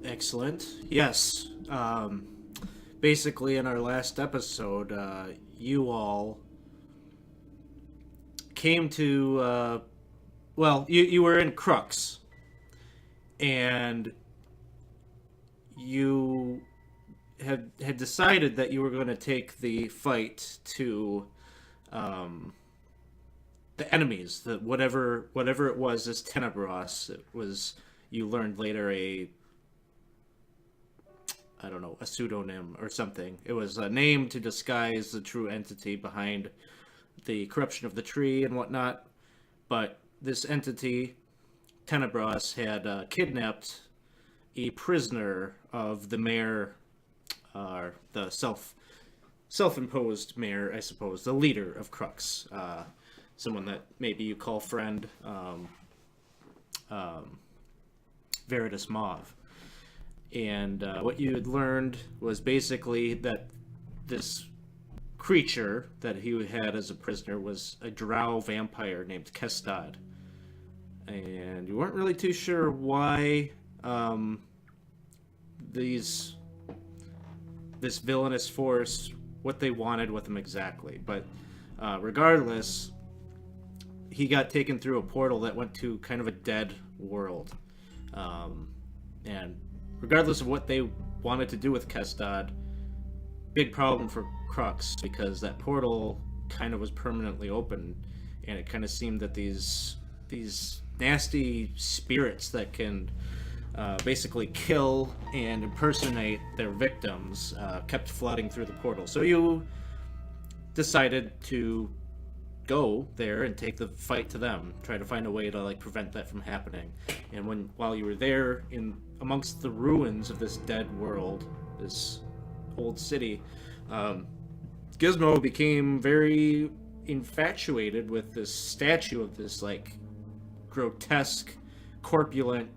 Excellent. Yes. Basically, in our last episode, you all came to, you were in Crux, and you had decided that you were going to take the fight to the enemies, the whatever it was, this Tenebros. It was, you learned later, a I don't know, a pseudonym or something. It was a name to disguise the true entity behind the corruption of the tree and whatnot. But this entity, Tenebros, had kidnapped a prisoner of the mayor, the self-imposed mayor, I suppose, the leader of Crux, someone that maybe you call friend, Veritas Mauve. And what you had learned was basically that this creature that he had as a prisoner was a drow vampire named Kestad. And you weren't really too sure why these this villainous force, what they wanted with him exactly. But regardless, he got taken through a portal that went to kind of a dead world. And regardless of what they wanted to do with Kestad, big problem for Crux, because that portal kind of was permanently open, and it kind of seemed that these nasty spirits that can basically kill and impersonate their victims kept flooding through the portal. So you decided to go there and take the fight to them, try to find a way to prevent that from happening. And while you were there in amongst the ruins of this dead world, this old city, Gizmo became very infatuated with this statue of this grotesque, corpulent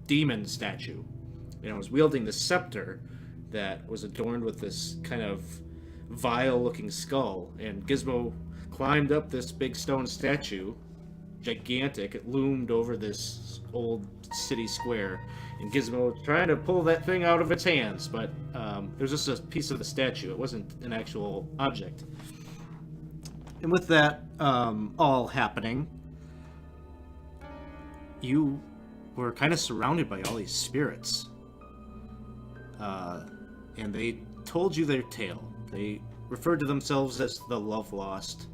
demon statue. It was wielding this scepter that was adorned with this kind of vile-looking skull, and Gizmo climbed up this big stone statue, gigantic. It loomed over this old city square, and Gizmo was trying to pull that thing out of its hands, but it was just a piece of the statue. It wasn't an actual object. And with that all happening, you were kind of surrounded by all these spirits, and they told you their tale. They referred to themselves as the Love Lost,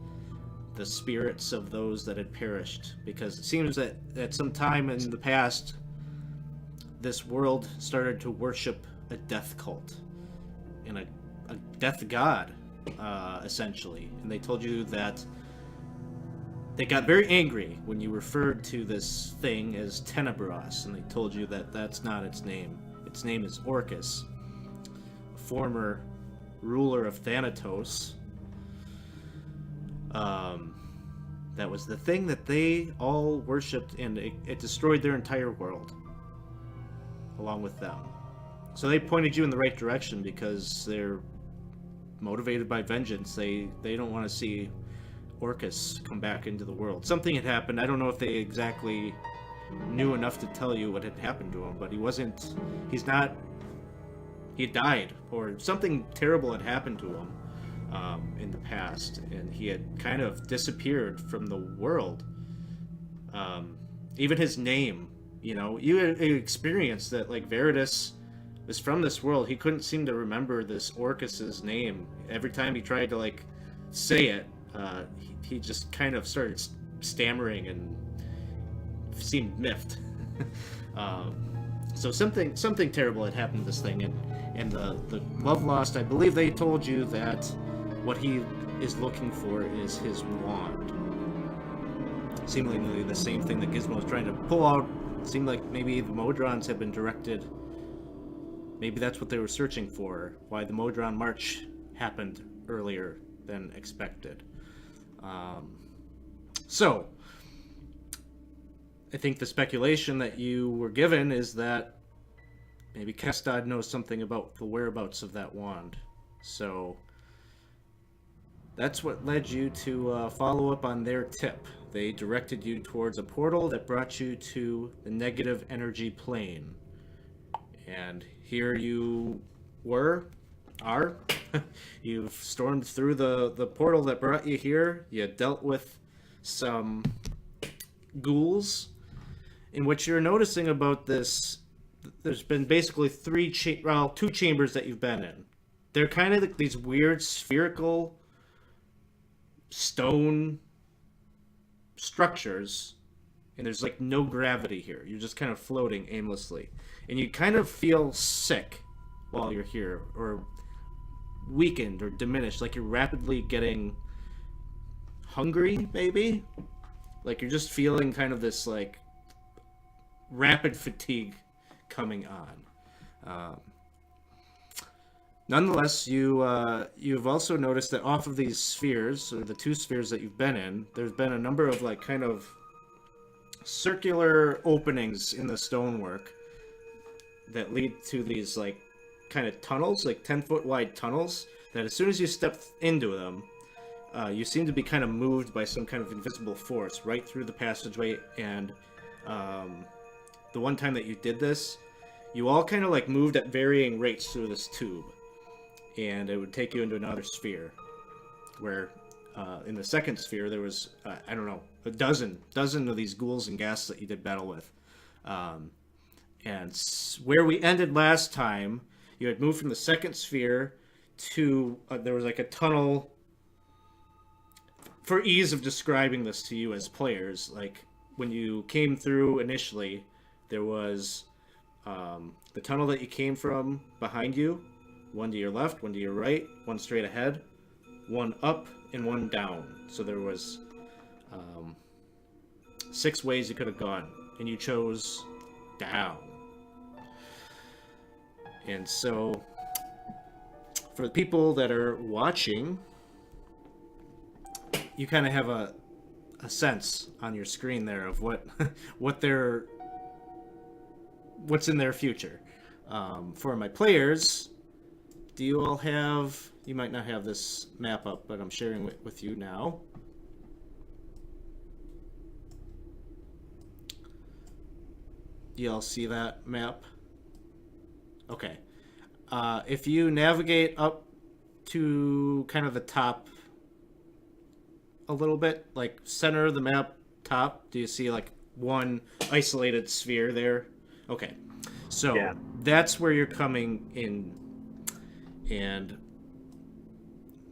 the spirits of those that had perished, because it seems that at some time in the past, this world started to worship a death cult and a death god, essentially. And they told you that they got very angry when you referred to this thing as Tenebros, and they told you that that's not its name. Its name is Orcus, a former ruler of Thanatos. That was the thing that they all worshipped, and it destroyed their entire world along with them. So they pointed you in the right direction because they're motivated by vengeance. They don't want to see Orcus come back into the world. Something had happened. I don't know if they exactly knew enough to tell you what had happened to him, but he had died, or something terrible had happened to him in the past, and he had kind of disappeared from the world. Even his name, you had experienced that, Veritas was from this world. He couldn't seem to remember this Orcus's name. Every time he tried to say it, he just kind of started stammering and seemed miffed. So something terrible had happened to this thing, and the Love Lost, I believe they told you that what he is looking for is his wand. Seemingly the same thing that Gizmo was trying to pull out. It seemed like maybe the Modrons had been directed. Maybe that's what they were searching for, why the Modron March happened earlier than expected. So, I think the speculation that you were given is that maybe Kestad knows something about the whereabouts of that wand. So, that's what led you to follow up on their tip. They directed you towards a portal that brought you to the negative energy plane, And here you are. You've stormed through the portal that brought you here. You dealt with some ghouls. And what you're noticing about this, there's been basically two chambers that you've been in. They're kind of like these weird spherical stone structures, and there's like no gravity here. You're just kind of floating aimlessly, and you kind of feel sick while you're here, or weakened or diminished, like you're rapidly getting hungry, maybe. Like you're just feeling kind of this like rapid fatigue coming on. Nonetheless, you've also noticed that off of these spheres, or the two spheres that you've been in, there's been a number of like kind of circular openings in the stonework that lead to these like kind of tunnels, like 10-foot wide tunnels, that as soon as you step into them, you seem to be kind of moved by some kind of invisible force right through the passageway. And the one time that you did this, you all kind of like moved at varying rates through this tube, and it would take you into another sphere, where in the second sphere there was I don't know, a dozen of these ghouls and ghasts that you did battle with. And where we ended last time, you had moved from the second sphere to there was like a tunnel. For ease of describing this to you as players, like when you came through initially, there was the tunnel that you came from behind you, one to your left, one to your right, one straight ahead, one up, and one down. So there was 6 ways you could have gone, and you chose down. And so, for the people that are watching, you kind of have a sense on your screen there of what's in their future. For my players, do you all have... You might not have this map up, but I'm sharing it with you now. You all see that map? Okay. If you navigate up to kind of the top a little bit, like center of the map, top, do you see like one isolated sphere there? Okay. So yeah, that's where you're coming in. And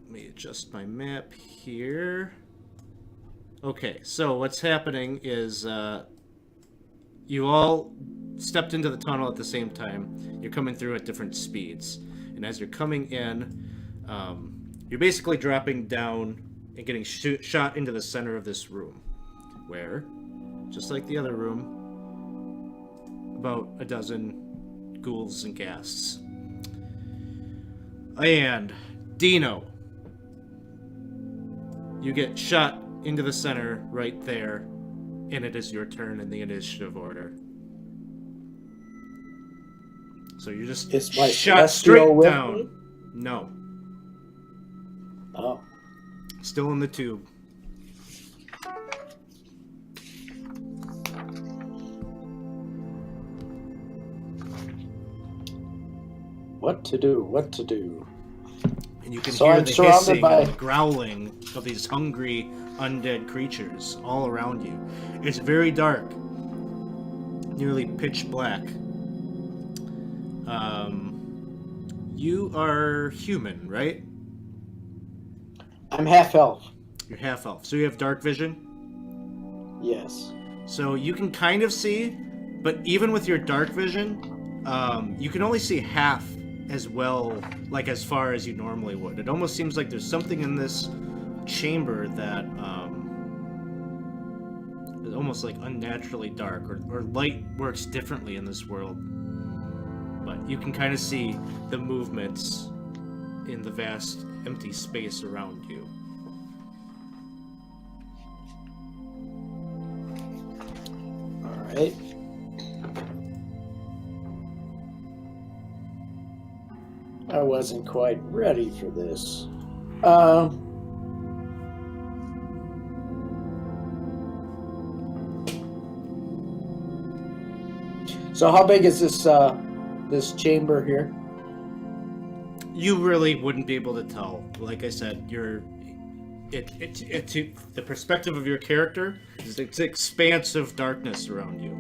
let me adjust my map here. Okay, so what's happening is you all stepped into the tunnel at the same time. You're coming through at different speeds. And as you're coming in, you're basically dropping down and getting shot into the center of this room, where, just like the other room, about a dozen ghouls and ghasts. And Dino, you get shot into the center right there, and it is your turn in the initiative order. So you're just shot straight down. Me? No. Oh. Still in the tube. What to do? And you can hear the hissing and the growling of these hungry undead creatures all around you. It's very dark. Nearly pitch black. You are human, right? I'm half-elf. You're half-elf. So you have dark vision? Yes. So you can kind of see, but even with your dark vision, you can only see half as well, like as far as you normally would. It almost seems like there's something in this chamber that is almost like unnaturally dark, or light works differently in this world. But you can kind of see the movements in the vast empty space around you. All right. I wasn't quite ready for this. So how big is this this chamber here? You really wouldn't be able to tell. Like I said, the perspective of your character is it's expansive darkness around you,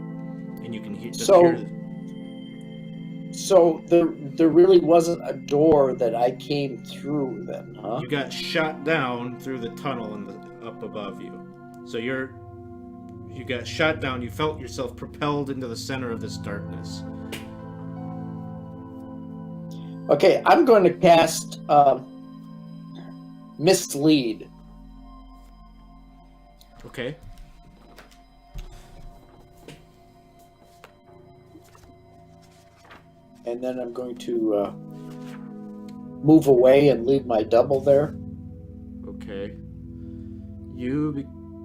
and you can just hear. So there really wasn't a door that I came through then, huh? You got shot down through the tunnel up above you. So you got shot down. You felt yourself propelled into the center of this darkness. Okay, I'm going to cast Mislead. Okay. And then I'm going to move away and leave my double there. Okay. You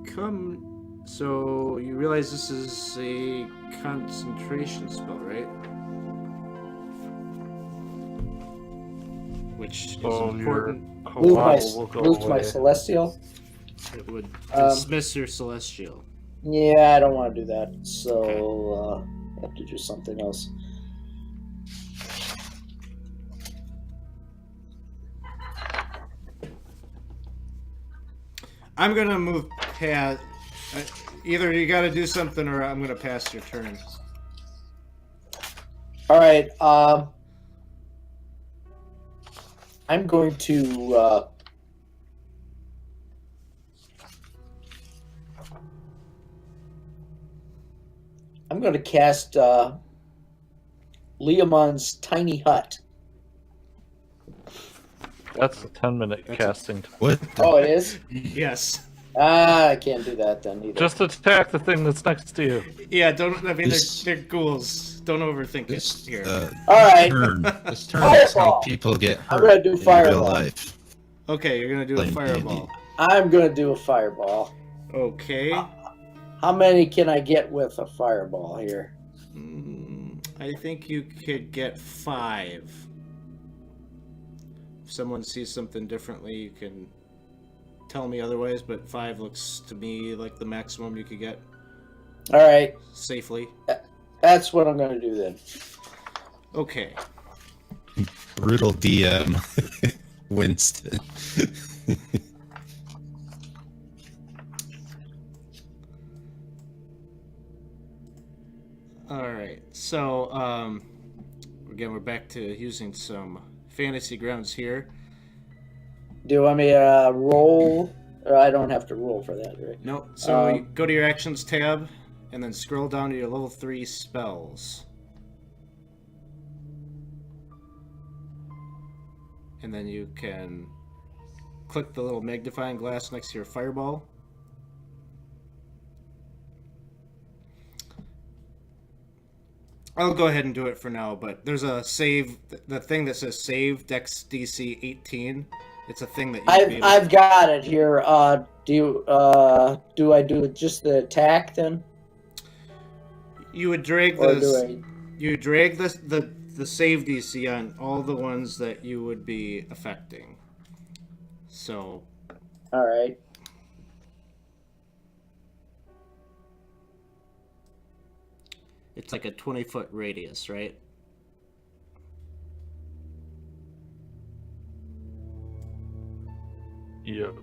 become... So, you realize this is a concentration spell, right? Which is important. Lose my Celestial? It would dismiss your Celestial. Yeah, I don't want to do that. So, I have to do something else. I'm going to move past... either you got to do something or I'm going to pass your turn. All right. I'm going to... I'm going to cast Leomon's Tiny Hut. That's a 10-minute casting. What? Oh, it is? Yes. I can't do that then either. Just attack the thing that's next to you. Yeah, they're ghouls. Don't overthink it here. All right. This turn is how people get hurt I'm going to do in Fireball. real life. Okay, you're going to do a fireball. I'm going to do a Fireball. Okay. How many can I get with a Fireball here? I think you could get 5. If someone sees something differently, you can tell me otherwise, but 5 looks to me like the maximum you could get. All right. Safely. That's what I'm going to do then. Okay. Brutal DM. Winston. Alright, so, again, we're back to using some fantasy grounds here. Do you want me to roll? Or I don't have to roll for that, right? No, so you go to your actions tab, and then scroll down to your level 3 spells. And then you can click the little magnifying glass next to your fireball. I'll go ahead and do it for now, but there's a save, the thing that says save Dex DC 18. It's a thing that I've got it here. Do I do just the attack then? You would drag the save DC on all the ones that you would be affecting. So. All right. It's like a 20-foot radius, right? Yep.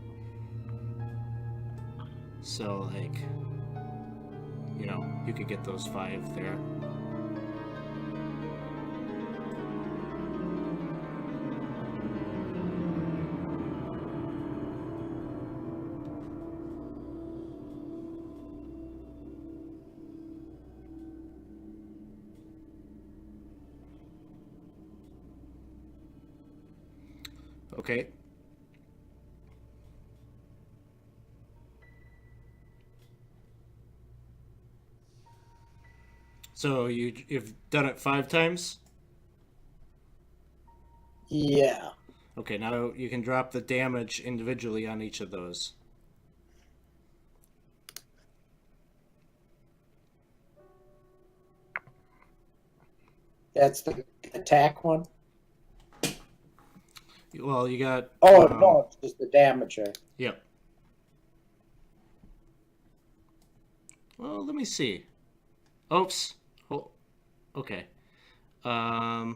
So, like, you know, you could get those 5 there. Okay. So you've done it 5 times? Yeah. Okay, now you can drop the damage individually on each of those. That's the attack one? Well, you got... Oh, no, it's just the damage. Yep. Well, let me see. Oops. Oh, okay. Let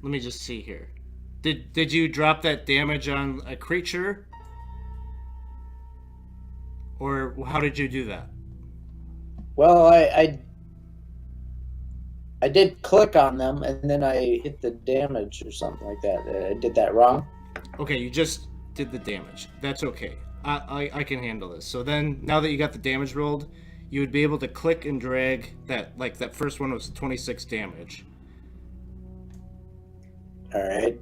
me just see here. Did you drop that damage on a creature? Or how did you do that? Well, I did click on them, and then I hit the damage or something like that. I did that wrong. Okay, you just did the damage. That's okay. I can handle this. So then, now that you got the damage rolled, you would be able to click and drag that, like that first one was 26 damage. All right.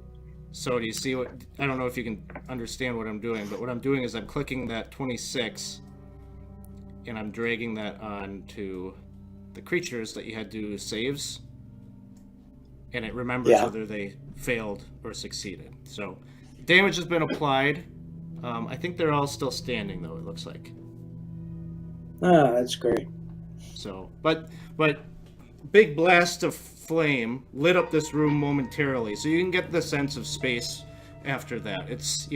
So do you see what, I don't know if you can understand what I'm doing, but what I'm doing is I'm clicking that 26 and I'm dragging that on to the creatures that you had to do saves, and it remembers whether they failed or succeeded. So damage has been applied. I think they're all still standing though, it looks like. Oh, that's great. So, but big blast of flame lit up this room momentarily, so you can get the sense of space after that. It's,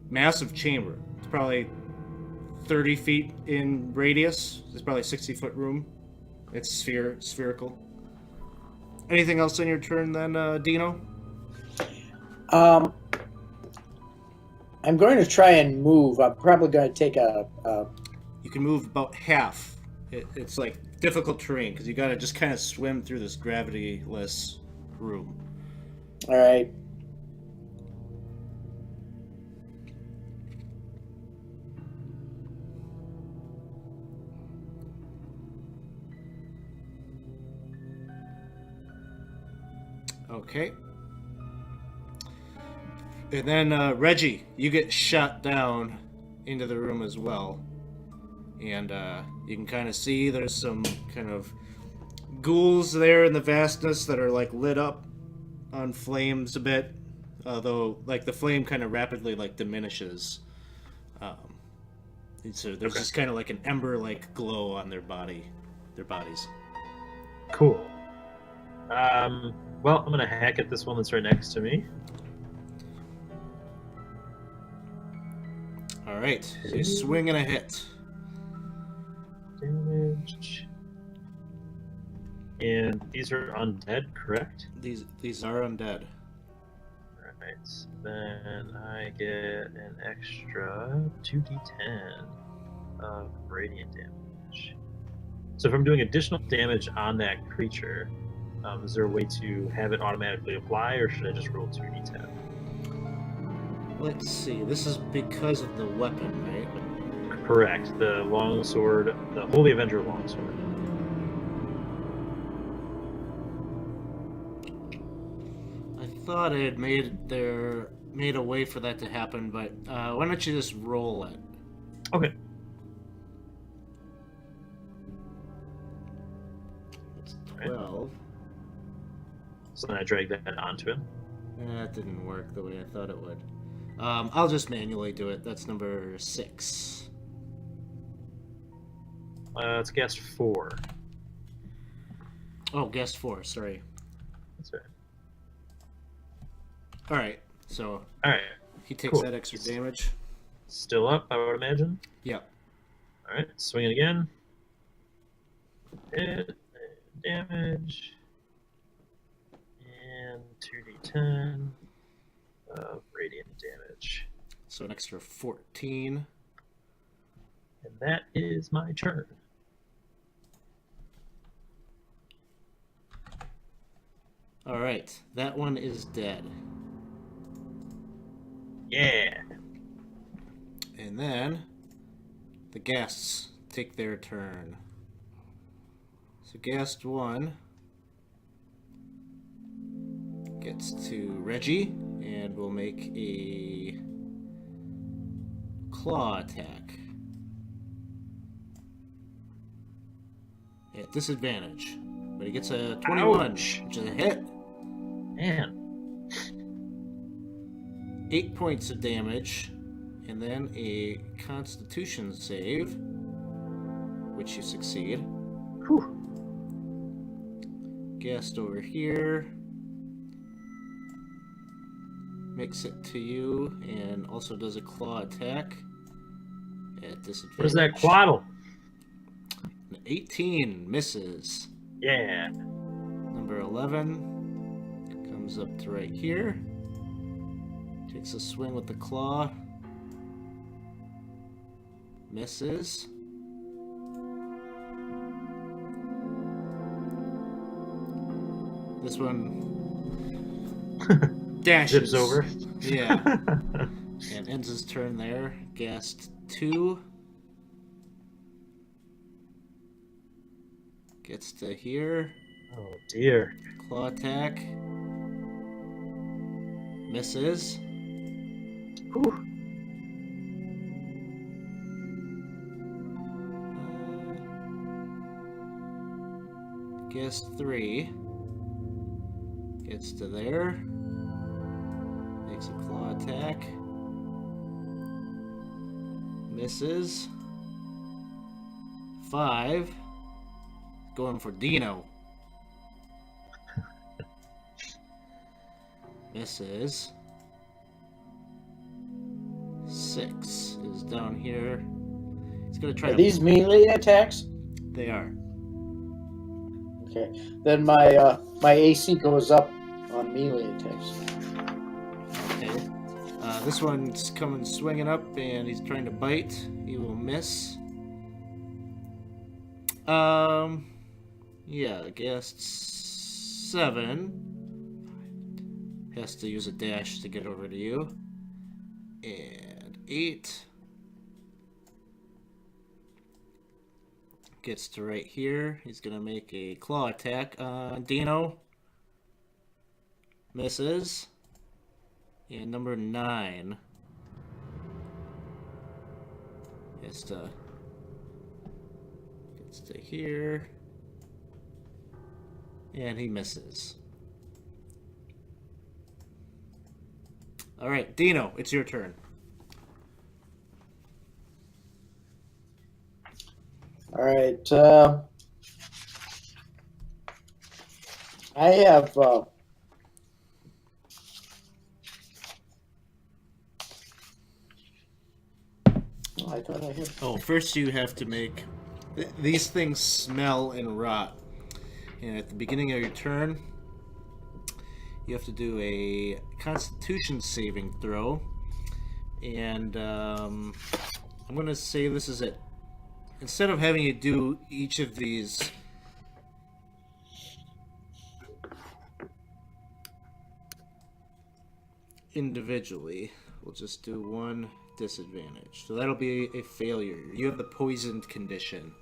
massive chamber. It's probably 30 feet in radius. It's probably a 60-foot room. It's spherical. Anything else on your turn then, Dino? I'm going to try and move. I'm probably going to take a You can move about half. It's like difficult terrain because you got to just kind of swim through this gravity-less room. all right. Okay. And then, Reggie, you get shot down into the room as well. And you can kind of see there's some kind of ghouls there in the vastness that are like lit up on flames a bit. Although, like, the flame kind of rapidly, like, diminishes. So there's just kind of like an ember-like glow on their bodies. Cool. Well, I'm gonna hack at this one that's right next to me. All right, so you swing and a hit. Damage. And these are undead, correct? These are undead. Alright, then I get an extra 2d10 of radiant damage. So if I'm doing additional damage on that creature, is there a way to have it automatically apply, or should I just roll 2d10? Let's see, this is because of the weapon, right? Correct. The longsword, the Holy Avenger longsword. I thought I had made a way for that to happen, but why don't you just roll it? Okay. It's 12. So then I drag that onto him. That didn't work the way I thought it would. I'll just manually do it. That's number 6. It's guess 4. Oh, guess 4. Sorry. That's right. All right. So All right. he takes Cool. that extra damage. Still up, I would imagine. Yeah. All right. Swing it again. Hit. Damage. And 2d10 of radiant damage. So an extra 14. And that is my turn. All right. That one is dead. Yeah. And then the guests take their turn. So guest 1 gets to Reggie and will make a claw attack at disadvantage, but he gets a 21, Ouch. which is a hit. Man. 8 points of damage, and then a Constitution save, which you succeed. Whew. Guest over here makes it to you and also does a claw attack at disadvantage. What is that quaddle? 18 misses. Yeah. Number 11 comes up to right here. Takes a swing with the claw. Misses. This one dashes Zips over. Yeah. And ends his turn there. Gassed 2. Gets to here. Oh dear. Claw attack. Misses. Whew. Guess 3. Gets to there. Makes a claw attack. Misses. 5. Going for Dino. Misses. 6 is down here. He's gonna try Are to. these melee attacks? They are. Okay. Then my AC goes up on melee attacks. Okay. This one's coming swinging up, and he's trying to bite. He will miss. Yeah, I guess 7. Has to use a dash to get over to you. And 8. Gets to right here. He's gonna make a claw attack on Dino. Misses. And number 9 gets to here. And he misses. Alright, Dino, it's your turn. All right. I have. I thought I had. Oh, first you have to make... These things smell and rot. And at the beginning of your turn, you have to do a Constitution saving throw. And I'm going to say this is it. Instead of having you do each of these individually, we'll just do one disadvantage. So that'll be a failure. You have the poisoned condition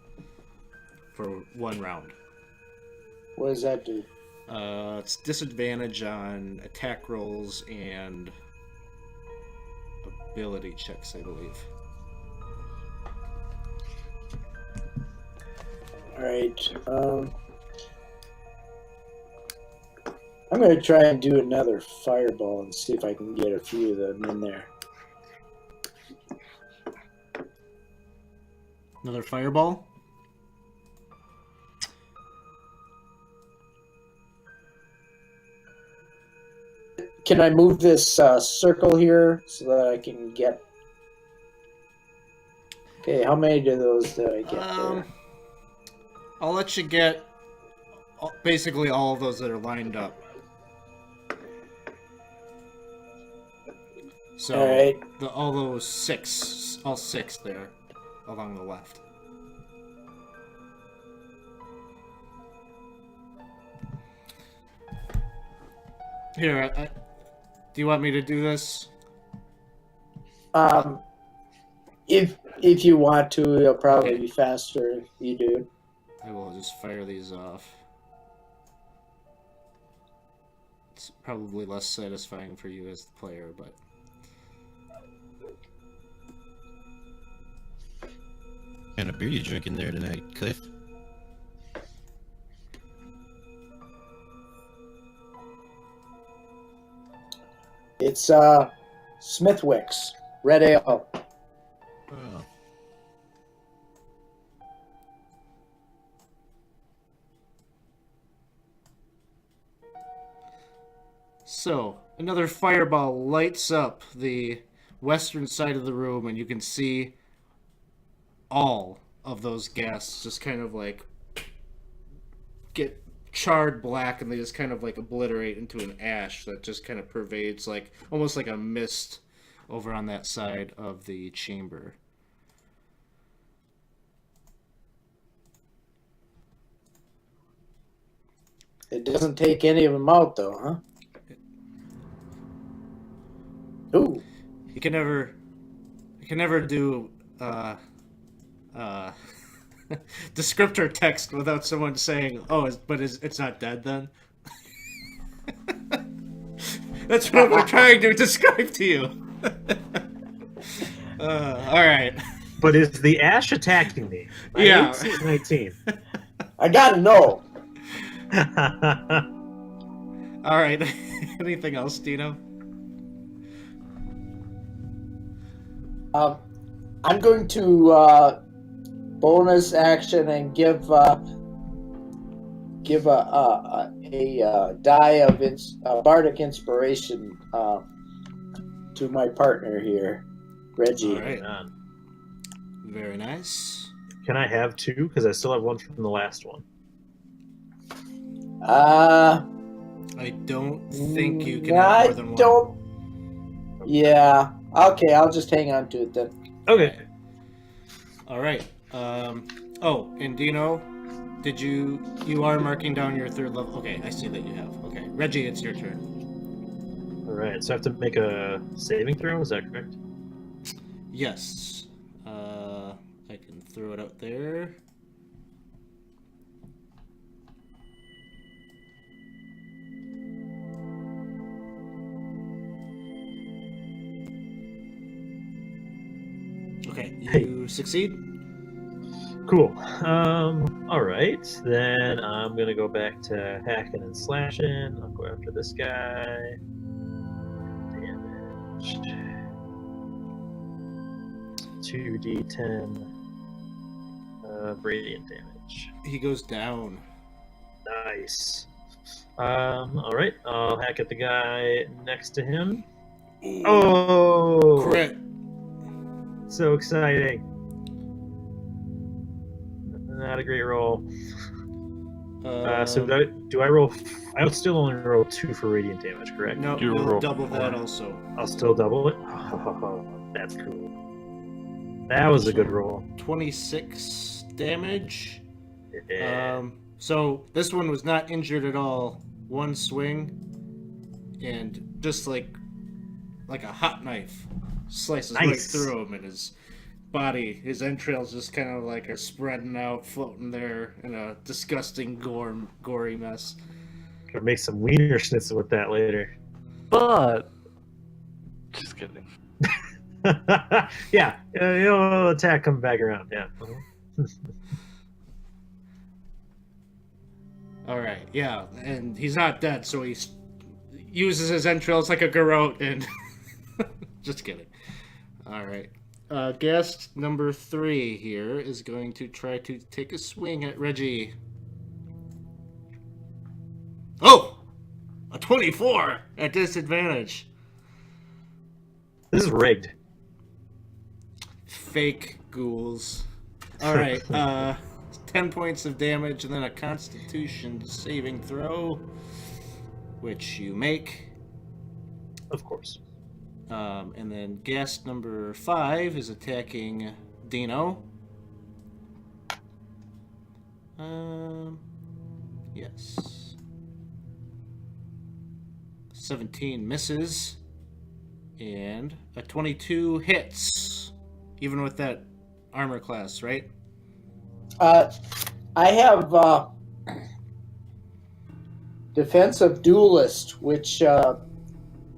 for 1 round. What does that do? It's disadvantage on attack rolls and ability checks, I believe. All right. I'm going to try and do another fireball and see if I can get a few of them in there. Another fireball? Can I move this circle here so that I can get... Okay, how many of those did I get there? I'll let you get basically all of those that are lined up. So, All right. all those 6, all 6 there along the left. Here, do you want me to do this? If you want to, it'll probably be faster if you do. I will just fire these off. It's probably less satisfying for you as the player, but... What kind of beer you drinking there tonight, Cliff? It's Smithwick's Red Ale. Oh. So, another fireball lights up the western side of the room, and you can see all of those ghasts just kind of like get charred black, and they just kind of like obliterate into an ash that just kind of pervades, like almost like a mist over on that side of the chamber. It doesn't take any of them out, though, huh? Ooh. You can never do descriptor text without someone saying, "Oh, it's not dead then." That's what we're trying to describe to you. All right. But is the ash attacking me? Yeah. 19. I gotta know. All right. Anything else, Dino? I'm going to bonus action and give a die of bardic inspiration to my partner here, Reggie. All right. Very nice. Can I have 2? Because I still have 1 from the last one. I don't think you can have more than one. Yeah. Okay, I'll just hang on to it then. Okay. All right. Oh, and Dino, you are marking down your 3rd level? Okay, I see that you have. Okay, Reggie, it's your turn. All right. So I have to make a saving throw. Is that correct? Yes. I can throw it out there. Okay, you succeed. Cool. All right. Then I'm gonna go back to hacking and slashing. I'll go after this guy. Damage. 2d10 radiant damage. He goes down. Nice. All right. I'll hack at the guy next to him. Oh! Crit. So exciting. Not a great roll. So do I roll? I would still only roll 2 for radiant damage, correct? No, You you'll roll double 4. that also. I'll still double it. Oh, that's cool. That was a good roll. 26 damage. Yeah. So this one was not injured at all. One swing, and just like a hot knife slices right Nice. through him, and his body, his entrails just kind of like are spreading out, floating there in a disgusting gory mess. Gonna make some wiener schnitzel with that later. But just kidding. Yeah, it'll attack come back around. Yeah. All right, yeah, and he's not dead, so he uses his entrails like a garrote, and just kidding. All right, guest number 3 here is going to try to take a swing at Reggie. Oh, a 24 at disadvantage. This is rigged. Fake ghouls. All right, 10 points of damage, and then a Constitution saving throw, which you make. Of course. And then guest number 5 is attacking Dino. Yes. 17 misses, and a 22 hits, even with that armor class, right? I have defensive duelist, which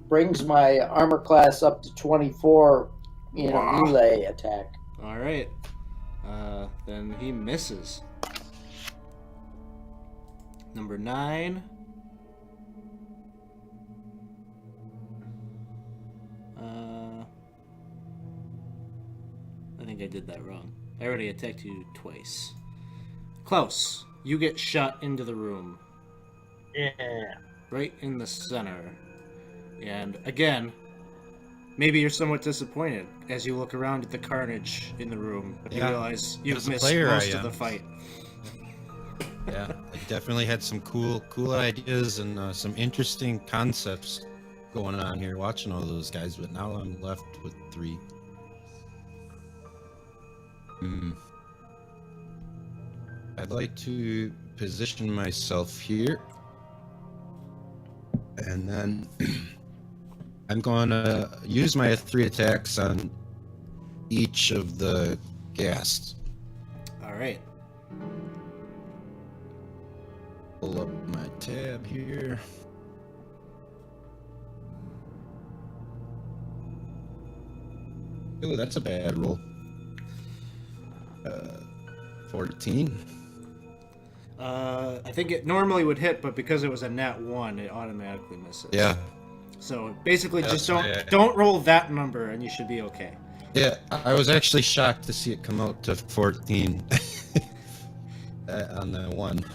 brings my armor class up to 24 in a melee attack. All right. Then he misses. Number 9. I think I did that wrong. I already attacked you twice. Klaus, you get shot into the room. Yeah. Right in the center. And again, maybe you're somewhat disappointed as you look around at the carnage in the room. You Yeah. realize you've As a missed player, I most of am. the fight. Yeah, I definitely had some cool ideas and some interesting concepts going on here watching all those guys, but now I'm left with 3. I'd like to position myself here, and then I'm going to use my 3 attacks on each of the ghasts. All right. Pull up my tab here. Oh, that's a bad roll. 14. I think it normally would hit, but because it was a nat 1, it automatically misses. Yeah. So basically, just That's don't roll that number, and you should be okay. Yeah, I was actually shocked to see it come out to 14 on the 1.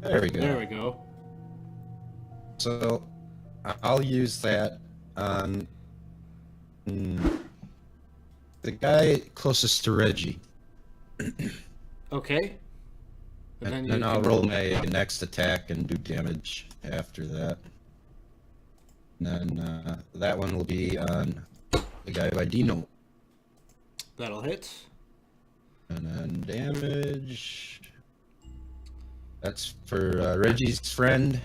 There we go. There we go. So I'll use that on the guy closest to Reggie. Okay. And then I'll roll my next attack and do damage after that. And then that one will be on the guy by Dino. That'll hit. And then damage. That's for Reggie's friend.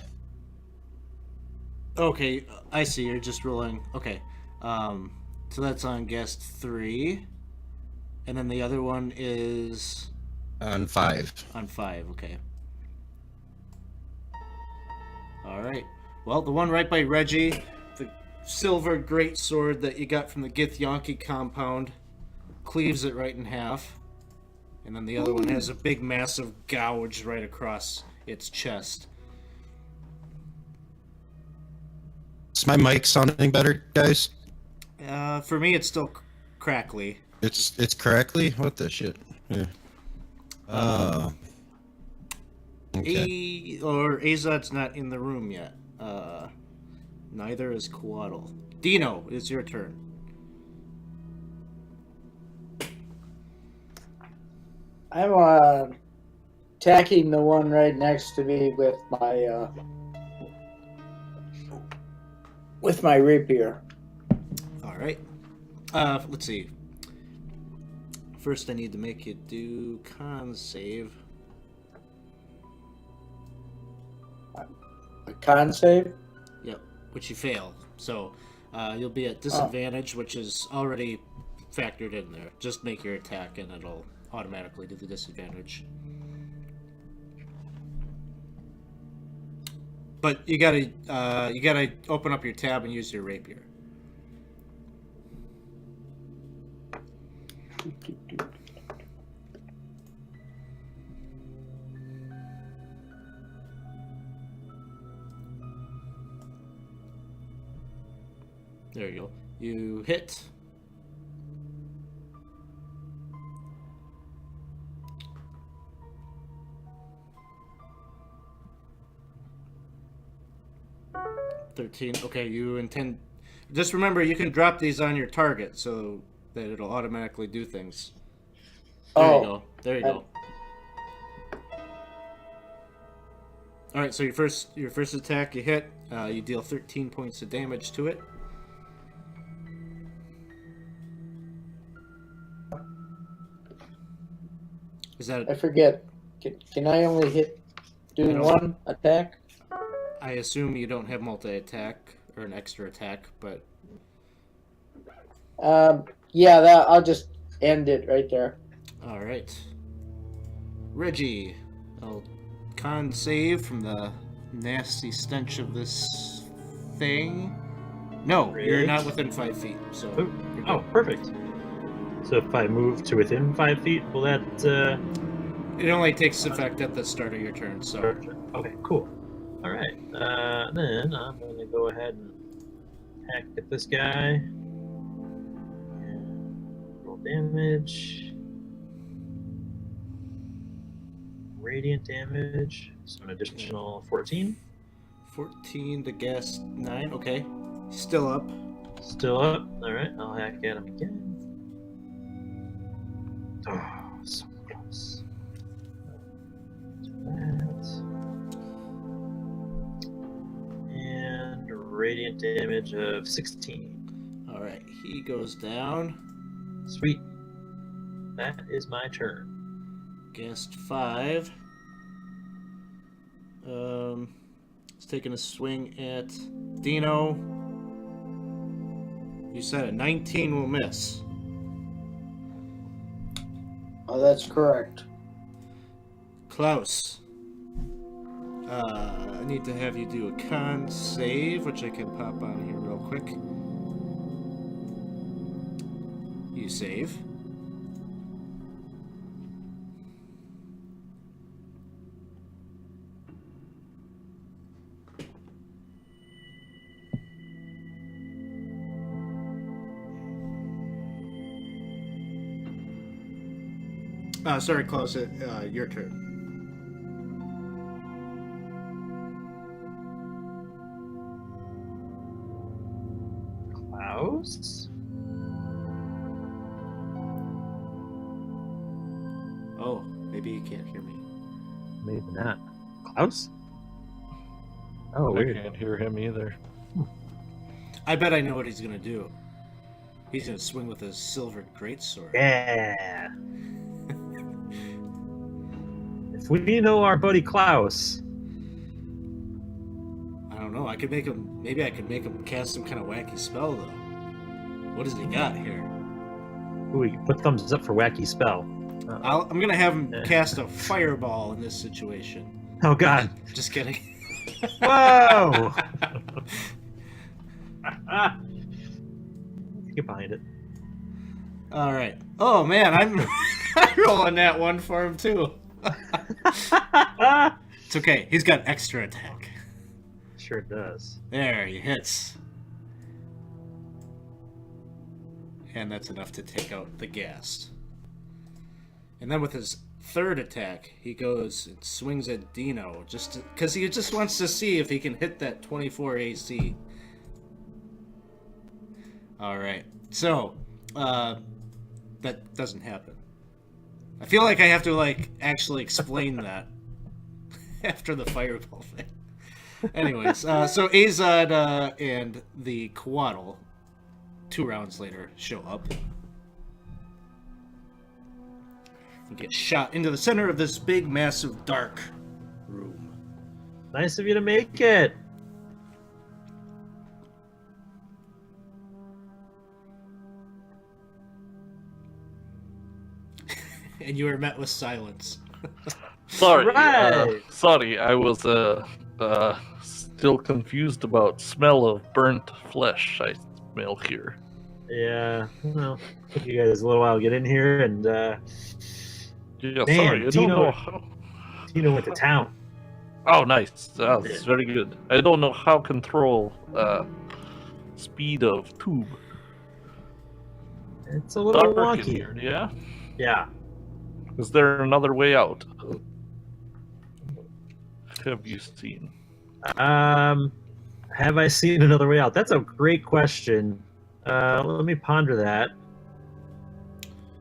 Okay, I see. You're just rolling. Okay. So that's on guest 3. And then the other one is On 5. on 5. Okay. All right. Well, the one right by Reggie, the silver great sword that you got from the Githyanki compound, cleaves it right in half. And then the other one has a big, massive gouge right across its chest. Is my mic sounding better, guys? For me, it's still crackly. It's correctly? What the shit? Yeah. Okay. Azad's not in the room yet. Neither is Coatl. Dino, it's your turn. I'm attacking the one right next to me with my rapier. All right. Let's see. First, I need to make you do con save. A con save? Yep, which you fail. So you'll be at disadvantage, which is already factored in there. Just make your attack, and it'll automatically do the disadvantage. But you gotta open up your tab and use your rapier. There you go. You hit. Okay, you intend. Just remember, you can drop these on your target so that it'll automatically do things. There you go. There you go. All right, so your first attack, you hit. You deal 13 points of damage to it. Is that? I forget. Can I only do one attack? I assume you don't have multi-attack or an extra attack, but Yeah, I'll just end it right there. all right. Reggie, I'll con save from the nasty stench of this thing. No, you're not within 5 feet, so. you're good. Oh, perfect. So if I move to within 5 feet, will that? It only takes effect at the start of your turn, so. Okay, cool. All right. Then I'm going to go ahead and attack at this guy. And roll damage. Radiant damage. So an additional 14. 14 to guess 9. Okay. Still up. Still up. All right, I'll hack at him again. Oh, so close. That. And radiant damage of 16. All right, he goes down. Sweet. That is my turn. Guest 5. He's taking a swing at Dino. You said a 19 will miss. Oh, that's correct. Klaus. I need to have you do a con save, which I can pop on here real quick. You save. Sorry, Klaus, your turn. Klaus? Oh, maybe you can't hear me. Maybe not. Klaus? Oh, I weird. can't hear him either. I bet I know what he's gonna do. He's gonna swing with his silvered greatsword. Yeah. If we know our buddy Klaus. I don't know. I could make him. Maybe I could make him cast some kind of wacky spell, though. What does he got here? Ooh, put thumbs up for wacky spell. I'm gonna have him cast a fireball in this situation. Oh God! Just kidding. Whoa! Get behind it. All right. Oh man, I'm rolling that one for him too. It's okay. He's got extra attack. Sure does. There, he hits. And that's enough to take out the ghast. And then with his third attack, he goes and swings at Dino, just because he just wants to see if he can hit that 24 AC. Alright, so, that doesn't happen. I feel like I have to, actually explain that after the fireball thing. Anyways, so Azad and the Quaddle, 2 rounds later, show up. And get shot into the center of this big, massive, dark room. Nice of you to make it. And you are met with silence. Sorry, Right. sorry, I was still confused about smell of burnt flesh I smell here. Yeah, well, took you guys a little while to get in here, and Yeah, Man, sorry, I don't Dino- know how... Tino went to town. Oh, nice. That's very good. I don't know how control speed of tube. It's a little Dark in wonky. here, yeah? Yeah. Is there another way out? Have you seen? Have I seen another way out? That's a great question. Let me ponder that.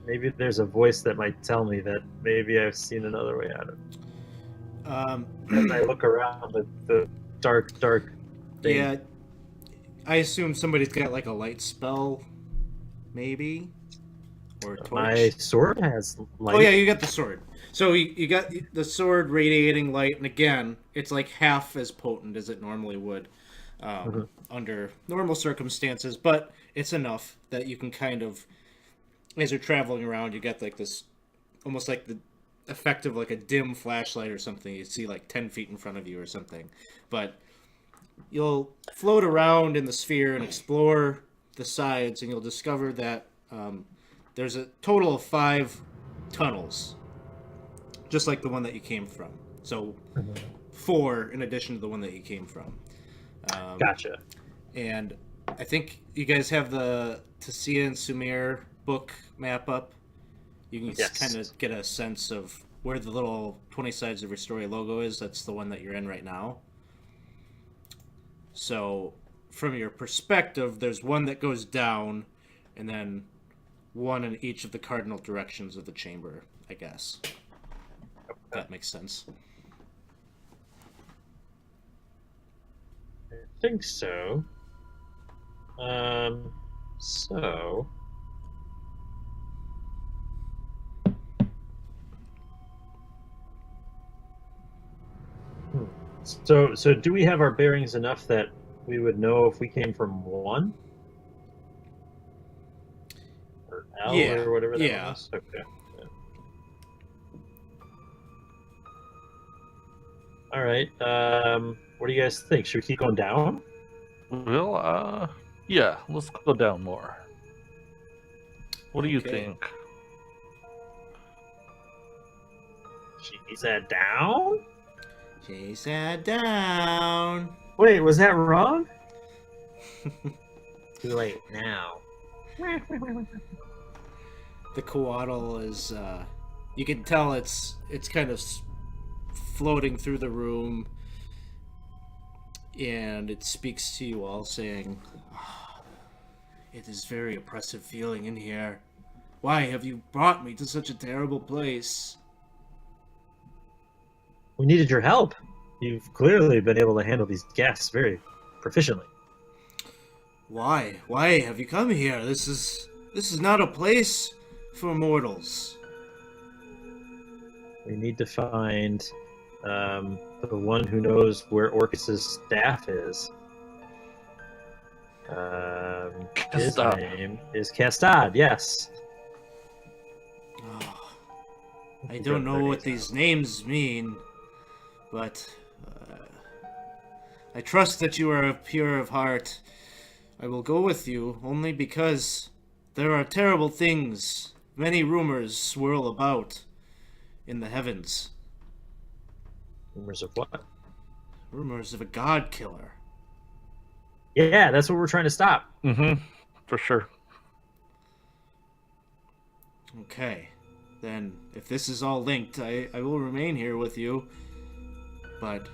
Maybe there's a voice that might tell me that maybe I've seen another way out. As I look around the dark thing. Yeah, I assume somebody's got a light spell, maybe, or a torch. My sword has light. Oh yeah, you got the sword. So you got the sword radiating light, and again, it's half as potent as it normally would under normal circumstances, but it's enough that you can kind of, as you're traveling around, you get this, almost like the effect of a dim flashlight or something. You see 10 feet in front of you or something, but you'll float around in the sphere and explore the sides, and you'll discover that there's a total of 5 tunnels, just like the one that you came from. So 4 in addition to the one that you came from. Gotcha. And I think you guys have the Tasia and Sumir book map up. You can Yes. kind of get a sense of where the little 20 Sides of Your Story logo is. That's the one that you're in right now. So from your perspective, there's one that goes down, and then one in each of the cardinal directions of the chamber, I guess. That makes sense. I think so. So. So do we have our bearings enough that we would know if we came from one? Or L Yeah, or whatever that yeah. was? Okay. Yeah. All right. What do you guys think? Should we keep going down? Well, yeah, let's go down more. What do you Okay. think? She said down? She sat down. Wait, was that wrong? Too late now. The coatl is, you can tell it's kind of floating through the room, and it speaks to you all saying, "Ah, it is very oppressive feeling in here. Why have you brought me to such a terrible place?" We needed your help. You've clearly been able to handle these guests very proficiently. Why? Why have you come here? This is not a place for mortals. We need to find the one who knows where Orcus's staff is. His Castad. name is Castad, yes. Oh, I don't know what these names mean, but I trust that you are pure of heart. I will go with you only because there are terrible things. Many rumors swirl about in the heavens. Rumors of what? Rumors of a god killer. Yeah, that's what we're trying to stop. Mm-hmm. For sure. Okay, then if this is all linked, I will remain here with you. But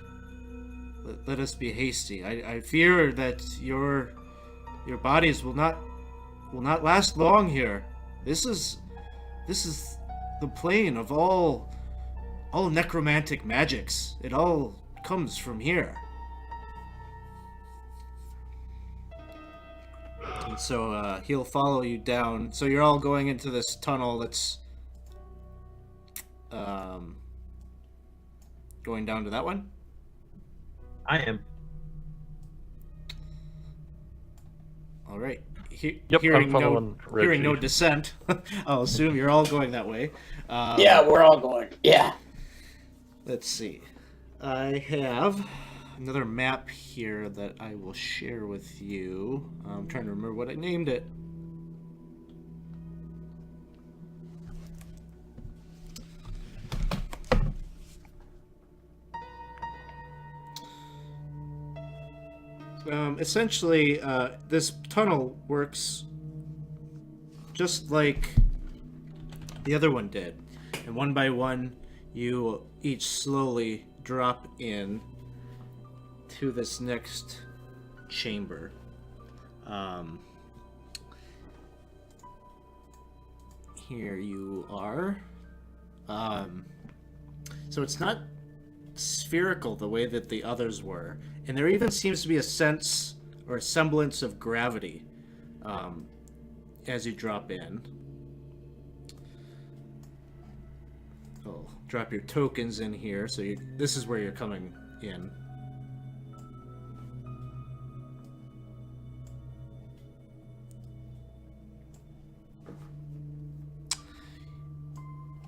let us be hasty. I fear that your bodies will not last long here. This is the plane of all necromantic magics. It all comes from here. And so he'll follow you down. So you're all going into this tunnel that's going down to that one? I am. All right. Yep, hearing I'm no following hearing no Reggie. dissent, I'll assume you're all going that way. Yeah, we're all going. Yeah. Let's see. I have another map here that I will share with you. I'm trying to remember what I named it. Essentially, this tunnel works just like the other one did. And one by one, you each slowly drop in to this next chamber. Here you are. So it's not spherical the way that the others were. And there even seems to be a sense or a semblance of gravity as you drop in. I'll drop your tokens in here, so this is where you're coming in.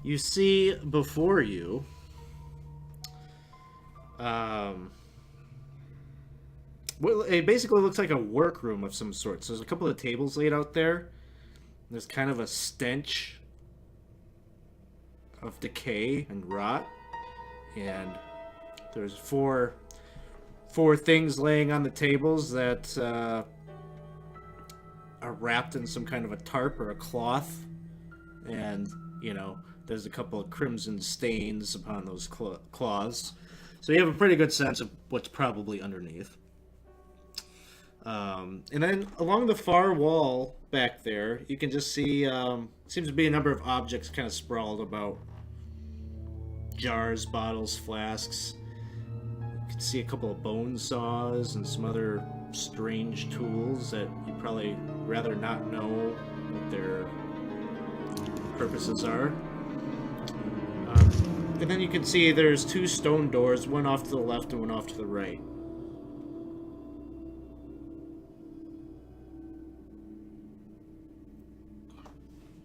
You see before you well, it basically looks like a workroom of some sort. So there's a couple of tables laid out there. There's kind of a stench of decay and rot, and there's four things laying on the tables that are wrapped in some kind of a tarp or a cloth, and there's a couple of crimson stains upon those cloths. So you have a pretty good sense of what's probably underneath. And then along the far wall back there, you can just see seems to be a number of objects kind of sprawled about. Jars, bottles, flasks. You can see a couple of bone saws and some other strange tools that you'd probably rather not know what their purposes are. And then you can see there's 2 stone doors, one off to the left and one off to the right.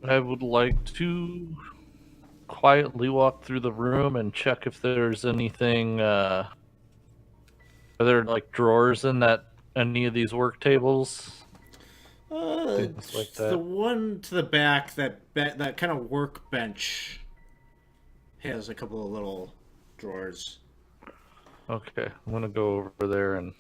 I would like to quietly walk through the room and check if there's anything. Are there like drawers in any of these work tables? Things like that. The one to the back, that kind of workbench, has a couple of little drawers. Okay, I'm gonna go over there and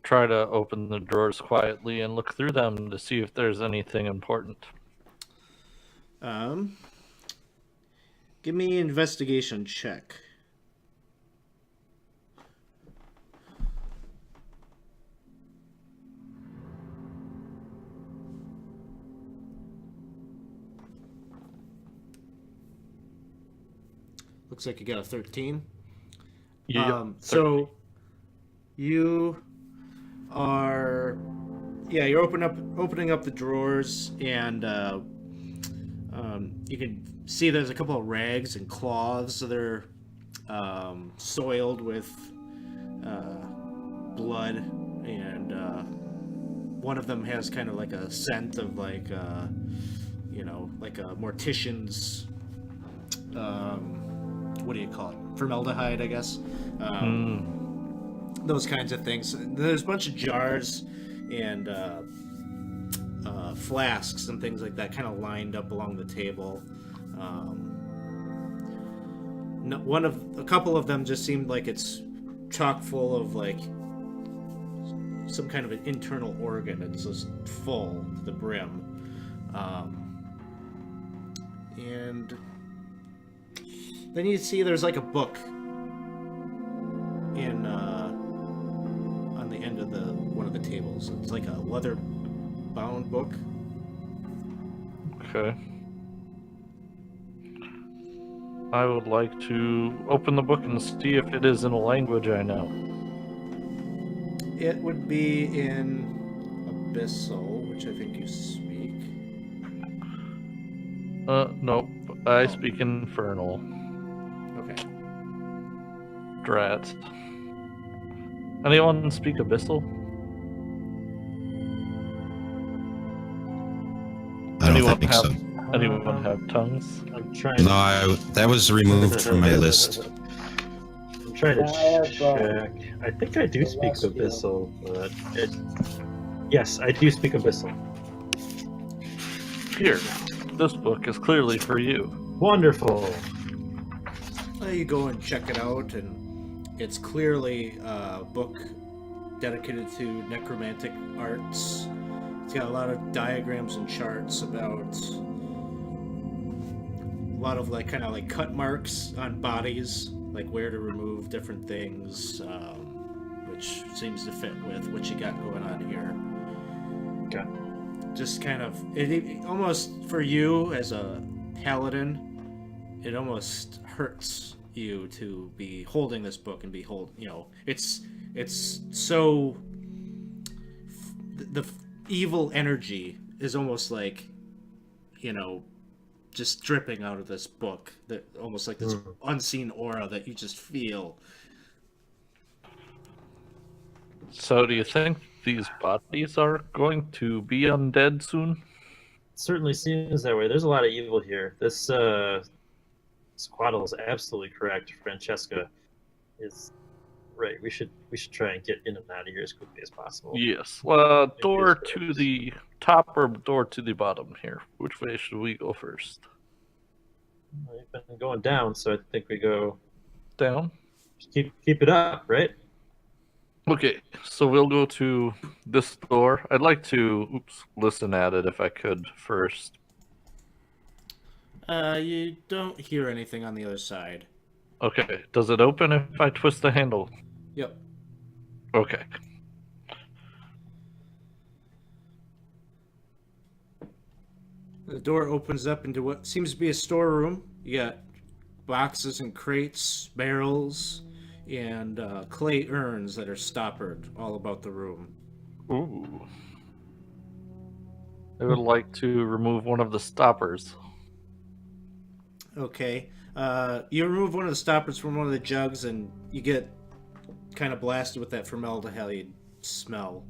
try to open the drawers quietly and look through them to see if there's anything important. Give me an investigation check. Looks like you got a 13. Yeah. So you are, you're opening up the drawers, and you can see there's a couple of rags and cloths that are soiled with blood, and one of them has kind of like a scent of like a mortician's what do you call it? Formaldehyde, I guess. Those kinds of things. There's a bunch of jars and flasks and things like that kind of lined up along the table. A couple of them just seemed like it's chock full of like some kind of an internal organ. It's just full to the brim. And then you see there's like a book in on the end of one of the tables. It's like a leather bound book. Okay. I would like to open the book and see if it is in a language I know. It would be in Abyssal, which I think you speak. Nope. I speak Infernal. Okay. Drat. Anyone speak Abyssal? I don't think so. Anyone have tongues? I'm trying. No, that was removed from my list. I'm trying to I have, check. I think I do speak Abyssal, but yes, I do speak Abyssal. Here, this book is clearly for you. Wonderful. You go and check it out, and it's clearly a book dedicated to necromantic arts. It's got a lot of diagrams and charts about a lot of like kind of like cut marks on bodies, like where to remove different things, which seems to fit with what you got going on here. Okay. Just kind of it almost for you as a paladin, it almost hurts you to be holding this book and it's so the evil energy is almost like just dripping out of this book, that almost like this unseen aura that you just feel. So do you think these bodies are going to be undead soon? Certainly seems that way. There's a lot of evil here. This Squaddle is absolutely correct. Francesca is right. We should try and get in and out of here as quickly as possible. Yes. Door to the top or door to the bottom here? Which way should we go first? We've been going down, so I think we go Down? keep it up, right? Okay, so we'll go to this door. I'd like to listen at it if I could first. You don't hear anything on the other side. Okay, does it open if I twist the handle? Yep. Okay. The door opens up into what seems to be a storeroom. You got boxes and crates, barrels, and clay urns that are stoppered all about the room. Ooh. I would like to remove one of the stoppers. Okay. You remove one of the stoppers from one of the jugs, and you get kind of blasted with that formaldehyde smell.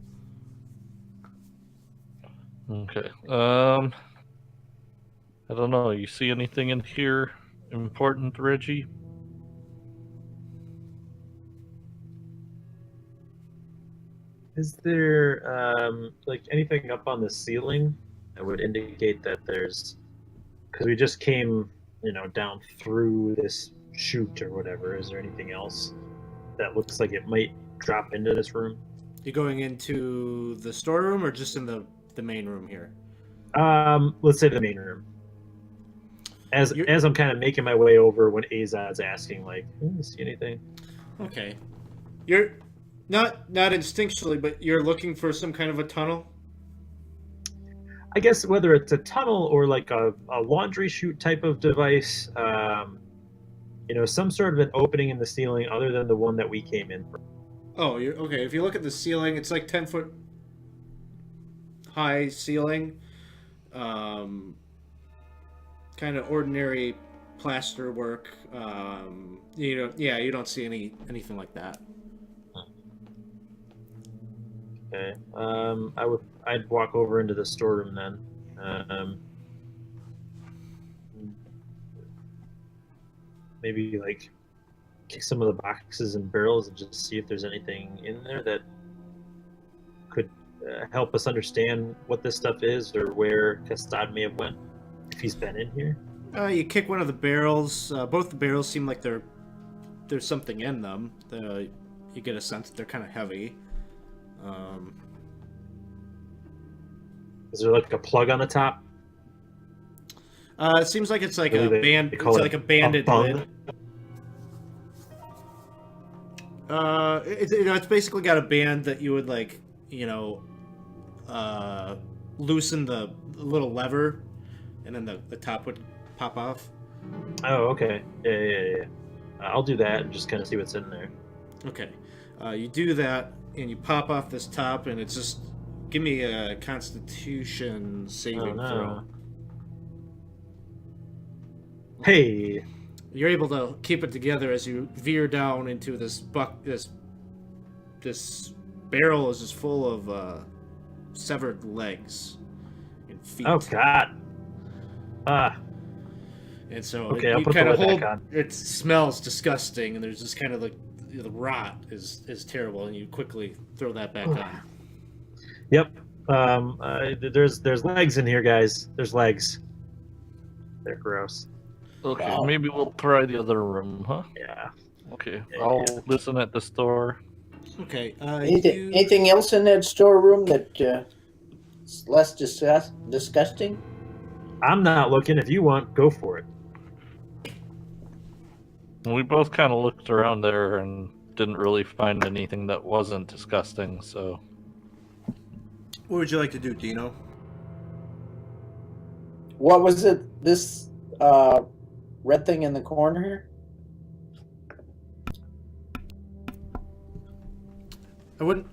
Okay. I don't know. You see anything in here important, Reggie? Is there like anything up on the ceiling that would indicate that there's? Because we just came, down through this chute or whatever. Is there anything else that looks like it might drop into this room? You going into the storeroom or just in the main room here? Let's say the main room. As You're- I'm kind of making my way over, when Azad's asking, like, you see anything? Okay. You're not instinctually, but you're looking for some kind of a tunnel? I guess whether it's a tunnel or like a laundry chute type of device, some sort of an opening in the ceiling other than the one that we came in from. Oh, you're okay. If you look at the ceiling, it's like 10-foot high ceiling. Kind of ordinary plaster work. You don't see anything like that. Okay. I'd walk over into the storeroom then. Maybe like kick some of the boxes and barrels and just see if there's anything in there that could help us understand what this stuff is or where Castad may have went if he's been in here. You kick one of the barrels. Both the barrels seem like there's something in them. You get a sense that they're kind of heavy. Is there like a plug on the top? It seems like it's like Maybe a band. they It's call it like a banded bung? lid. It's basically got a band that you would loosen the little lever, and then the top would pop off. Oh, okay. Yeah. I'll do that and just kind of see what's in there. Okay, you do that, and you pop off this top, and it's just give me a Constitution saving throw. Hey, You're able to keep it together as you veer down into this This barrel is just full of severed legs and feet. oh god. And so Okay, I'll you put the kind of lid hold. back on. It smells disgusting, and there's just kind of like the rot is terrible, and you quickly throw that back on. Yep. There's legs in here, guys. There's legs. They're gross. Okay, Wow. maybe we'll try the other room, huh? Yeah. Okay, Yeah. I'll listen at the store. Okay. Anything else in that storeroom that is less disgusting? I'm not looking. If you want, go for it. We both kind of looked around there and didn't really find anything that wasn't disgusting, so... What would you like to do, Dino? What was it? This red thing in the corner here? I wouldn't.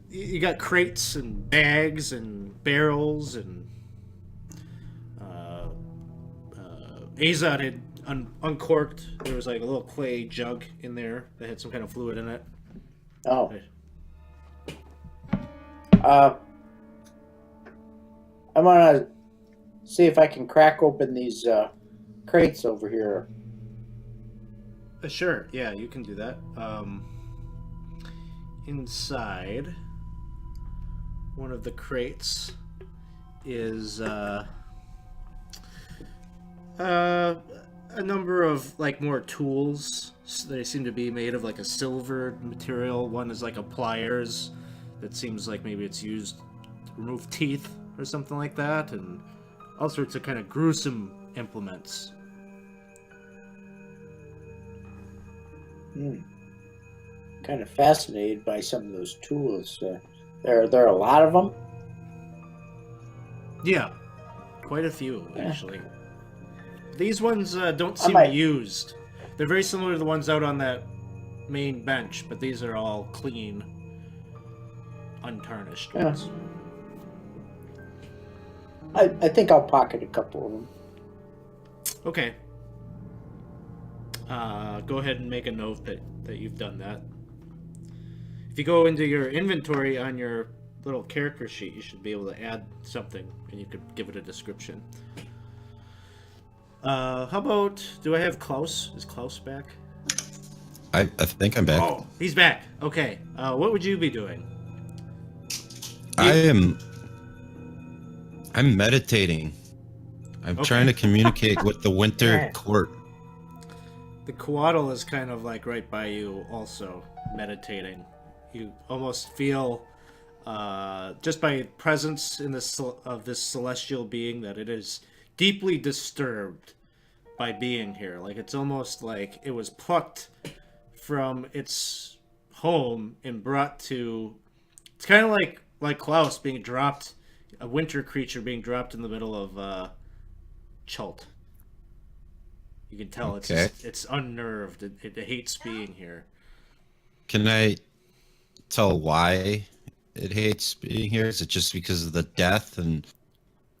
You got crates and bags and barrels and Azad had uncorked. There was like a little clay jug in there that had some kind of fluid in it. Oh. I'm gonna see if I can crack open these crates over here. Sure, yeah, you can do that. Inside one of the crates is a number of like more tools. They seem to be made of like a silver material. One is like a pliers that seems like maybe it's used to remove teeth or something like that, and all sorts of kind of gruesome implements. kind of fascinated by some of those tools. There are a lot of them. Yeah, quite a few Yeah. actually. These ones don't I seem might- used. They're very similar to the ones out on that main bench, but these are all clean, untarnished Yeah. ones. I think I'll pocket a couple of them. Okay. Go ahead and make a note that you've done that. If you go into your inventory on your little character sheet, you should be able to add something, and you could give it a description. How about, do I have Klaus? Is Klaus back? I think I'm back. Oh, he's back. Okay. What would you be doing? I'm meditating. I'm Okay. trying to communicate with the Winter Yeah. Court. The Coatl is kind of like right by you, also meditating. You almost feel, just by presence in this of this celestial being, that it is deeply disturbed by being here. Like it's almost like it was plucked from its home and brought to. It's kind of like Klaus being dropped, a winter creature being dropped in the middle of Chult. You can tell Okay. it's unnerved. It hates being here. Can I tell why it hates being here? Is it just because of the death and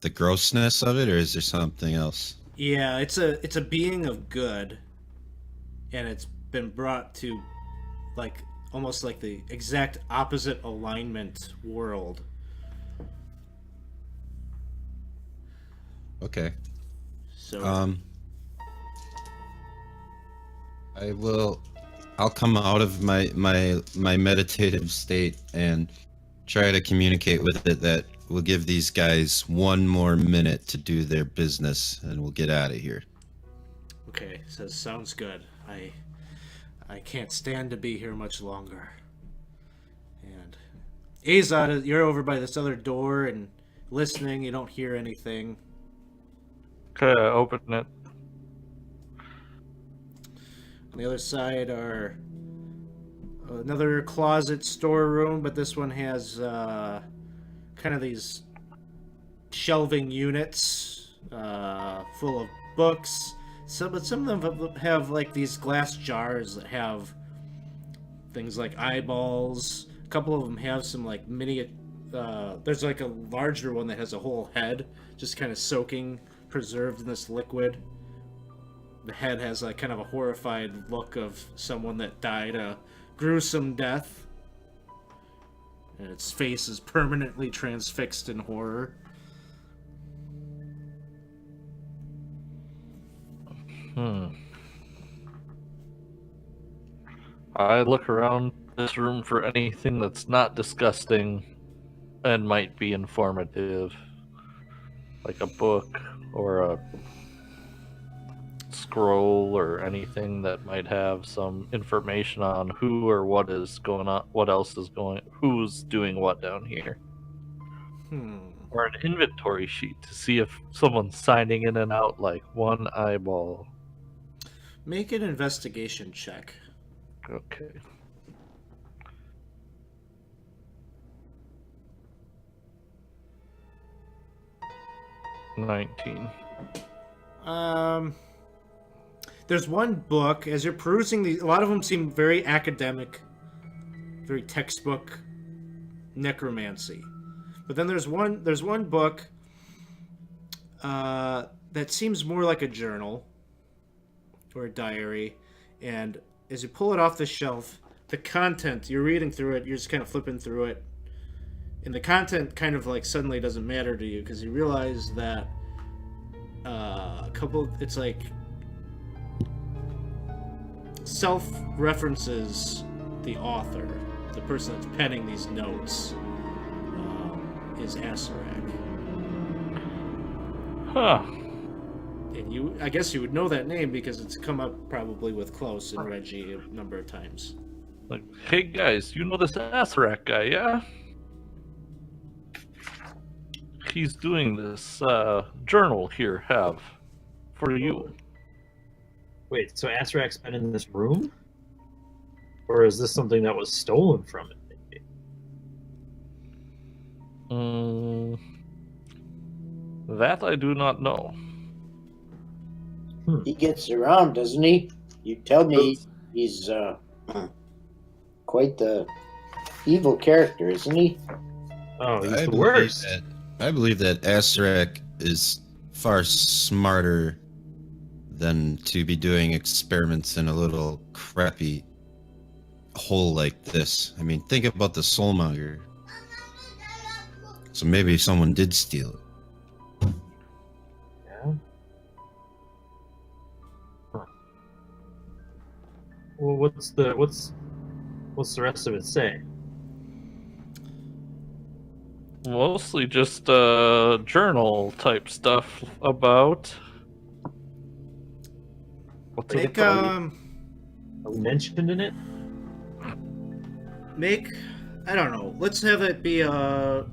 the grossness of it, or is there something else? Yeah, it's a being of good, and it's been brought to like almost like the exact opposite alignment world. Okay. So I'll come out of my meditative state and try to communicate with it that we'll give these guys one more minute to do their business and we'll get out of here. okay, says sounds good. I can't stand to be here much longer. And Azad, you're over by this other door and listening. You don't hear anything. Okay, I open it. On the other side are another closet storeroom, but this one has kind of these shelving units full of books. But some of them have like these glass jars that have things like eyeballs. A couple of them have some like mini. There's like a larger one that has a whole head, just kind of soaking, preserved in this liquid. The head has like kind of a horrified look of someone that died a gruesome death. And its face is permanently transfixed in horror. I look around this room for anything that's not disgusting and might be informative. Like a book or a scroll or anything that might have some information on who or what is going on, what else is going, who's doing what down here. Or an inventory sheet to see if someone's signing in and out like one eyeball. Make an investigation check. Okay. $19. There's one book, as you're perusing these, a lot of them seem very academic, very textbook necromancy. But then there's one book that seems more like a journal or a diary, and as you pull it off the shelf, the content, you're reading through it, you're just kind of flipping through it, and the content kind of like suddenly doesn't matter to you because you realize that it's like self-references the author, the person that's penning these notes, is Asarak. Huh. And I guess you would know that name because it's come up probably with Klaus and Reggie a number of times. Like, hey guys, you know this Asarak guy, yeah? He's doing this journal here, have for you. Wait, so Asarak's been in this room? Or is this something that was stolen from it? Maybe? That I do not know. He gets around, doesn't he? You tell me he's quite the evil character, isn't he? Oh, he's I the believe worst. I believe that Asarak is far smarter than to be doing experiments in a little crappy hole like this. I mean, think about the soulmonger. So maybe someone did steal it. Yeah. Huh. Well, what's the rest of it say? Mostly just journal type stuff about. What's it Make about? Are we mentioned in it? make I don't know. Let's have it be a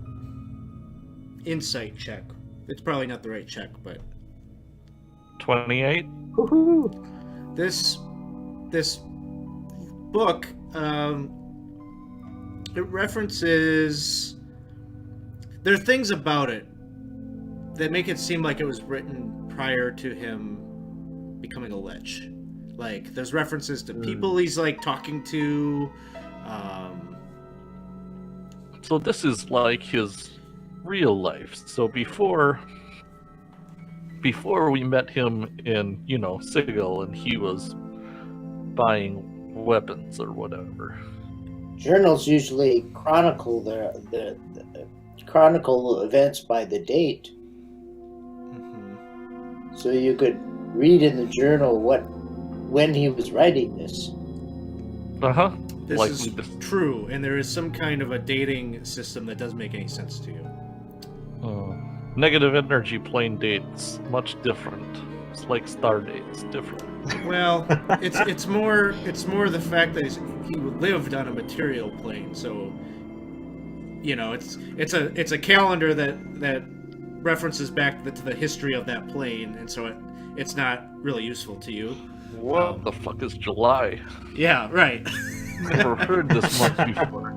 insight check. It's probably not the right check, but 28? Woohoo! this book it references, there are things about it that make it seem like it was written prior to him becoming a lich. Like there's references to people he's like talking to. So this is like his real life. So before we met him in, Sigil, and he was buying weapons or whatever. Journals usually chronicle the chronicle events by the date, so you could read in the journal when he was writing this. This Like is true, and there is some kind of a dating system that doesn't make any sense to you. Negative energy plane dates much different. It's like star dates, different. Well, it's more the fact that he lived on a material plane, so it's a calendar that references back to the history of that plane, and so it's not really usure to you. What the fuck is July? Yeah, right. Never heard this month before.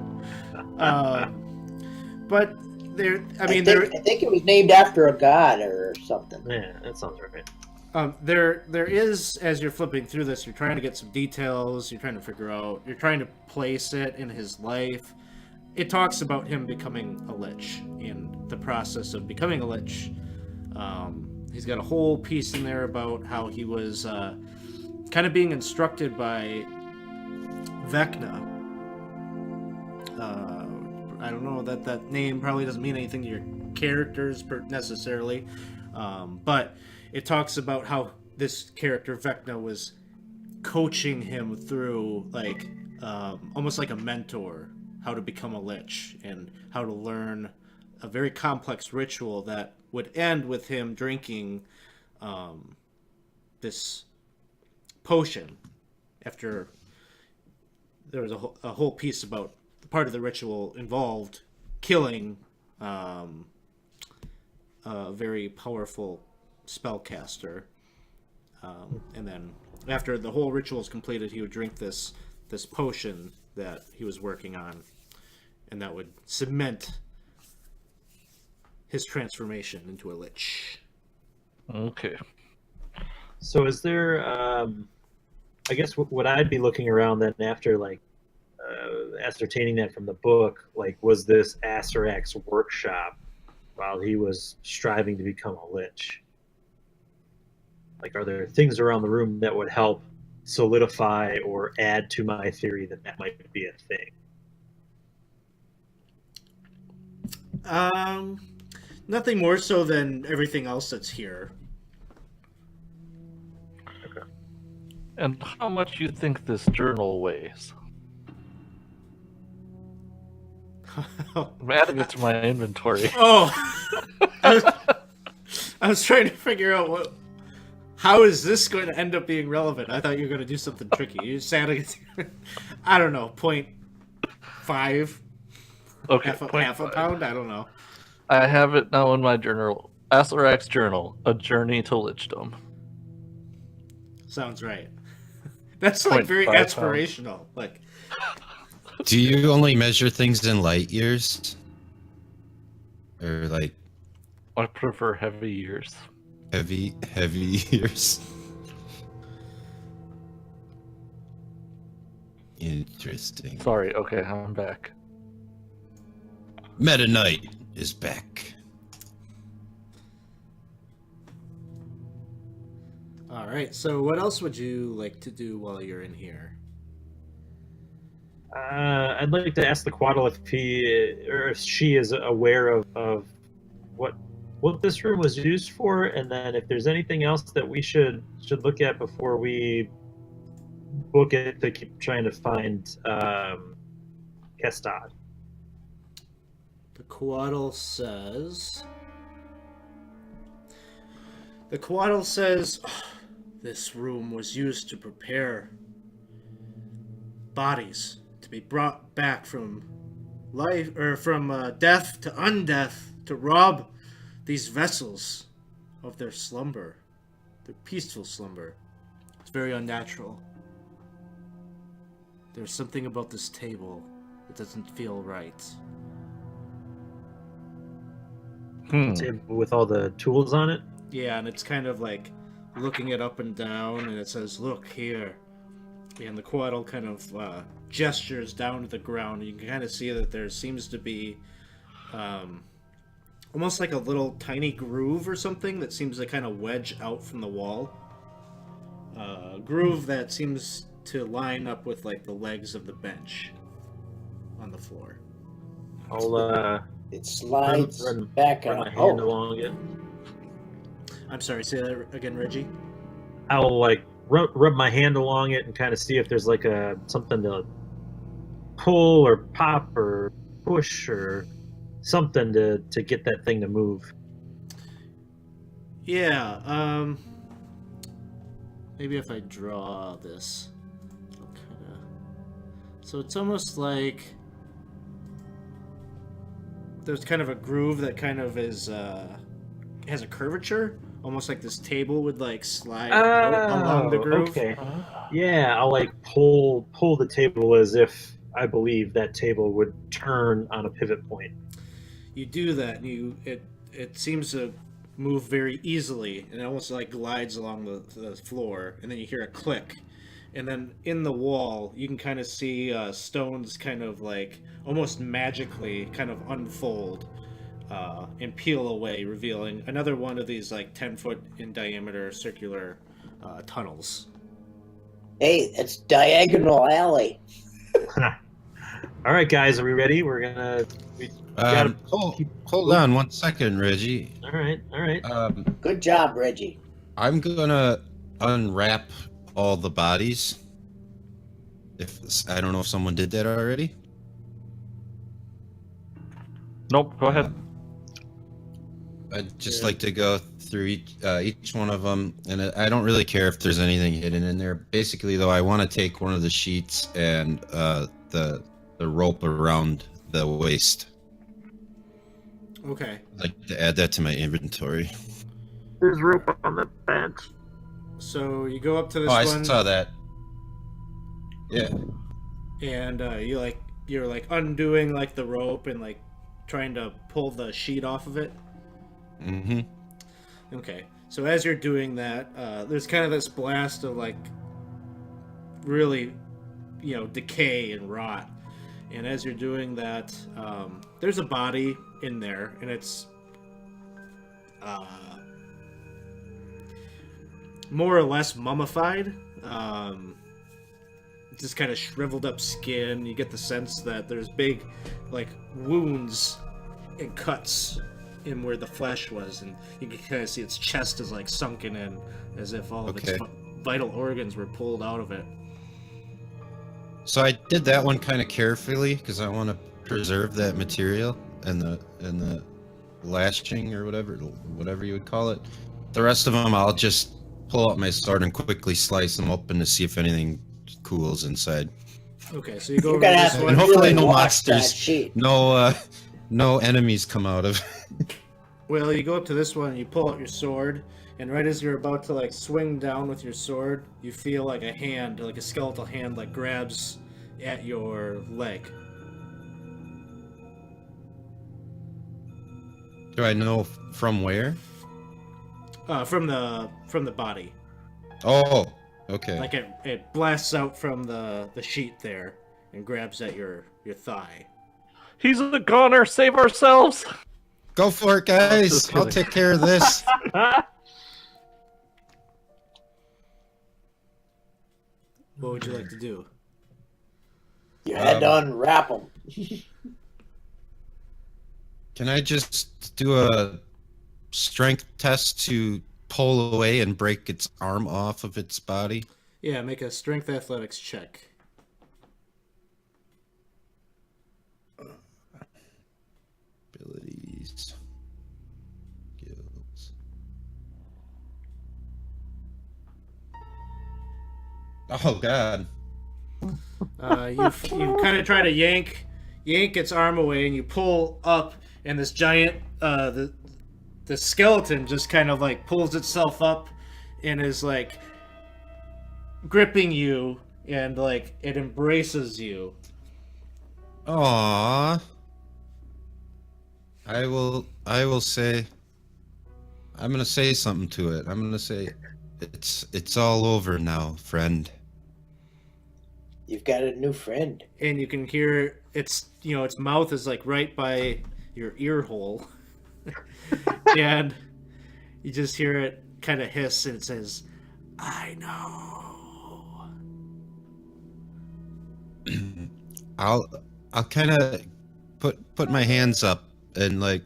But there, I think it was named after a god or something. Yeah, that sounds right. there is, as you're flipping through this, you're trying to get some details. You're trying to figure out. You're trying to place it in his life. It talks about him becoming a lich and the process of becoming a lich. He's got a whole piece in there about how he was kind of being instructed by Vecna. I don't know, that name probably doesn't mean anything to your characters necessarily, but it talks about how this character Vecna was coaching him through, like, almost like a mentor, how to become a lich and how to learn a very complex ritual that would end with him drinking this potion after there was a whole piece about the part of the ritual involved killing a very powerful spellcaster, and then after the whole ritual is completed, he would drink this potion that he was working on, and that would cement his transformation into a lich. Okay. So is there, I guess what I'd be looking around then after, like, ascertaining that from the book, like, was this Asarak's workshop while he was striving to become a lich? Like, are there things around the room that would help solidify or add to my theory that might be a thing? Nothing more so than everything else that's here. Okay. And how much you think this journal weighs? I'm adding it to my inventory. Oh, I was trying to figure out how is this going to end up being relevant. I thought you were going to do something tricky. You just adding it. I don't know, 0.5. Okay, half a pound. I don't know. I have it now in my journal. Asarak's journal: A Journey to Lichdom. Sounds right. That's like very 0.5 pounds. aspirational. Like, Do you only measure things in light years? Or like I prefer heavy years. heavy years? Interesting. Sorry, okay, I'm back. Meta Knight is back. all right. So, what else would you like to do while you're in here? I'd like to ask the Quaddle if he or if she is aware of what this room was used for, and then if there's anything else that we should look at before we book it to keep trying to find Kestad. The Quaddle says. The Quaddle says, "Oh, this room was used to prepare bodies to be brought back from life or from death to undeath to rob these vessels of their slumber, their peaceful slumber. It's very unnatural. There's something about this table that doesn't feel right." Table with all the tools on it. Yeah, and it's kind of like looking it up and down, and it says, "Look here." And the Quaddle kind of gestures down to the ground. You can kind of see that there seems to be almost like a little tiny groove or something that seems to kind of wedge out from the wall. Groove that seems to line up with like the legs of the bench on the floor. I'll It slides run back my on. hand along it. I'm sorry, say that again, Reggie. I'll like rub my hand along it and kind of see if there's like something to pull or pop or push or something to get that thing to move. Yeah, maybe if I draw this, I'll kind of... So it's almost like there's kind of a groove that kind of is, has a curvature, almost like this table would like slide out along the groove. Okay. Yeah, I'll like pull the table as if I believe that table would turn on a pivot point. You do that, and it seems to move very easily, and it almost like glides along the floor, and then you hear a click, and then in the wall you can kind of see stones kind of like almost magically kind of unfold and peel away, revealing another one of these like 10-foot in diameter circular tunnels. Hey, it's Diagonal Alley. All right, guys, are we ready? We're gonna. Hold on 1 second, Reggie. All right. Good job, Reggie. I'm gonna unwrap all the bodies. I don't know if someone did that already. Nope, go ahead. I'd just like to go through each one of them, and I don't really care if there's anything hidden in there. Basically, though, I want to take one of the sheets and the rope around the waist. Okay. I'd like to add that to my inventory. There's rope on the bench. So you go up to this I one. saw that. Yeah. And you're like undoing like the rope and like trying to pull the sheet off of it. Mm-hmm. Okay, so as you're doing that, there's kind of this blast of like really, decay and rot. And as you're doing that, there's a body in there, and it's more or less mummified. Just kind of shriveled up skin. You get the sense that there's big, like, wounds and cuts in where the flesh was, and you can kind of see its chest is like sunken in, as if all of its vital organs were pulled out of it. So I did that one kind of carefully because I want to preserve that material and the lashing or whatever you would call it. The rest of them, I'll just pull out my sword and quickly slice them open to see if anything cool's inside. Okay, so you go You're over gonna to have this to one. hopefully really no wash that monsters. sheet. No enemies come out of it. Well, you go up to this one and you pull out your sword, and right as you're about to like swing down with your sword, you feel like a hand, like a skeletal hand, like grabs at your leg. Do I know from where? From the body. Oh, okay. Like it blasts out from the sheet there and grabs at your thigh. He's a goner. Save ourselves. Go for it, guys. Just I'll kidding. take care of this. What would you like to do? You had to unwrap them. Can I just do a strength test to pull away and break its arm off of its body? Yeah, make a strength athletics check. Abilities. Skills. Oh, God. You kind of try to yank its arm away, and you pull up, and this giant the skeleton just kind of like pulls itself up and is like gripping you, and like it embraces you. Aww. I will say, I'm gonna say something to it. I'm gonna say, it's all over now, friend. You've got a new friend. And you can hear its mouth is like right by your ear hole. And you just hear it kind of hiss, and it says, "I know." I'll kind of put my hands up, and like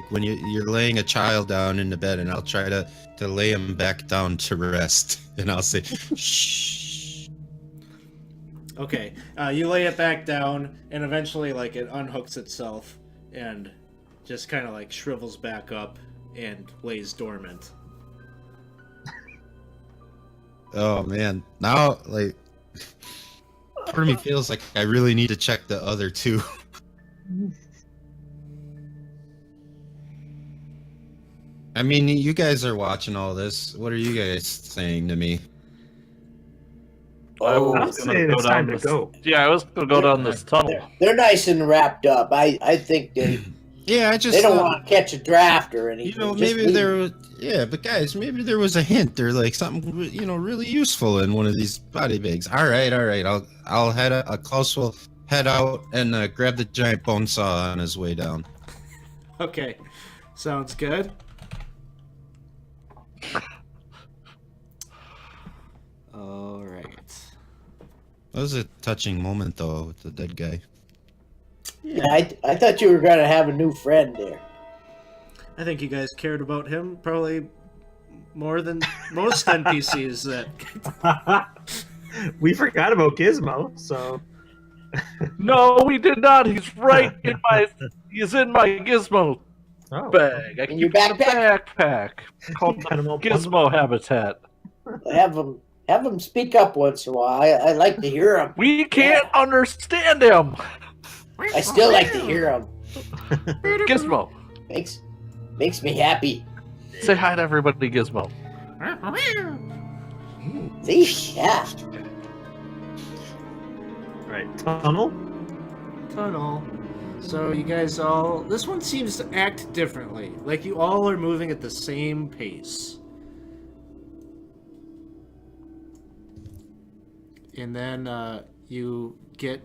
when you're laying a child down in the bed, and I'll try to lay him back down to rest, and I'll say, "Shh." Okay, you lay it back down, and eventually, like, it unhooks itself and just kind of like shrivels back up and lays dormant. Oh man, now like part of me feels like I really need to check the other two. I mean, you guys are watching all this. What are you guys saying to me? I Oh, was I'm gonna saying go it's down time to this- go. Yeah, I was gonna go down this tunnel. they're nice and wrapped up. I think they Yeah, I just don't thought, want to catch a draft or anything. you know, Just maybe leave there was, yeah, but guys, maybe there was a hint or like something, you know, really useful in one of these body bags. All right, I'll head a Klaus will head out and grab the giant bone saw on his way down. Okay, sounds good. All right. That was a touching moment though with the dead guy. Yeah, I thought you were gonna have a new friend there. I think you guys cared about him probably more than most NPCs that. We forgot about Gizmo, so No, we did not. He's right in my. He's in my gizmo oh, bag. I In keep your it in a backpack? backpack called Got 'em all the Gizmo Habitat. Have them speak up once in a while. I like to hear them. We can't understand him. I still like to hear them. Gizmo, Makes me happy. say hi to everybody, Gizmo. See? Yeah. right. Tunnel. Tunnel. So you guys all... This one seems to act differently. Like you all are moving at the same pace. And then you get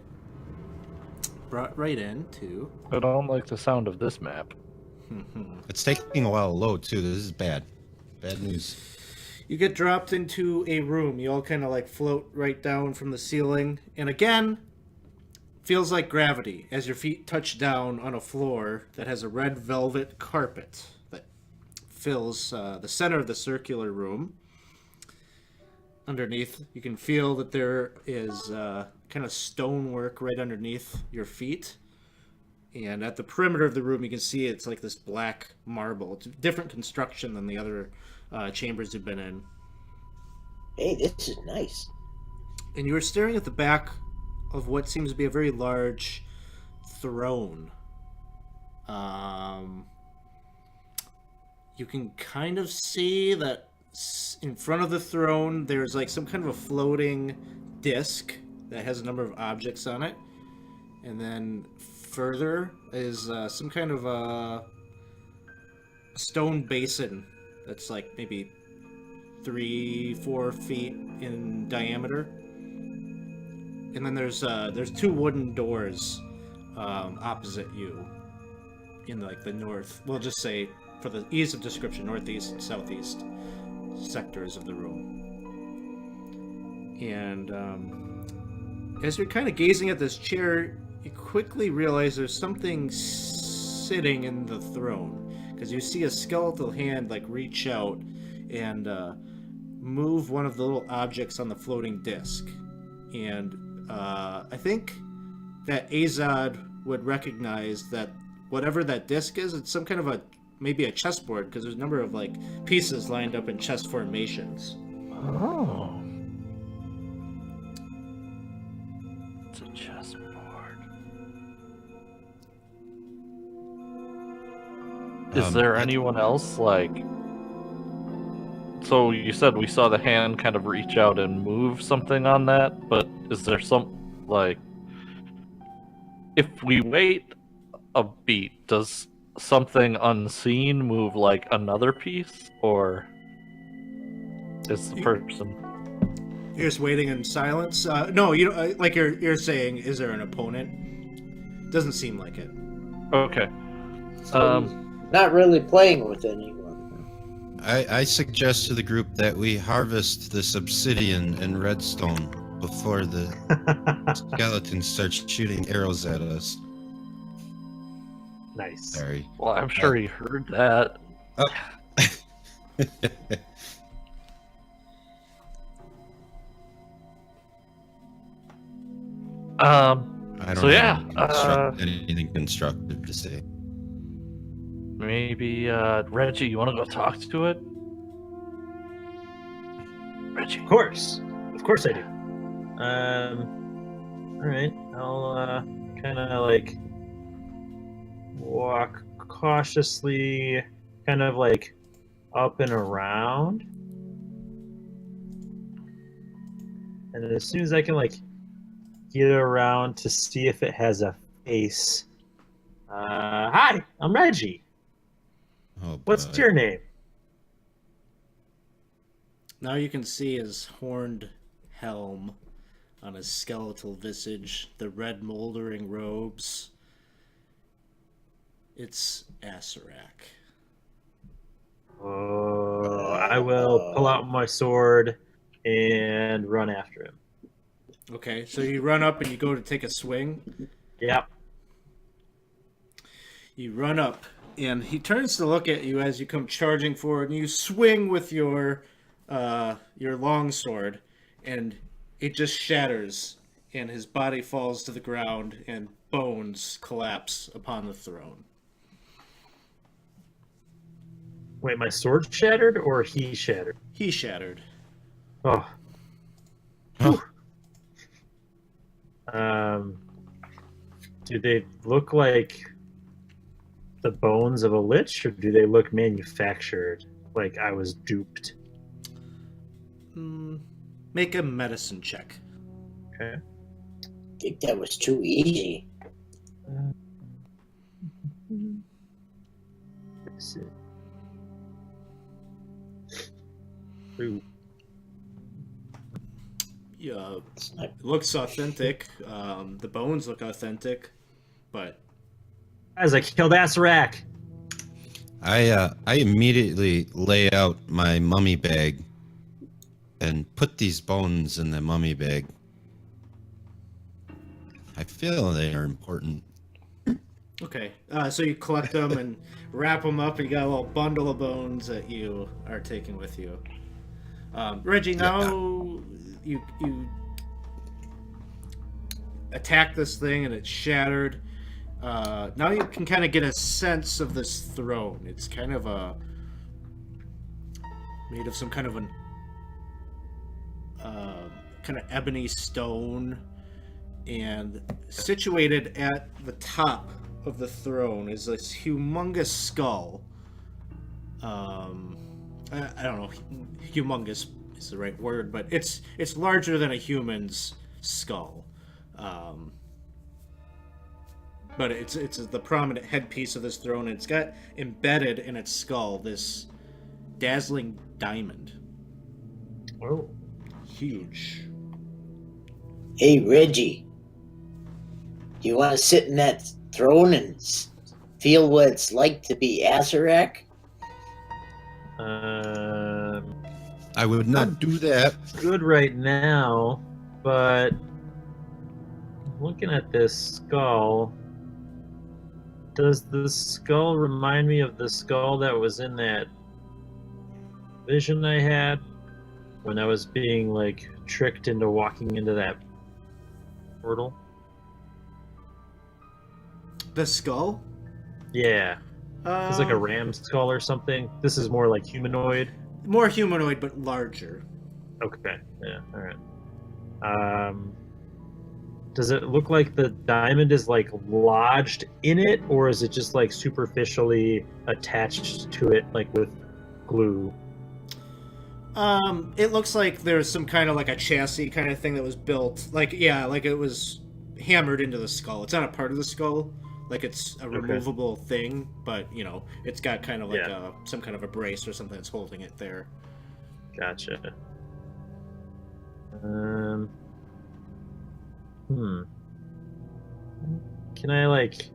brought right into... I don't like the sound of this map. It's taking a while to load too. This is bad. Bad news. You get dropped into a room. You all kind of like float right down from the ceiling. And again, feels like gravity as your feet touch down on a floor that has a red velvet carpet that fills the center of the circular room. Underneath, you can feel that there is kind of stonework right underneath your feet. And at the perimeter of the room, you can see it's like this black marble. It's a different construction than the other chambers you've been in. Hey, this is nice. And you are staring at the back of what seems to be a very large throne. you can kind of see that in front of the throne there's like some kind of a floating disc that has a number of objects on it, and then further is some kind of a stone basin that's like maybe 3-4 feet in diameter, and then there's 2 wooden doors opposite you in like the north, we'll just say for the ease of description, northeast and southeast sectors of the room. And as you're kind of gazing at this chair, you quickly realize there's something sitting in the throne, because you see a skeletal hand like reach out and move one of the little objects on the floating disc. And I think that Azad would recognize that whatever that disc is, it's some kind of maybe a chessboard, because there's a number of like pieces lined up in chess formations. Oh. It's a chessboard. Is there anyone else, like... So you said we saw the hand kind of reach out and move something on that, but is there some, like... If we wait a beat, does something unseen move like another piece, or is the person... You're just waiting in silence? No, you don't, like you're saying, is there an opponent? Doesn't seem like it. Okay. So not really playing with anyone. I suggest to the group that we harvest this obsidian and redstone before the skeleton starts shooting arrows at us. Nice. Sorry. Well, I'm sure he heard that. Oh. I don't So yeah, have anything constructive to say. Maybe Reggie, you want to go talk to it? Reggie. Of course I do. All right. I'll kind of like walk cautiously, kind of like up and around, and as soon as I can like get around to see if it has a face. Hi, I'm Reggie. Oh, What's boy. your name? Now you can see his horned helm on his skeletal visage, the red moldering robes. It's Asarak. Oh, I will pull out my sword and run after him. Okay, so you run up and you go to take a swing. Yep. You run up, and he turns to look at you as you come charging forward, and you swing with your longsword, and it just shatters, and his body falls to the ground, and bones collapse upon the throne. Wait, my sword shattered or he shattered? He shattered. Oh. Oh. Do they look like the bones of a lich, or do they look manufactured, like I was duped? Make a medicine check. Okay. I think that was too easy. Let's see. Ooh. Yeah, It's not it looks authentic. The bones look authentic, but Guys, I killed Asarak. I immediately lay out my mummy bag and put these bones in the mummy bag. I feel they are important. okay. So you collect them and wrap them up, and you got a little bundle of bones that you are taking with you. Reggie, now you attack this thing and it's shattered. Now you can kind of get a sense of this throne. It's kind of made of some kind of kind of ebony stone, and situated at the top of the throne is this humongous skull. I don't know, humongous is the right word, but it's larger than a human's skull. But it's the prominent headpiece of this throne, and it's got embedded in its skull this dazzling diamond. Oh. Huge. Hey, Reggie, do you want to sit in that throne and feel what it's like to be Azarak? I would not do that. Good right now, but looking at this skull, does the skull remind me of the skull that was in that vision I had when I was being like tricked into walking into that portal? The skull? Yeah. It's like a ram skull or something. This is more like humanoid. More humanoid, but larger. Okay. Yeah. All right. Does it look like the diamond is like lodged in it, or is it just like superficially attached to it, like with glue? It looks like there's some kind of like a chassis kind of thing that was built. Like, yeah, like it was hammered into the skull. It's not a part of the skull. Like it's a removable thing, but you know, it's got kind of like some kind of a brace or something that's holding it there. Gotcha. Can I like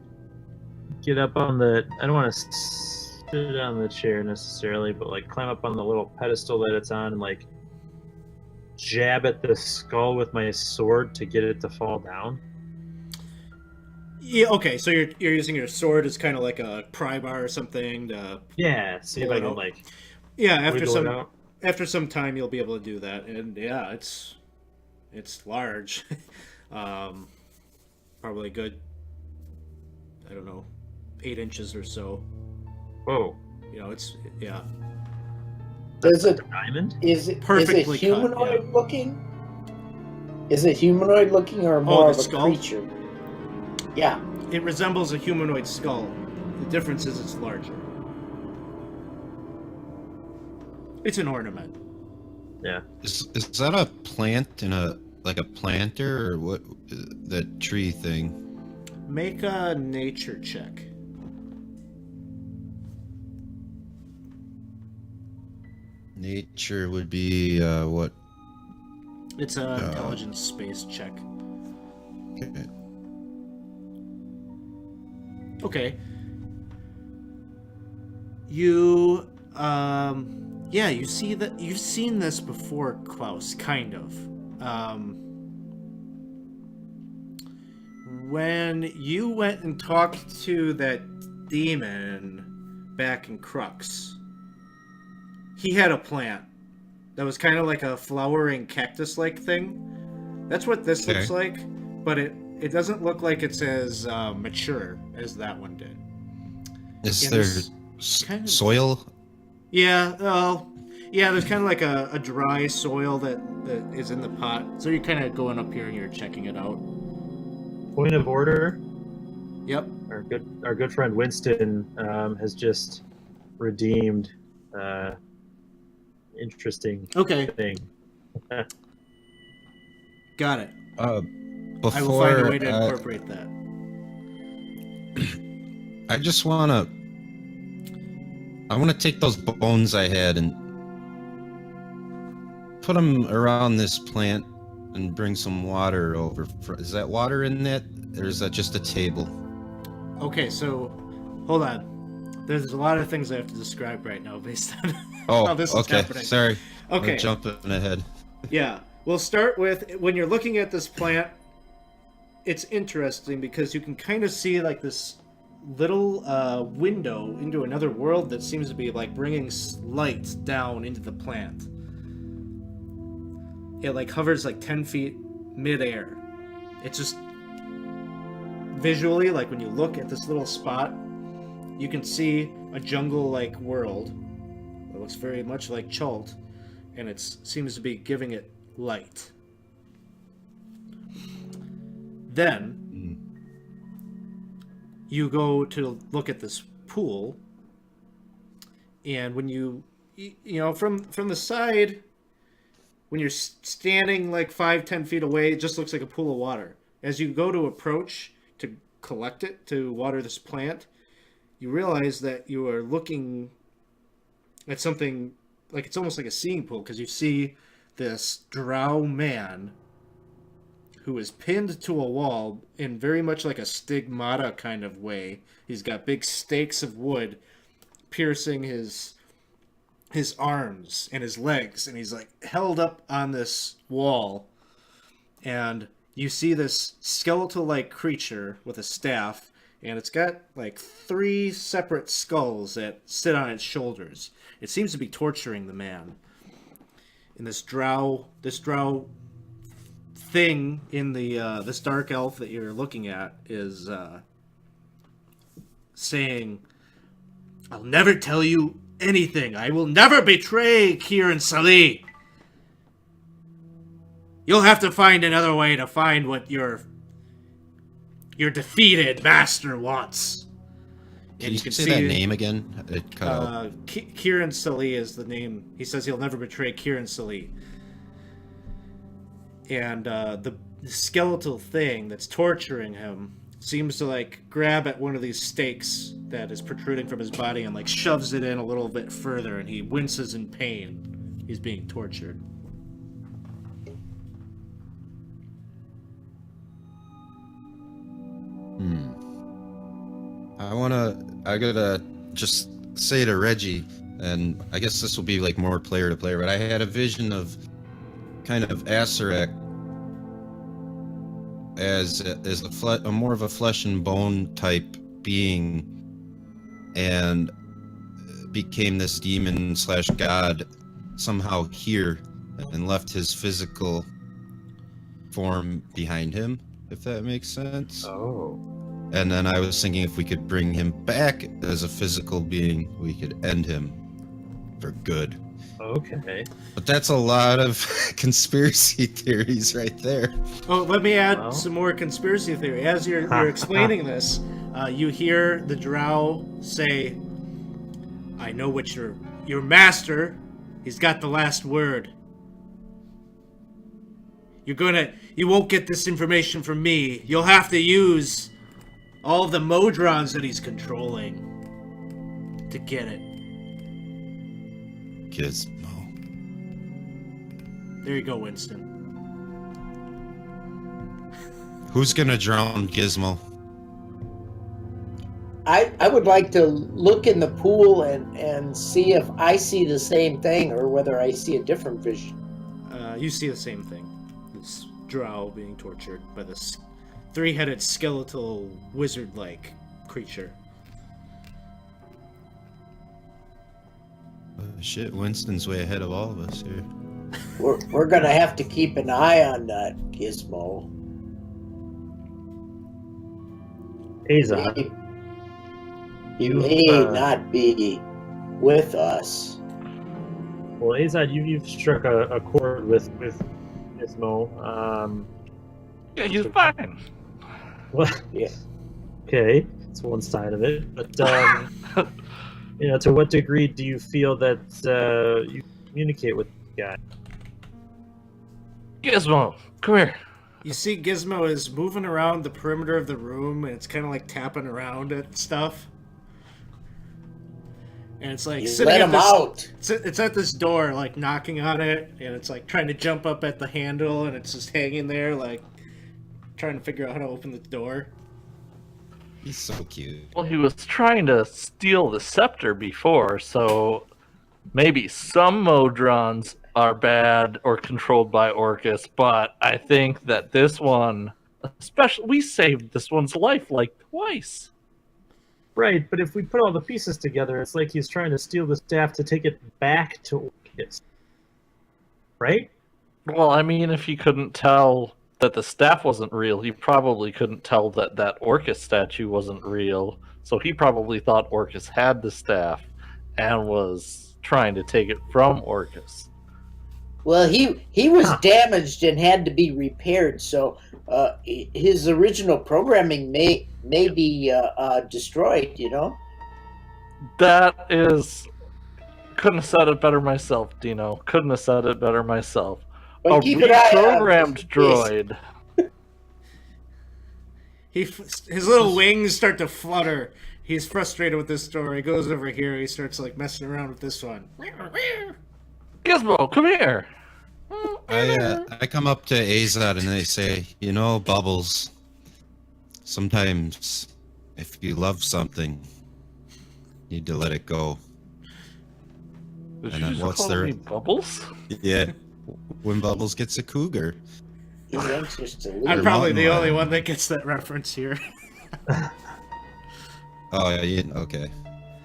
get up on the? I don't want to sit on the chair necessarily, but like climb up on the little pedestal that it's on and like jab at the skull with my sword to get it to fall down. Yeah. Okay. So you're using your sword as kind of like a pry bar or something to. Yeah. See if pull I it can out. like. Yeah. After After some time, you'll be able to do that, and yeah, it's large. Probably a good, I don't know, 8 inches or so. Whoa. You know, it's yeah. Does it? Diamond? Is it Perfectly cut, humanoid yeah. looking? Is it humanoid looking or more the of a skull? creature? Yeah. It resembles a humanoid skull. The difference is it's larger. It's an ornament. Yeah. Is that a plant in a planter or what? That tree thing? Make a nature check. Nature would be what? It's an intelligence space check. Okay. Okay. You yeah, you see that you've seen this before, Klaus, kind of. When you went and talked to that demon back in Crux, he had a plant that was kind of like a flowering cactus-like thing. That's what this Okay. looks like, but it doesn't look like it's as mature as that one did. Is Yeah, there there's kind of- soil? Yeah, yeah, there's kind of like a dry soil that is in the pot. So you're kind of going up here and you're checking it out. Point of order. Yep. Our good friend Winston has just redeemed interesting Okay, thing. got it. Before I will find a way to incorporate that. I just I want to take those bones I had and put them around this plant and bring some water over. Is that water in that, or is that just a table? Okay, so hold on. There's a lot of things I have to describe right now based on Oh, how this is okay. happening. Sorry. Okay. I'm jumping ahead. Yeah, we'll start with when you're looking at this plant. It's interesting because you can kind of see like this little window into another world that seems to be like bringing light down into the plant. It like hovers like 10 feet midair. It's just visually, like when you look at this little spot, you can see a jungle-like world. It looks very much like Chult, and it seems to be giving it light. Then you go to look at this pool, And when from the side, when you're standing like 5-10 feet away, it just looks like a pool of water. As you go to approach to collect it to water this plant, you realize that you are looking at something like it's almost like a seeing pool, because you see this drow man who is pinned to a wall in very much like a stigmata kind of way. He's got big stakes of wood piercing his arms and his legs, and he's like held up on this wall. And you see this skeletal-like creature with a staff, and it's got like 3 separate skulls that sit on its shoulders. It seems to be torturing the man. And this drow thing in the this dark elf that you're looking at is saying, "I'll never tell you anything. I will never betray Kieran Salih. You'll have to find another way to find what your defeated master wants." Can you say that name again? It cut out. Kieran Salih is the name. He says he'll never betray Kieran Salih. And the skeletal thing that's torturing him seems to like grab at one of these stakes that is protruding from his body and like shoves it in a little bit further, and he winces in pain. He's being tortured. I gotta just say to Reggie, and I guess this will be like more player to player, but I had a vision of kind of Asarak as a more of a flesh and bone type being, and became this demon / god somehow here and left his physical form behind him, if that makes sense. Oh. And then I was thinking if we could bring him back as a physical being, we could end him for good. Okay. But that's a lot of conspiracy theories right there. Oh, let me add some more conspiracy theory. As you're explaining this, you hear the drow say, "I know what your master, he's got the last word. You won't get this information from me. You'll have to use all of the Modrons that he's controlling to get it." Gizmo. There you go, Winston. Who's gonna drown Gizmo? I would like to look in the pool and see if I see the same thing or whether I see a different vision. You see the same thing. This drow being tortured by this 3-headed skeletal wizard-like creature. Shit, Winston's way ahead of all of us here. We're gonna have to keep an eye on that Gizmo. Azad. He may not be with us. Well, Azad, you've struck a chord with Gizmo. Yeah, he's fine. Well, Yeah. okay, that's one side of it. But to what degree do you feel that you communicate with the guy? Gizmo, come here. You see Gizmo is moving around the perimeter of the room, and it's kind of like tapping around at stuff. And it's like sitting let at him this, out. It's at this door, like knocking on it, and it's like trying to jump up at the handle, and it's just hanging there, like trying to figure out how to open the door. He's so cute. Well, he was trying to steal the scepter before, so maybe some Modrons are bad or controlled by Orcus, but I think that this one, especially, we saved this one's life like twice. Right, but if we put all the pieces together, it's like he's trying to steal the staff to take it back to Orcus. Right? Well, I mean, if he couldn't tell that the staff wasn't real, he probably couldn't tell that that Orcus statue wasn't real, so he probably thought Orcus had the staff and was trying to take it from Orcus. Well, he was damaged and had to be repaired, so his original programming may be destroyed. That is couldn't have said it better myself, Dino. Couldn't have said it better myself. But A keep an eye on reprogrammed droid. His little wings start to flutter. He's frustrated with this story. He goes over here. He starts like messing around with this one. Gizmo, come here. I come up to Azad and they say, you know, Bubbles, sometimes if you love something, you need to let it go. Did And you then just what's call their- me Bubbles? Yeah, when Bubbles gets a cougar. He's anxious to leave. I'm probably the mountain only lion. one that gets that reference here. Oh, yeah, okay.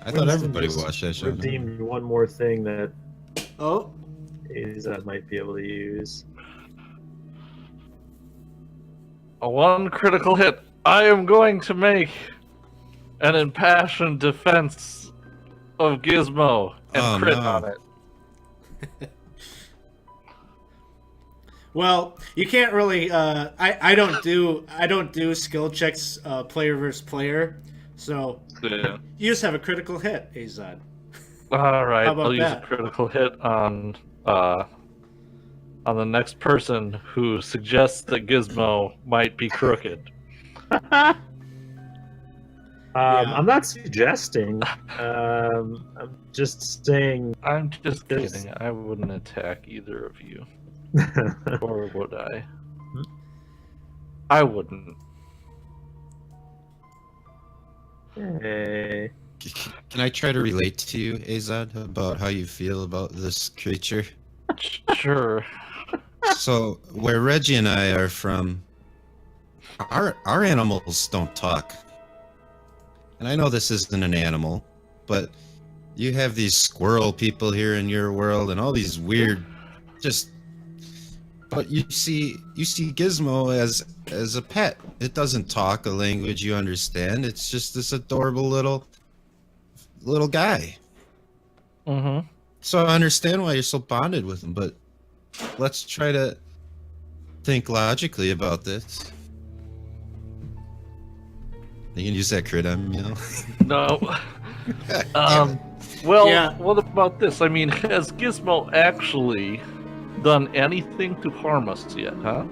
I thought everybody Just watched that show. no? Redeemed one more thing that Oh, might be able to use. A one critical hit. I am going to make an impassioned defense of Gizmo and Oh, crit no. on it. well, you can't really. I don't do skill checks player versus player, so Yeah. you just have a critical hit, Azad. All right, How about I'll use that? a critical hit on the next person who suggests that Gizmo might be crooked. I'm not suggesting. I'm just saying. I'm just There's- kidding. I wouldn't attack either of you, or would I? I wouldn't. Hey. Can I try to relate to you, Azad, about how you feel about this creature? Sure. So, where Reggie and I are from, our animals don't talk. And I know this isn't an animal, but you have these squirrel people here in your world and all these weird but you see Gizmo as a pet. It doesn't talk a language you understand. It's just this adorable little guy. Mm-hmm. So I understand why you're so bonded with him, but let's try to think logically about this. You can use that crit on me, you know? No. Well, Yeah. what about this? I mean, has Gizmo actually done anything to harm us yet, huh?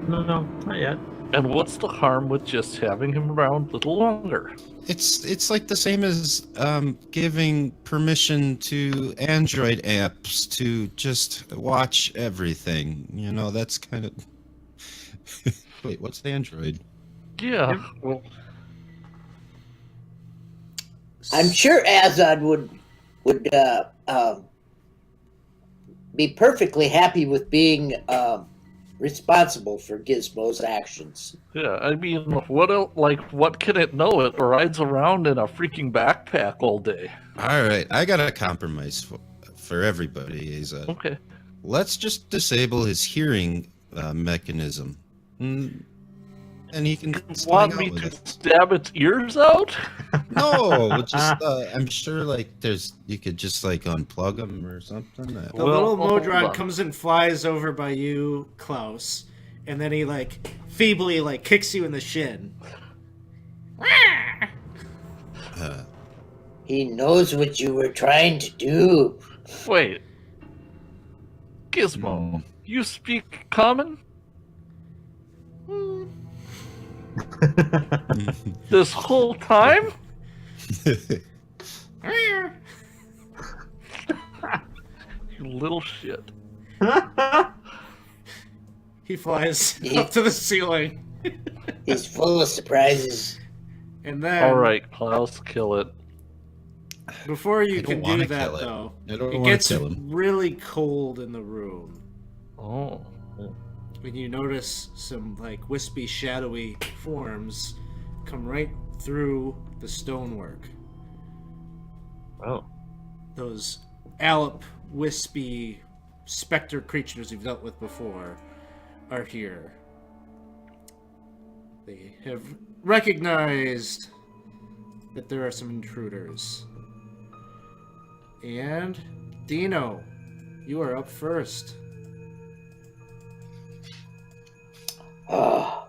No, not yet. And what's the harm with just having him around a little longer? It's like the same as giving permission to Android apps to just watch everything. You know, that's kind of. Wait, what's Android? Yeah. Well, I'm sure Azad would be perfectly happy with being responsible for Gizmo's actions. yeah. I mean, what else? Like, what can it know? It rides around in a freaking backpack all day. All right, I got a compromise for everybody. Is Okay. let's just disable his hearing mechanism, and he can still Want hang me out with to us. stab its ears out? No, just I'm sure like you could just like unplug him or something. The Well, little hold Modron on. comes and flies over by you, Klaus, and then he like feebly like kicks you in the shin. Uh, He knows what you were trying to do. Wait. Gizmo, you speak common? This whole time? You little shit. He flies up to the ceiling, He's full of surprises. and then Alright, Klaus, kill it. before you I don't can do wanna that kill it. though, I don't it wanna gets kill him. really cold in the room. Oh. When you notice some like wispy, shadowy forms come right through the stonework. Oh. Those Alep, wispy, specter creatures you've dealt with before are here. They have recognized that there are some intruders. And Dino, you are up first. Oh.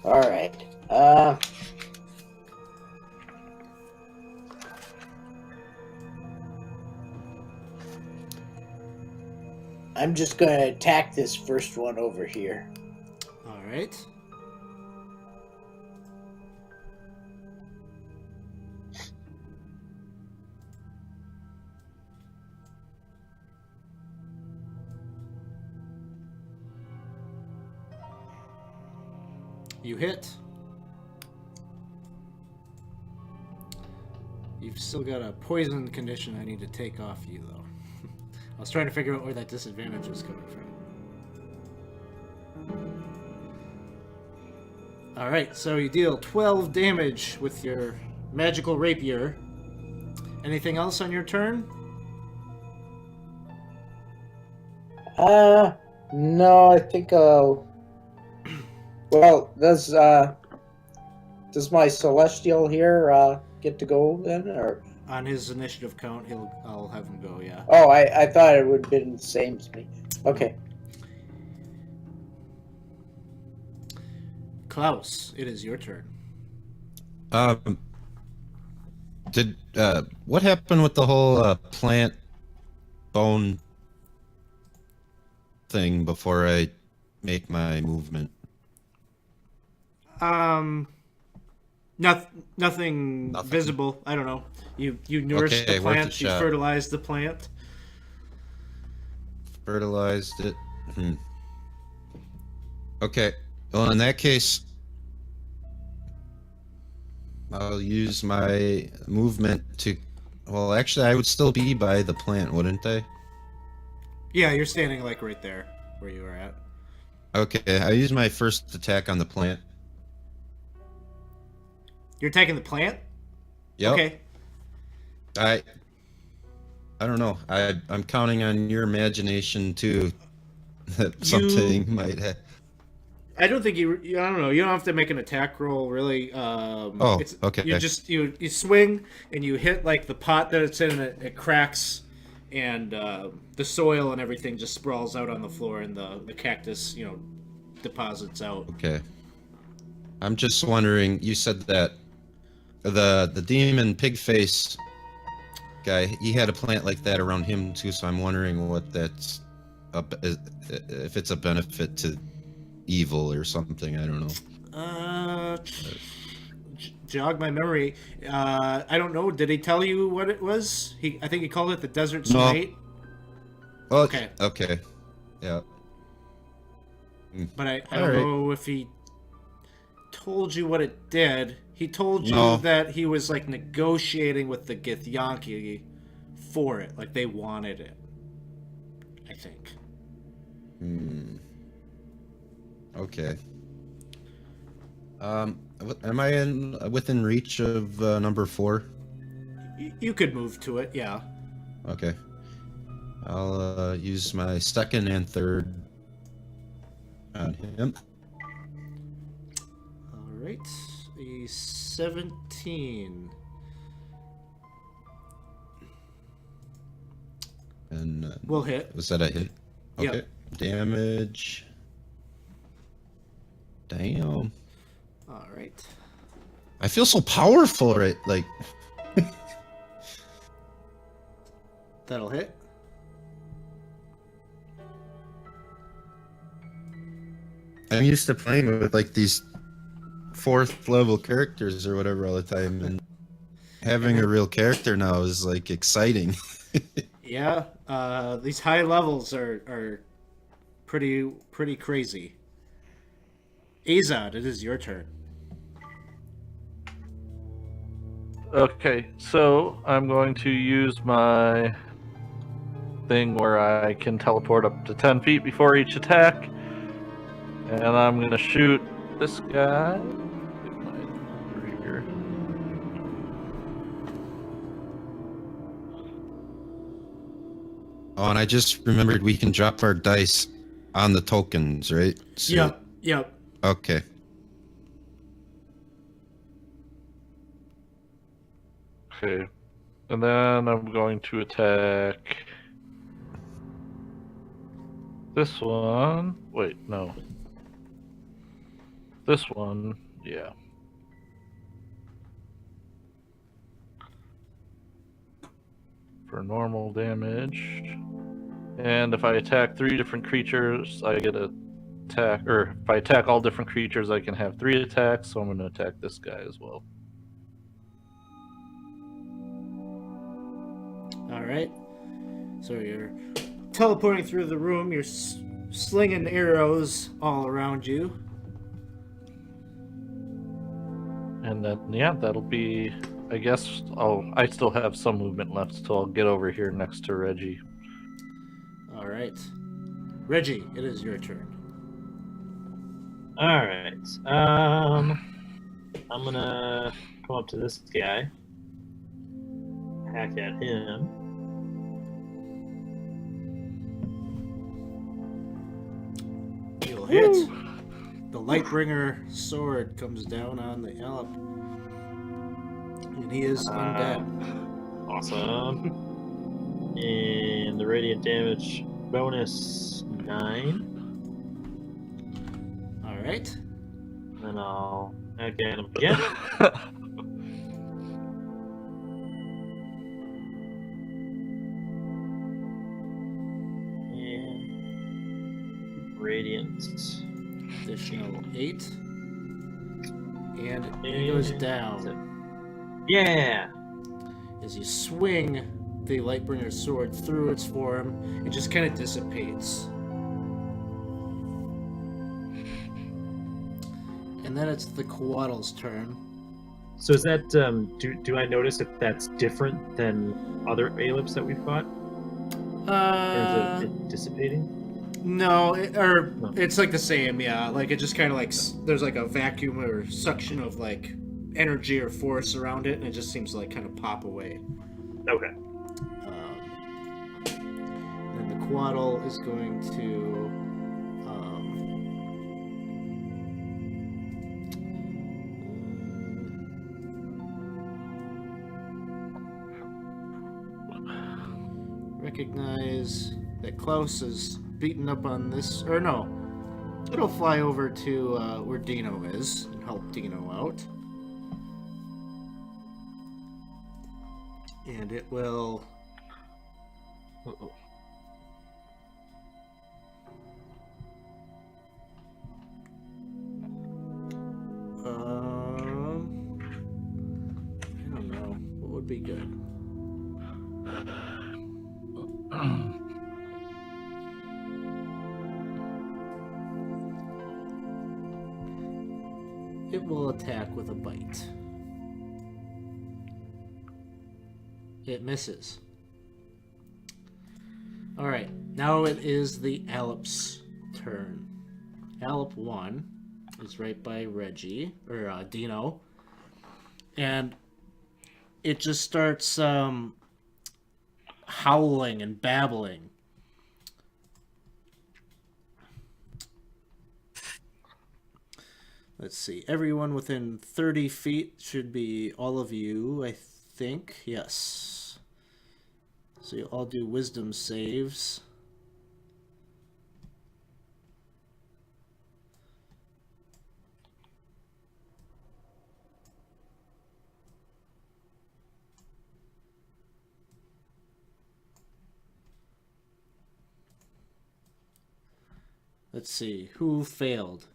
All right. I'm just going to attack this first one over here. All right. You hit. You've still got a poison condition I need to take off you, though. I was trying to figure out where that disadvantage was coming from. Alright, so you deal 12 damage with your magical rapier. Anything else on your turn? No, I think, well, does my Celestial here, get to go then, or? On his initiative count, I'll have him go, yeah. Oh, I thought it would have been the same as me. Okay. Klaus, it is your turn. What happened with the whole plant bone thing before I make my movement? Nothing visible. I don't know. You nourished Okay, the worth a plant. You shot. fertilized the plant. Fertilized it. Okay. Well, in that case, I'll use my movement to. Well, actually, I would still be by the plant, wouldn't I? Yeah, you're standing like right there where you were at. Okay, I use my first attack on the plant. You're attacking the plant? Yep. Okay. I don't know. I'm counting on your imagination too. That something might have. I don't think I don't know. You don't have to make an attack roll, really. Okay. You just you swing and you hit like the pot that it's in, and it cracks, and the soil and everything just sprawls out on the floor, and the cactus, deposits out. Okay. I'm just wondering. You said that the demon pig face guy, he had a plant like that around him too. So I'm wondering what that's if it's a benefit to evil or something. I don't know. Jog my memory. I don't know. Did he tell you what it was? I think he called it the Desert No. Smite. Well, Okay. Okay. Yeah. But I don't know if he told you what it did. He told you No. that he was like negotiating with the Githyanki for it. Like they wanted it. I think. Okay. Am I within reach of number 4? You could move to it, yeah. Okay. I'll use my second and third on him. All right. A 17. And Will hit. was that a hit? Okay. Yep. Damage. Damn. All right. I feel so powerful, right? Like. That'll hit. I'm used to playing with like these 4th level characters or whatever all the time, and having a real character now is like exciting. Yeah. These high levels are pretty crazy. Azad, it is your turn. Okay, so I'm going to use my thing where I can teleport up to 10 feet before each attack. And I'm going to shoot this guy. Get my rapier. Oh, and I just remembered we can drop our dice on the tokens, right? So, Yep. Okay. Okay. And then I'm going to attack this one. Wait, no. This one, yeah. For normal damage. And if I attack 3 different creatures, I get a attack. Or if I attack all different creatures, I can have 3 attacks. So I'm going to attack this guy as well. All right. So you're teleporting through the room. You're slinging arrows all around you. And then, yeah, that'll be, I guess, I still have some movement left, so I'll get over here next to Reggie. All right. Reggie, it is your turn. All right. I'm gonna come up to this guy, hack at him. You'll hit. The Lightbringer sword comes down on the Alp. And he is undead. Awesome. And the radiant damage bonus 9. Alright. Then I'll hack at him again. And radiant. Additional 8. And he goes down. Yeah! As you swing the Lightbringer sword through its form, it just kind of dissipates. And then it's the Coatl's turn. So is that, do I notice if that's different than other Aelips that we've fought? In terms of it dissipating? No, it's like the same, yeah. Like, it just kind of like, there's like a vacuum or suction of like energy or force around it, and it just seems to like kind of pop away. Okay. Then the Coatl is going to recognize that Klaus is beaten up on this, or no, it'll fly over to where Dino is and help Dino out. And it will... I don't know. What would be good? It will attack with a bite. It misses. Alright, now it is the Alp's turn. Alp 1 is right by Reggie, or Dino. And it just starts howling and babbling. Let's see. Everyone within 30 feet should be all of you, I think. Yes. So you all do wisdom saves. Let's see. Who failed?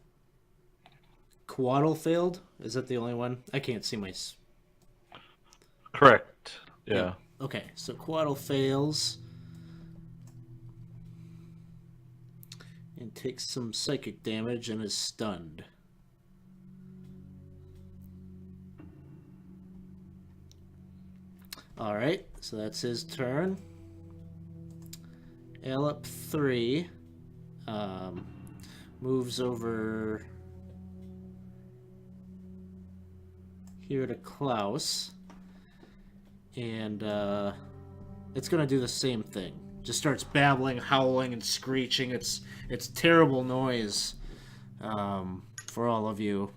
Coatl failed? Is that the only one? I can't see my... Correct. Yeah. Okay, so Coatl fails. And takes some psychic damage and is stunned. Alright, so that's his turn. Alep 3 moves over here to Klaus, and it's gonna do the same thing. Just starts babbling, howling, and screeching. It's terrible noise for all of you,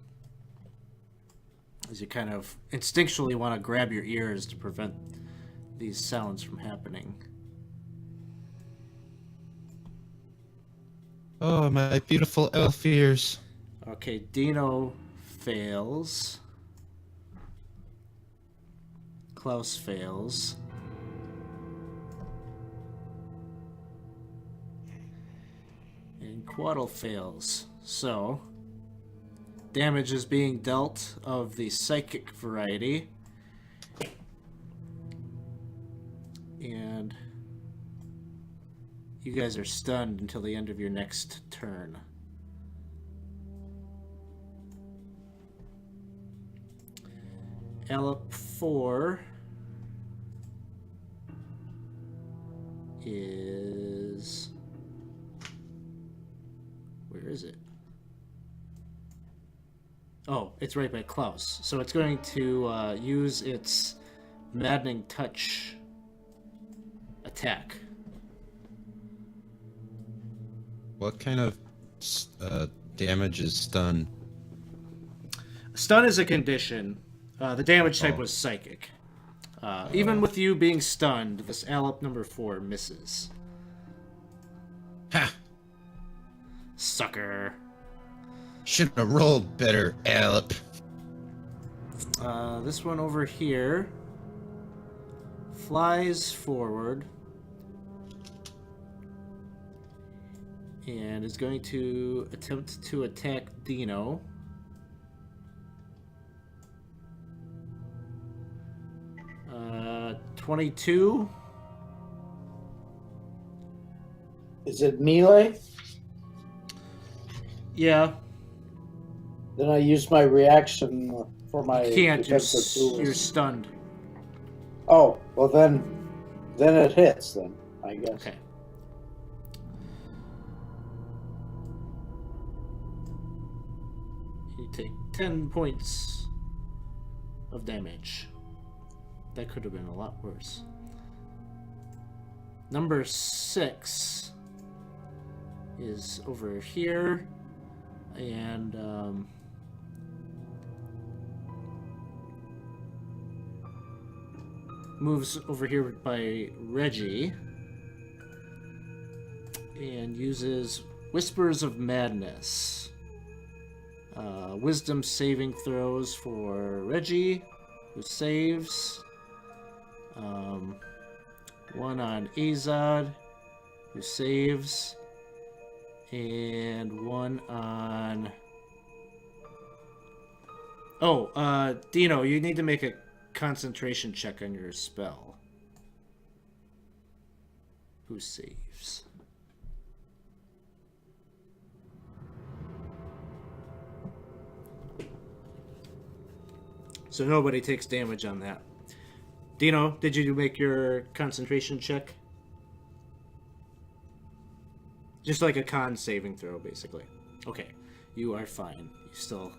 as you kind of instinctually want to grab your ears to prevent these sounds from happening. Oh, my beautiful elf ears. Okay, Dino fails. Klaus fails. And Quaddle fails. So, damage is being dealt of the psychic variety. And you guys are stunned until the end of your next turn. Alep 4 is... Where is it? Oh, it's right by Klaus. So it's going to use its Maddening Touch attack. What kind of damage is stun? Stun is a condition. The damage type Oh. was psychic. Even with you being stunned, this Alep number 4 misses. Ha! Sucker. Should have rolled better, Alep. This one over here flies forward and is going to attempt to attack Dino. Uh, 22. Is it melee? Yeah, Then I use my reaction for my you can't. defensive You're duelist. stunned. Oh, well then it hits then, I guess. Okay. You take 10 points of damage. That could have been a lot worse. Number 6 is over here, and moves over here by Reggie and uses Whispers of Madness. Wisdom saving throws for Reggie, who saves. One on Azad, who saves. And one on... Oh, Dino, you need to make a concentration check on your spell. Who saves? So nobody takes damage on that. Dino, did you make your concentration check? Just like a con saving throw, basically. Okay, you are fine. You still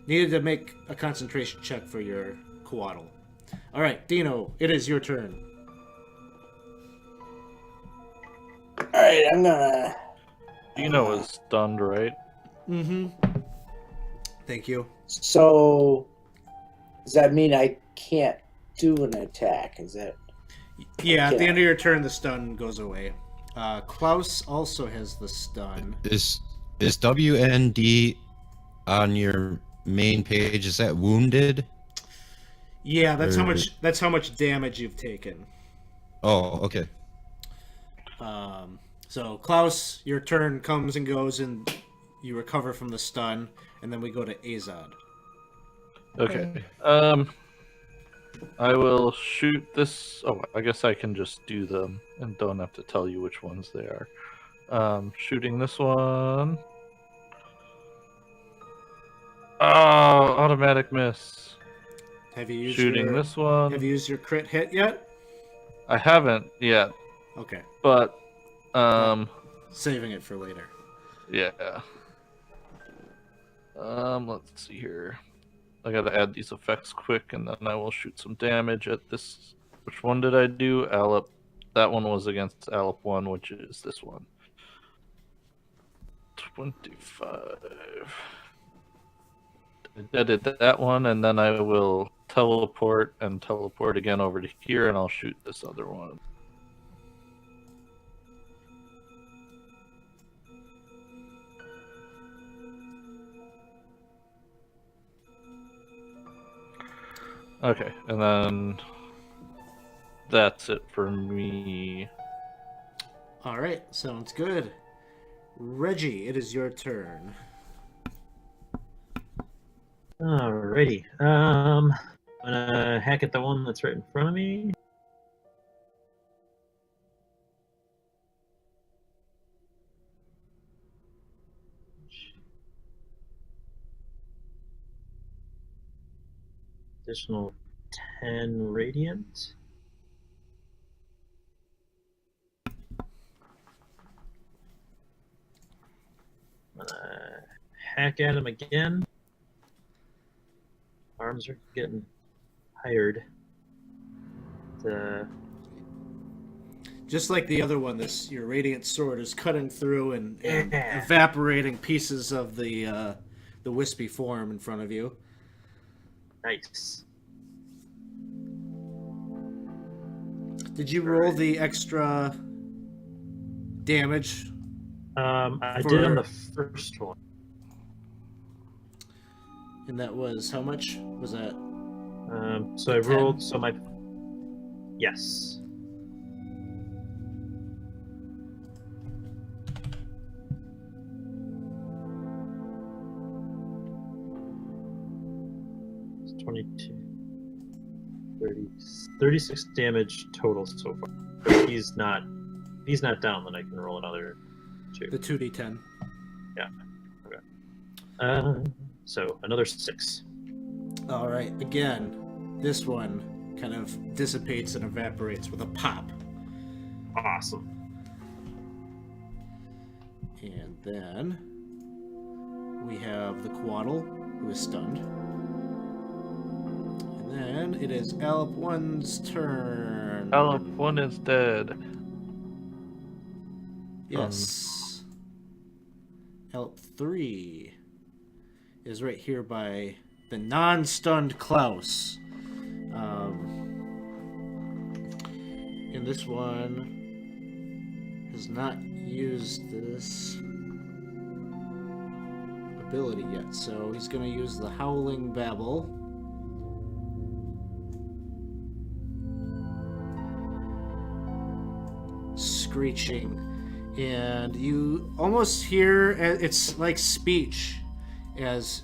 needed to make a concentration check for your Quaddle. All right, Dino, it is your turn. All right, I'm gonna. Dino is stunned, right? Mm-hmm. Thank you. So, does that mean I can't do an attack? Is that? Yeah, at the Okay. end of your turn, the stun goes away. Klaus also has the stun. Is WND on your main page? Is that wounded? Yeah, that's how Or- much. That's how much damage you've taken. Oh, okay. So Klaus, your turn comes and goes, and you recover from the stun, and then we go to Azad. Okay. I will shoot this. Oh, I guess I can just do them and don't have to tell you which ones they are. Shooting this one. Oh, automatic miss. Have you used Shooting your, this one. Have you used your crit hit yet? I haven't yet, Okay, but saving it for later. yeah. Let's see here. I gotta add these effects quick, and then I will shoot some damage at this. Which one did I do? Alep. That one was against Alep 1, which is this one. 25. I did that one, and then I will teleport and teleport again over to here, and I'll shoot this other one. Okay, and then that's it for me. All right, sounds good. Reggie, it is your turn. Alrighty. I'm gonna hack at the one that's right in front of me. Additional 10 radiant. I'm gonna hack at him again. Arms are getting tired. Just like the other one, your radiant sword is cutting through and Yeah. evaporating pieces of the wispy form in front of you. Nice. Did you roll the extra damage? I did on the first one. And that was how much? Was that? So I 10? rolled. So my yes. It's 22, 30, 36 damage total so far. If he's not down, then I can roll another 2. The 2d10. Yeah. Okay. So another 6. All right. Again, this one kind of dissipates and evaporates with a pop. Awesome. And then we have the Quaddle, who is stunned. And then it is Alp 1's turn. Alp 1 is dead. Yes. Alp 3 is right here by the non-stunned Klaus. And this one has not used this ability yet, so he's going to use the Howling Babble. Screeching. And you almost hear, it's like speech, as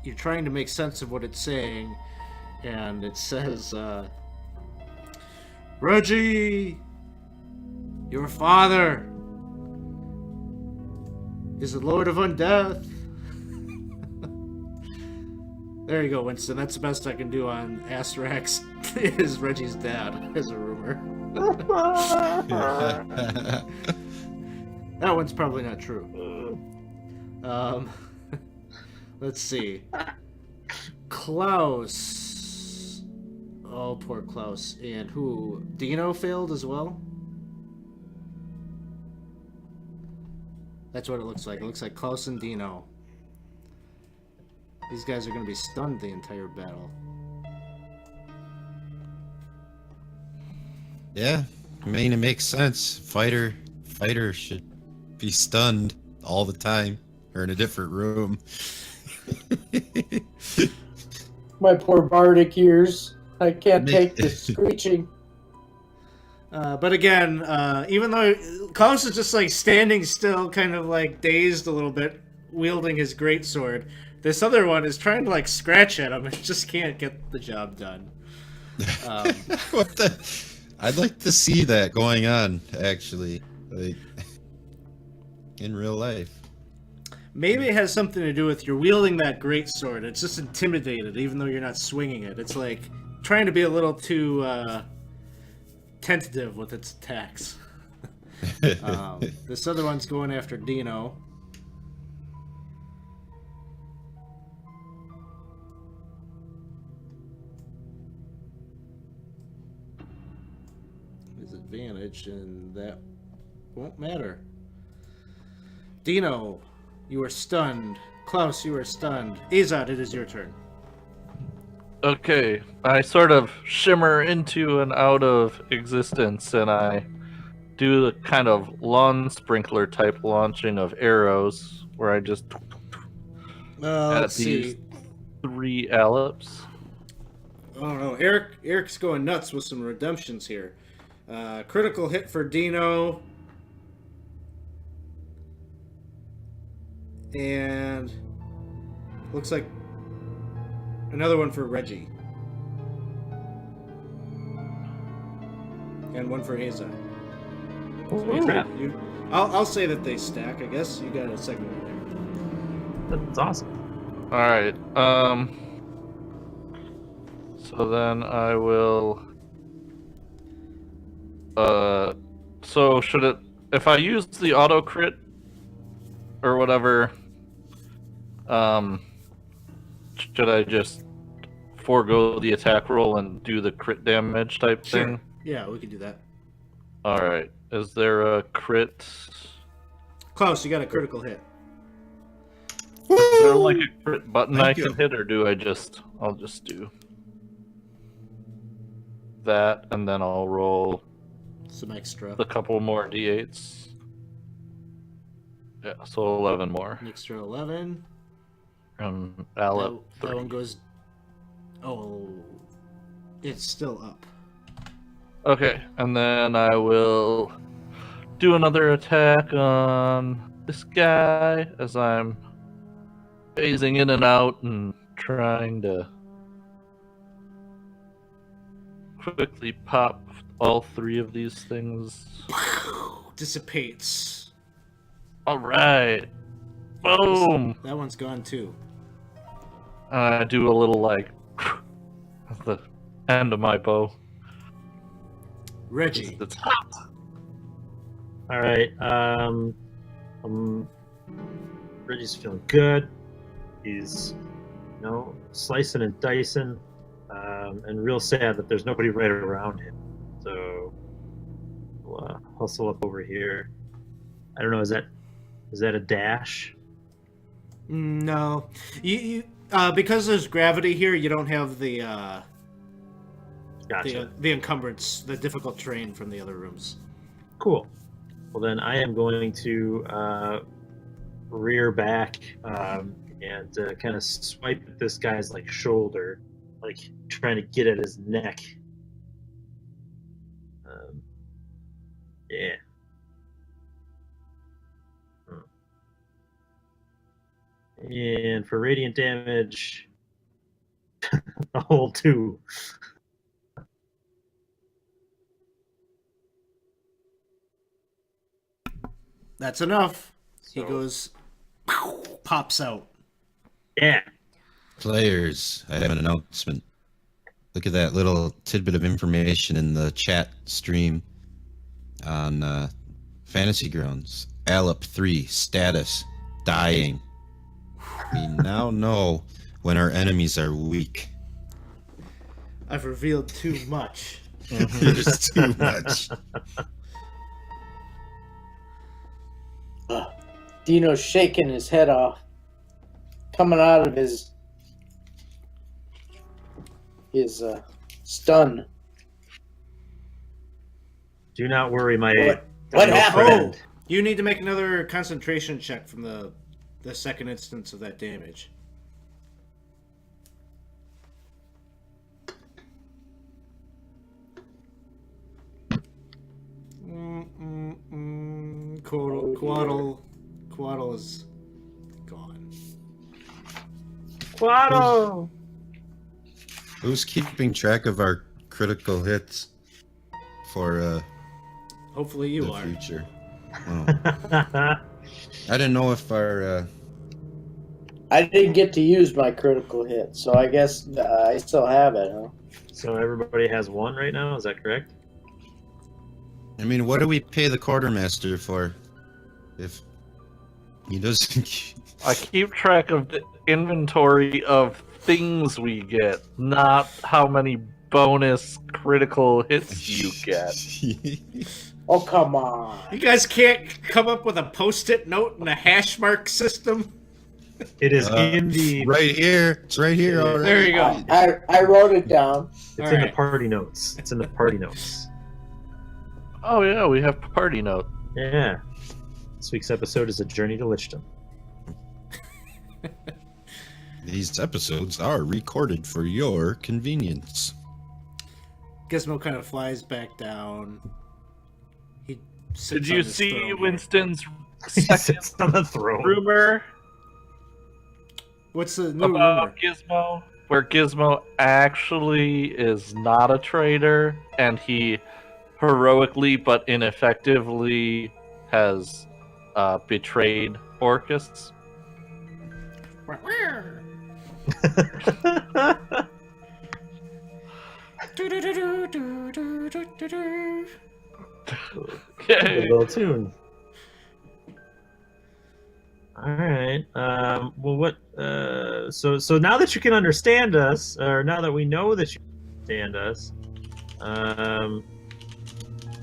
you're trying to make sense of what it's saying, and it says, Reggie, your father is the Lord of Undeath. There you go, Winston. That's the best I can do on Astrax is Reggie's dad, as a rumor. That one's probably not true. Let's see. Klaus. Oh, poor Klaus. And who? Dino failed as well? That's what it looks like. It looks like Klaus and Dino. These guys are going to be stunned the entire battle. Yeah, I mean, it makes sense. Fighter should be stunned all the time, or in a different room. My poor bardic ears. I can't take the screeching. But again, even though Klaus is just like standing still, kind of like dazed a little bit, wielding his greatsword, this other one is trying to like scratch at him and just can't get the job done. What the? I'd like to see that going on, actually, like in real life. Maybe it has something to do with you're wielding that greatsword. It's just intimidated, even though you're not swinging it. It's like trying to be a little too tentative with its attacks. This other one's going after Dino. His advantage, and that won't matter. Dino, you are stunned. Klaus, you are stunned. Azad, it is your turn. Okay, I sort of shimmer into and out of existence, and I do the kind of lawn sprinkler type launching of arrows, where I just Let's these see. 3 Allops. Oh no, Eric's going nuts with some redemptions here. Critical hit for Dino. And looks like another one for Reggie. And one for Haza. I'll say that they stack, I guess. You got a second one there. That's awesome. All right. So then I will. So should it? If I use the auto crit or whatever, should I just forego the attack roll and do the crit damage type thing? Yeah, we can do that. All right. Is there a crit? Klaus, you got a critical hit. Is there like a crit button Thank I can hit, or do I just? I'll just do that, and then I'll roll Some extra. a couple more d8s. Yeah, so 11 more. An extra 11. I'll up That one goes... Oh. It's still up. Okay, and then I will do another attack on this guy as I'm phasing in and out and trying to quickly pop all three of these things. Dissipates. All right. Boom. That one's gone too. I do a little like at the end of my bow. Reggie. It's hot. All right. Reggie's feeling good. He's, slicing and dicing, and real sad that there's nobody right around him. So we'll hustle up over here. I don't know. Is that a dash? No. You because there's gravity here, you don't have the Gotcha. the encumbrance, the difficult terrain from the other rooms. Cool. Well, then I am going to rear back and kind of swipe at this guy's shoulder, trying to get at his neck. Yeah. And for radiant damage, a whole 2. That's enough. He So- goes, pops out. Yeah. Players, I have an announcement. Look at that little tidbit of information in the chat stream on Fantasy Grounds. Alep 3, status, dying. We now know when our enemies are weak. I've revealed too much. There's too much. Dino's shaking his head off, coming out of his stun. Do not worry, my What dino happened? friend. You need to make another concentration check from the second instance of that damage. Quaddle is gone. Quado! Who's keeping track of our critical hits for Hopefully you the are. future? Oh. I didn't know if our I didn't get to use my critical hit, so I guess I still have it, huh? So everybody has 1 right now, is that correct? I mean, what do we pay the quartermaster for if he doesn't? I keep track of the inventory of things we get, not how many bonus critical hits you get. Oh, come on. You guys can't come up with a post-it note and a hash mark system? It is in the right here. It's right here. Already. There you go. I wrote it down. It's in the Alright. party notes. It's in the party notes. Oh yeah, we have party note. Yeah. This week's episode is a journey to Lichton. These episodes are recorded for your convenience. Gizmo kind of flies back down. He sits Did on you his see throne here. Winston's He second sits on the throne. rumor What's the new about rumor? Gizmo, where Gizmo actually is not a traitor, and he heroically but ineffectively has betrayed Orcus. Good little tune. All right. Well, what? So now that you can understand us, or now that we know that you understand us,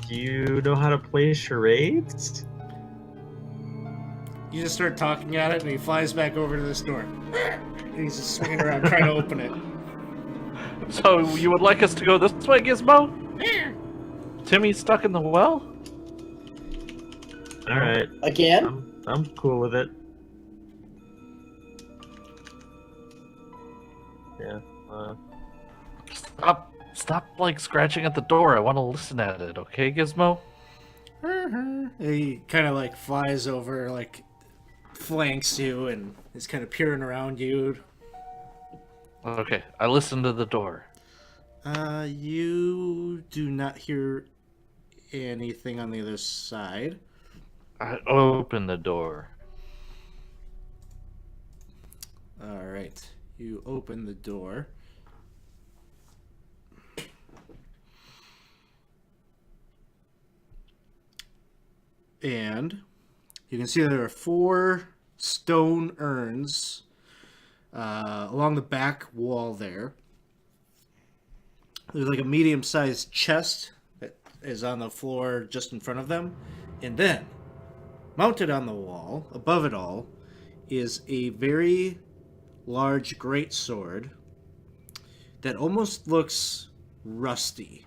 do you know how to play charades? You just start talking at it, and he flies back over to this door. And he's just swinging around trying to open it. So you would like us to go this way, Gizmo? Timmy's stuck in the well? All right. Again? I'm cool with it. Yeah. Stop like scratching at the door. I want to listen at it, okay, Gizmo? He kind of like flies over, like flanks you, and is kind of peering around you. Okay, I listen to the door. You do not hear anything on the other side. I open the door. All right, you open the door. And you can see there are 4 stone urns along the back wall there. There's like a medium-sized chest that is on the floor just in front of them. And then, mounted on the wall, above it all, is a very large greatsword that almost looks rusty.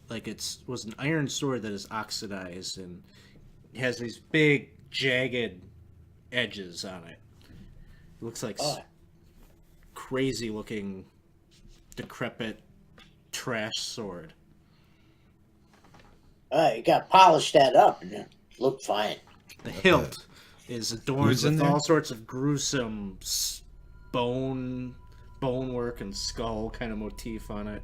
Like it was an iron sword that is oxidized and has these big jagged edges on it. It looks like crazy looking decrepit trash sword. You got polished that up and it looked fine. The hilt is adorned Who's in with there? all sorts of gruesome bonework and skull kind of motif on it.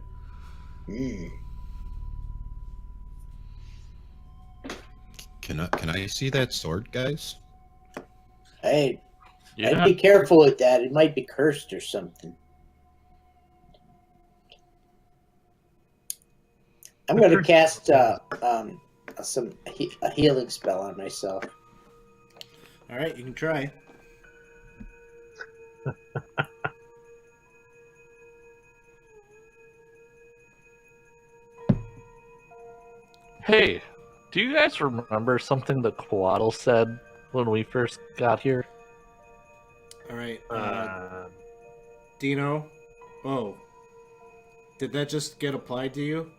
Can I see that sword, guys? Hey, Yeah. I'd be careful with that. It might be cursed or something. I'm going to cast a healing spell on myself. All right, you can try. Hey, do you guys remember something the Coatl said when we first got here? All right, Dino. Oh, did that just get applied to you?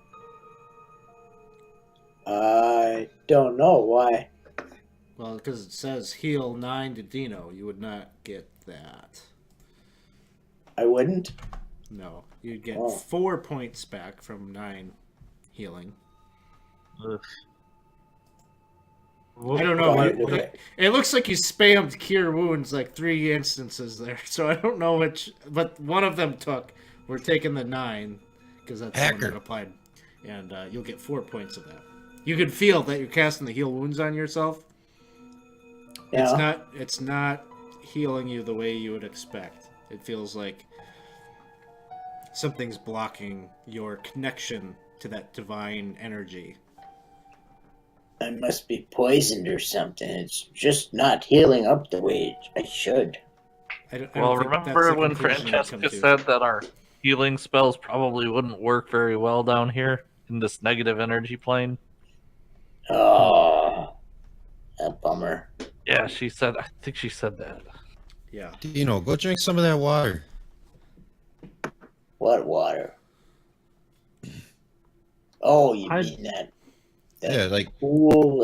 I don't know why. Well, because it says heal 9 to Dino, you would not get that. I wouldn't. No, you'd get Oh. 4 points back from 9 healing. Ugh. I don't know. Right, It, okay. it looks like you spammed cure wounds like 3 instances there, so I don't know which. But one of them took. We're taking the 9 because that's the one Hacker. that applied, and you'll get 4 points of that. You can feel that you're casting the heal wounds on yourself. Yeah. It's not healing you the way you would expect. It feels like something's blocking your connection to that divine energy. I must be poisoned or something. It's just not healing up the way I should. I don't Well, think that's remember the when conclusion you'd come Francesca to. said that our healing spells probably wouldn't work very well down here in this negative energy plane? Oh, a bummer. Yeah, she said. I think she said that. Yeah. Dino, go drink some of that water. What water? Oh, you I- mean that? Yeah, like Cool.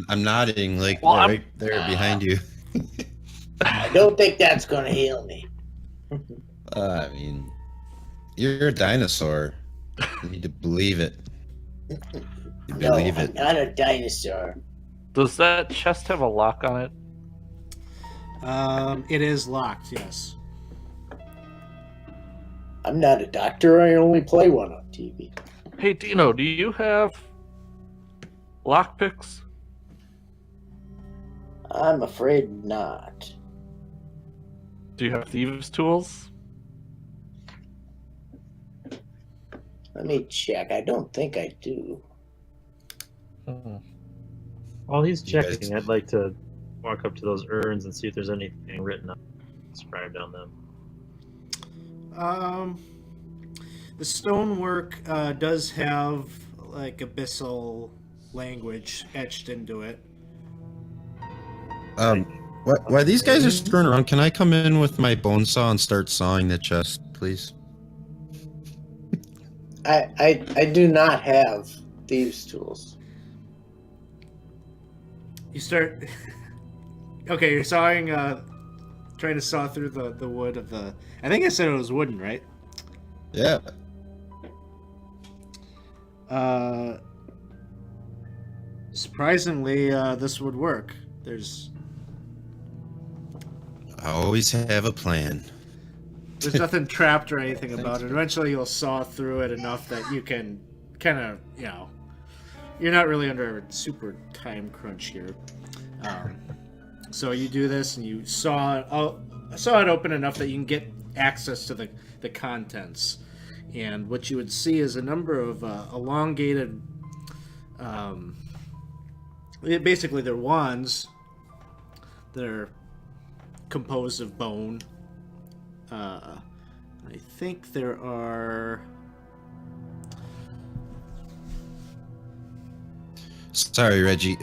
I'm nodding like Well, right there behind you. I don't think that's gonna heal me. I mean, you're a dinosaur. You need to believe it. You No, believe I'm it. not a dinosaur. Does that chest have a lock on it? It is locked, yes. I'm not a doctor. I only play one on TV. Hey, Dino, do you have lockpicks? I'm afraid not. Do you have thieves' tools? Let me check. I don't think I do. While he's You guys- checking, I'd like to walk up to those urns and see if there's anything written up, inscribed on them. The stonework does have like abyssal language etched into it. While these guys are screwing around, can I come in with my bone saw and start sawing the chest, please? I do not have thieves' tools. You start. Okay, you're sawing. Trying to saw through the wood of the. I think I said it was wooden, right? Yeah. Surprisingly, this would work. There's I always have a plan. nothing trapped or anything about it. Eventually, you'll saw through it enough that you can kind of, you're not really under a super time crunch here. So you do this and you saw it open enough that you can get access to the contents. And what you would see is a number of elongated, basically they're wands. They're composed of bone. I think there are. Sorry, Reggie.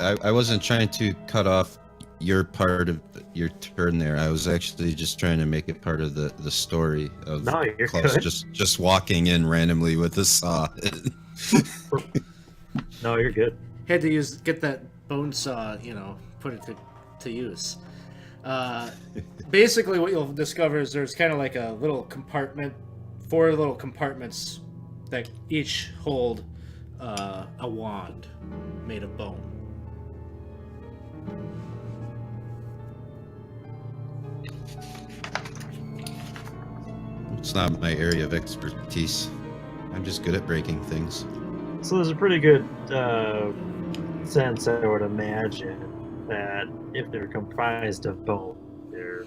I wasn't trying to cut off your part of your turn there. I was actually just trying to make it part of the story of No, you're Klaus good. just walking in randomly with a saw. No, you're good. Had to get that bone saw, put it to use. Basically, what you'll discover is there's kind of like a little compartment, 4 little compartments that each hold a wand made of bone. It's not my area of expertise. I'm just good at breaking things. So there's a pretty good sense, I would imagine, that if they're comprised of bone, they're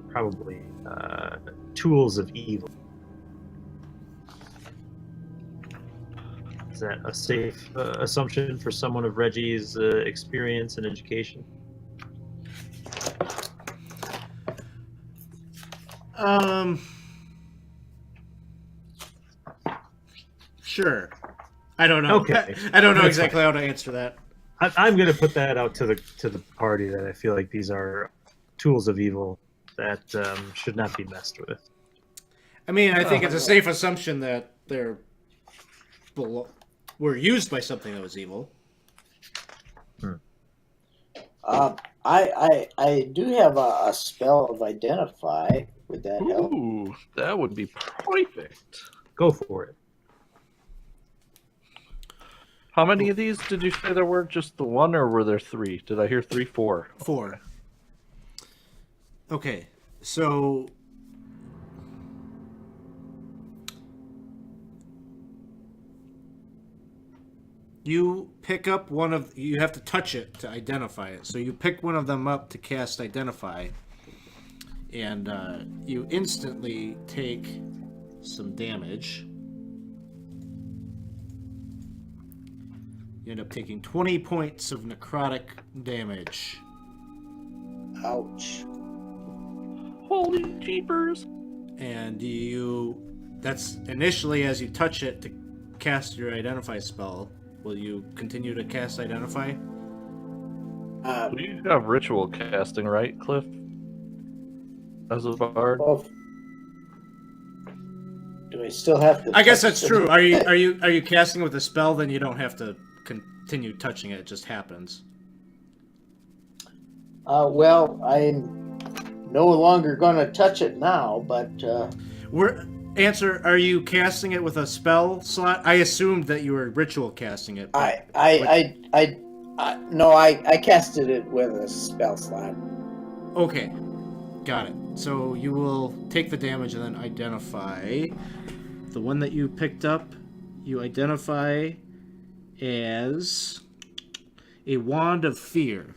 probably tools of evil. Is that a safe assumption for someone of Reggie's experience and education? Sure. I don't know. Okay. I don't know That's exactly how to answer that. I'm going to put that out to the party, that I feel like these are tools of evil that should not be messed with. I mean, I think it's a safe assumption that were used by something that was evil. I do have a spell of identify. Would that help? Ooh, that would be perfect. Go for it. How many of these did you say there were? Just the one, or were there 3? Did I hear 3, 4? 4. Okay, so you pick up you have to touch it to identify it. So you pick one of them up to cast identify, and you instantly take some damage. You end up taking 20 points of necrotic damage. Ouch. Holy jeepers! And that's initially as you touch it to cast your identify spell. Will you continue to cast identify? You have ritual casting, right, Cliff? As a bard? Well, do I still have to? I guess touch that's the- true. Are you casting with a spell? Then you don't have to continue touching it. It just happens. Well, I'm no longer going to touch it now, but Are you casting it with a spell slot? I assumed that you were ritual casting it. but- I casted it with a spell slot. Okay, got it. So you will take the damage and then identify the one that you picked up. You identify as a wand of fear.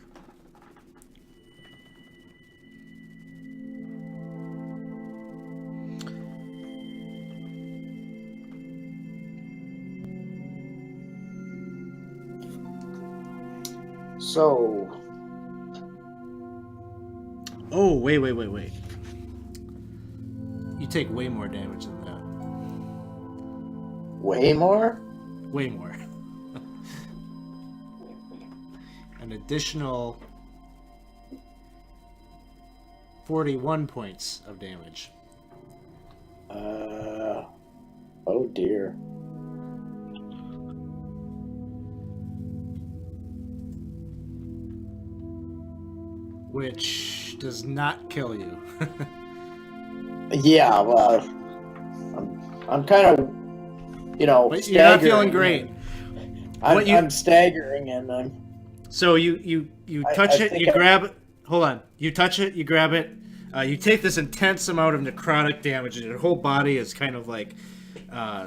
So, Oh, wait. You take way more damage than that. way more? Way more. An additional 41 points of damage. Oh dear. Which does not kill you. Yeah, well, I'm kind of, But you're not feeling staggering. great. I'm staggering, and So you touch it, you grab it. Hold on. You touch it, you grab it. You take this intense amount of necrotic damage, and your whole body is kind of like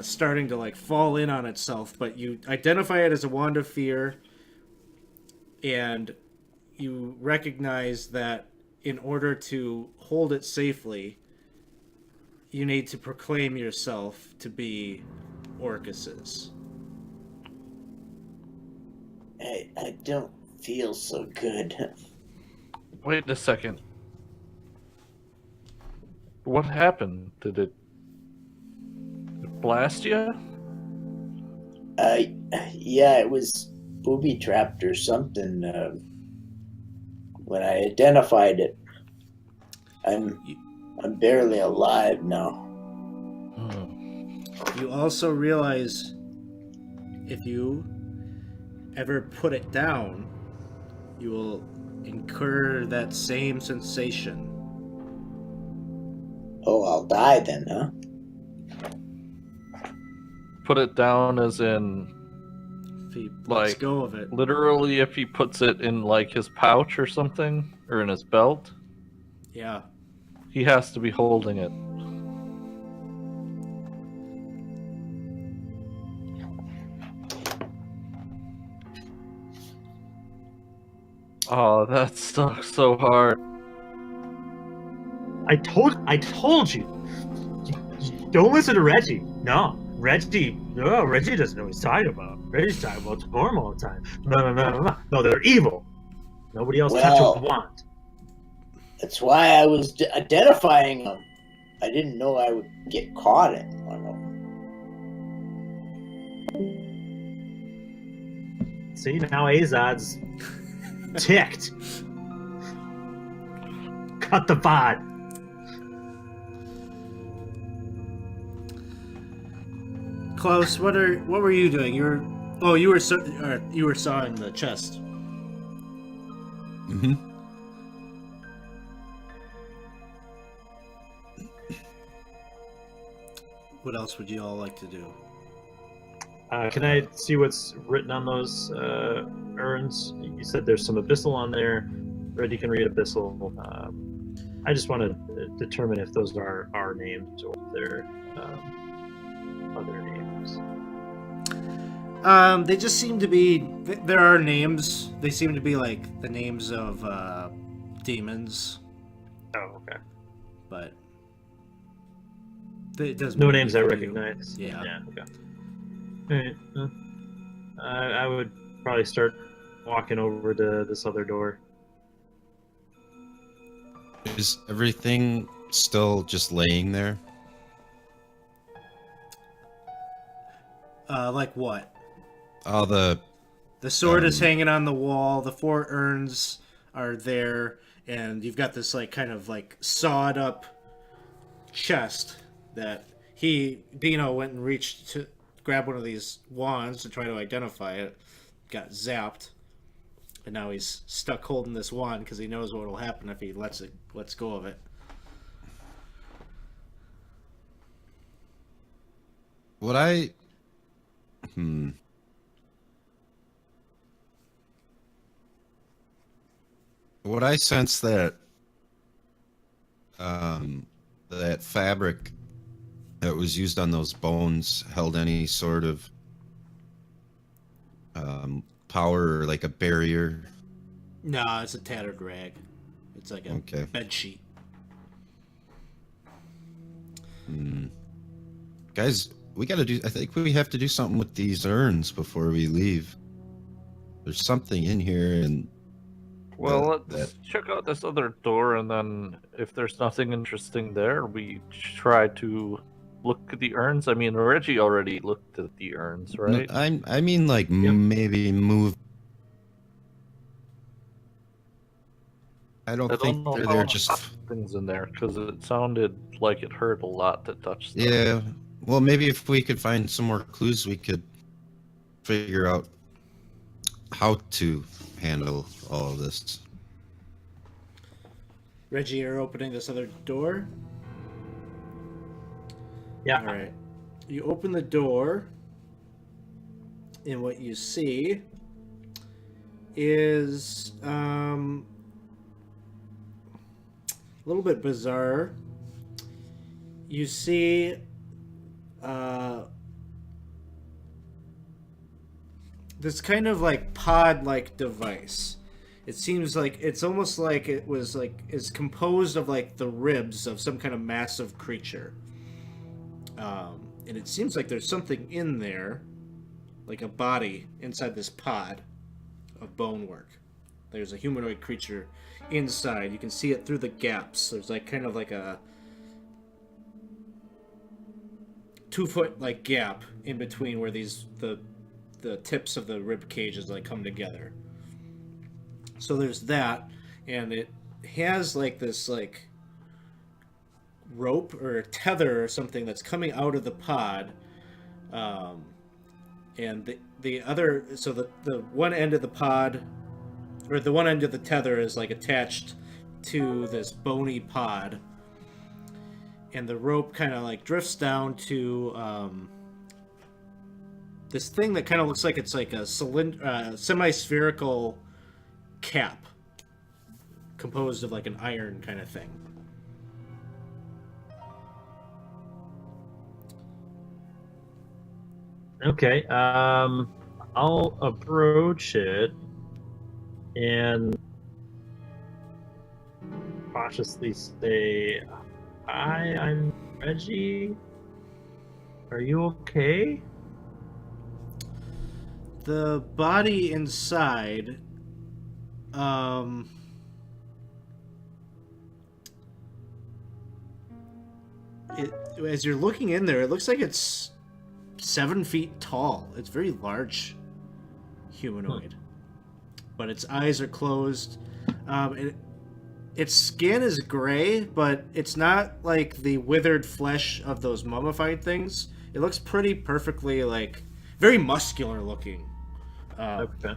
starting to like fall in on itself. But you identify it as a wand of fear, and you recognize that in order to hold it safely, you need to proclaim yourself to be Orcus's. I don't feel so good. Wait a second. What happened? Did it blast you? Yeah, it was booby trapped or something. When I identified it, I'm barely alive now. You also realize if you ever put it down, you will incur that same sensation. Oh, I'll die then, huh? Put it down as in, If he lets like, go of it. literally if he puts it in like his pouch or something, or in his belt, Yeah. he has to be holding it. Oh, that sucks so hard. I told you. Don't listen to Reggie. No, Reggie doesn't know what he's talking about. Reggie's talking about Storm all the time. No, they're evil. Nobody else touch Well, what they want. That's why I was identifying them. I didn't know I would get caught in one of them. See, now Azad's ticked. Cut the pod. Klaus, what were you doing? You were sawing the chest. Mm-hmm. What else would you all like to do? Can I see what's written on those urns? You said there's some abyssal on there. Reggie can read abyssal. I just want to determine if those are our names or if they're other names. They just seem to be. There are names. They seem to be like the names of demons, Oh, okay. but it doesn't. No mean names I anything to you. recognize. Yeah. Okay. Alright. I would probably start walking over to this other door. Is everything still just laying there? Like what? All the The sword is hanging on the wall. The 4 urns are there, and you've got this like kind of like sawed up chest that Bino went and reached to grab one of these wands to try to identify it. Got zapped, and now he's stuck holding this wand because he knows what will happen if he lets go of it. Would I sense that that fabric that was used on those bones held any sort of power or like a barrier? No, it's a tattered rag. It's like a Okay. bed sheet. Guys, I think we have to do something with these urns before we leave. There's something in here, and Well, that- let's check out this other door, and then if there's nothing interesting there, we try to look at the urns. I mean, Reggie already looked at the urns, right? I mean, like, maybe move. I don't think know they're how there to just. put things in there because it sounded like it hurt a lot to touch them. Yeah. Well, maybe if we could find some more clues, we could figure out how to handle all of this. Reggie, you're opening this other door? Yeah. Alright. You open the door, and what you see is a little bit bizarre. You see this kind of like pod-like device. It seems like it's almost like it was like is composed of like the ribs of some kind of massive creature. And it seems like there's something in there, like a body inside this pod of bonework. There's a humanoid creature inside. You can see it through the gaps. There's like kind of like a 2-foot like gap in between where the tips of the rib cages like come together. So there's that, and it has like this like rope or tether or something that's coming out of the pod, and the other, so the one end of the pod, or the one end of the tether is like attached to this bony pod, and the rope kind of like drifts down to this thing that kind of looks like it's like a semi-spherical cap composed of like an iron kind of thing. Okay. I'll approach it and cautiously say, "Hi, I'm Reggie. Are you okay?" The body inside, as you're looking in there, it looks like it's 7 feet tall. It's very large humanoid, but its eyes are closed. Its skin is gray, but it's not like the withered flesh of those mummified things. It looks pretty perfectly like very muscular looking. Okay.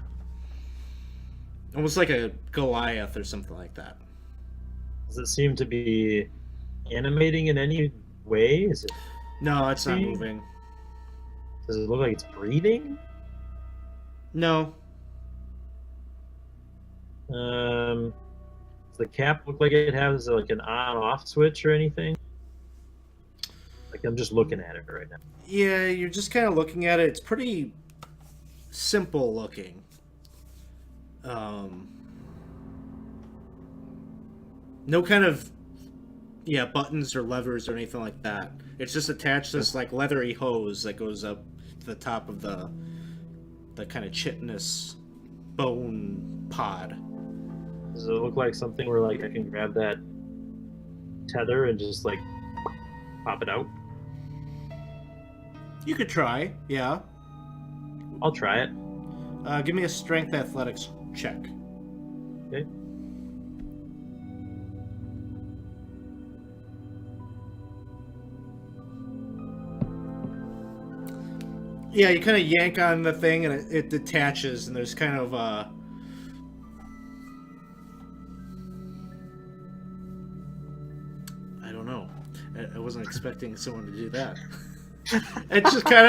Almost like a Goliath or something like that. Does it seem to be animating in any way? Is it? No, it's not See? moving. Does it look like it's breathing? No. Does the cap look like it has like an on-off switch or anything? Like I'm just looking at it right now. Yeah, you're just kind of looking at it. It's pretty simple looking. No kind of buttons or levers or anything like that. It's just attached to this like leathery hose that goes up to the top of the kind of chitinous bone pod. Does it look like something where like I can grab that tether and just like pop it out? You could try, yeah. I'll try it. Give me a strength athletics check. Okay. Yeah, you kind of yank on the thing and it detaches, and there's kind of I don't know. I wasn't expecting someone to do that. It just kind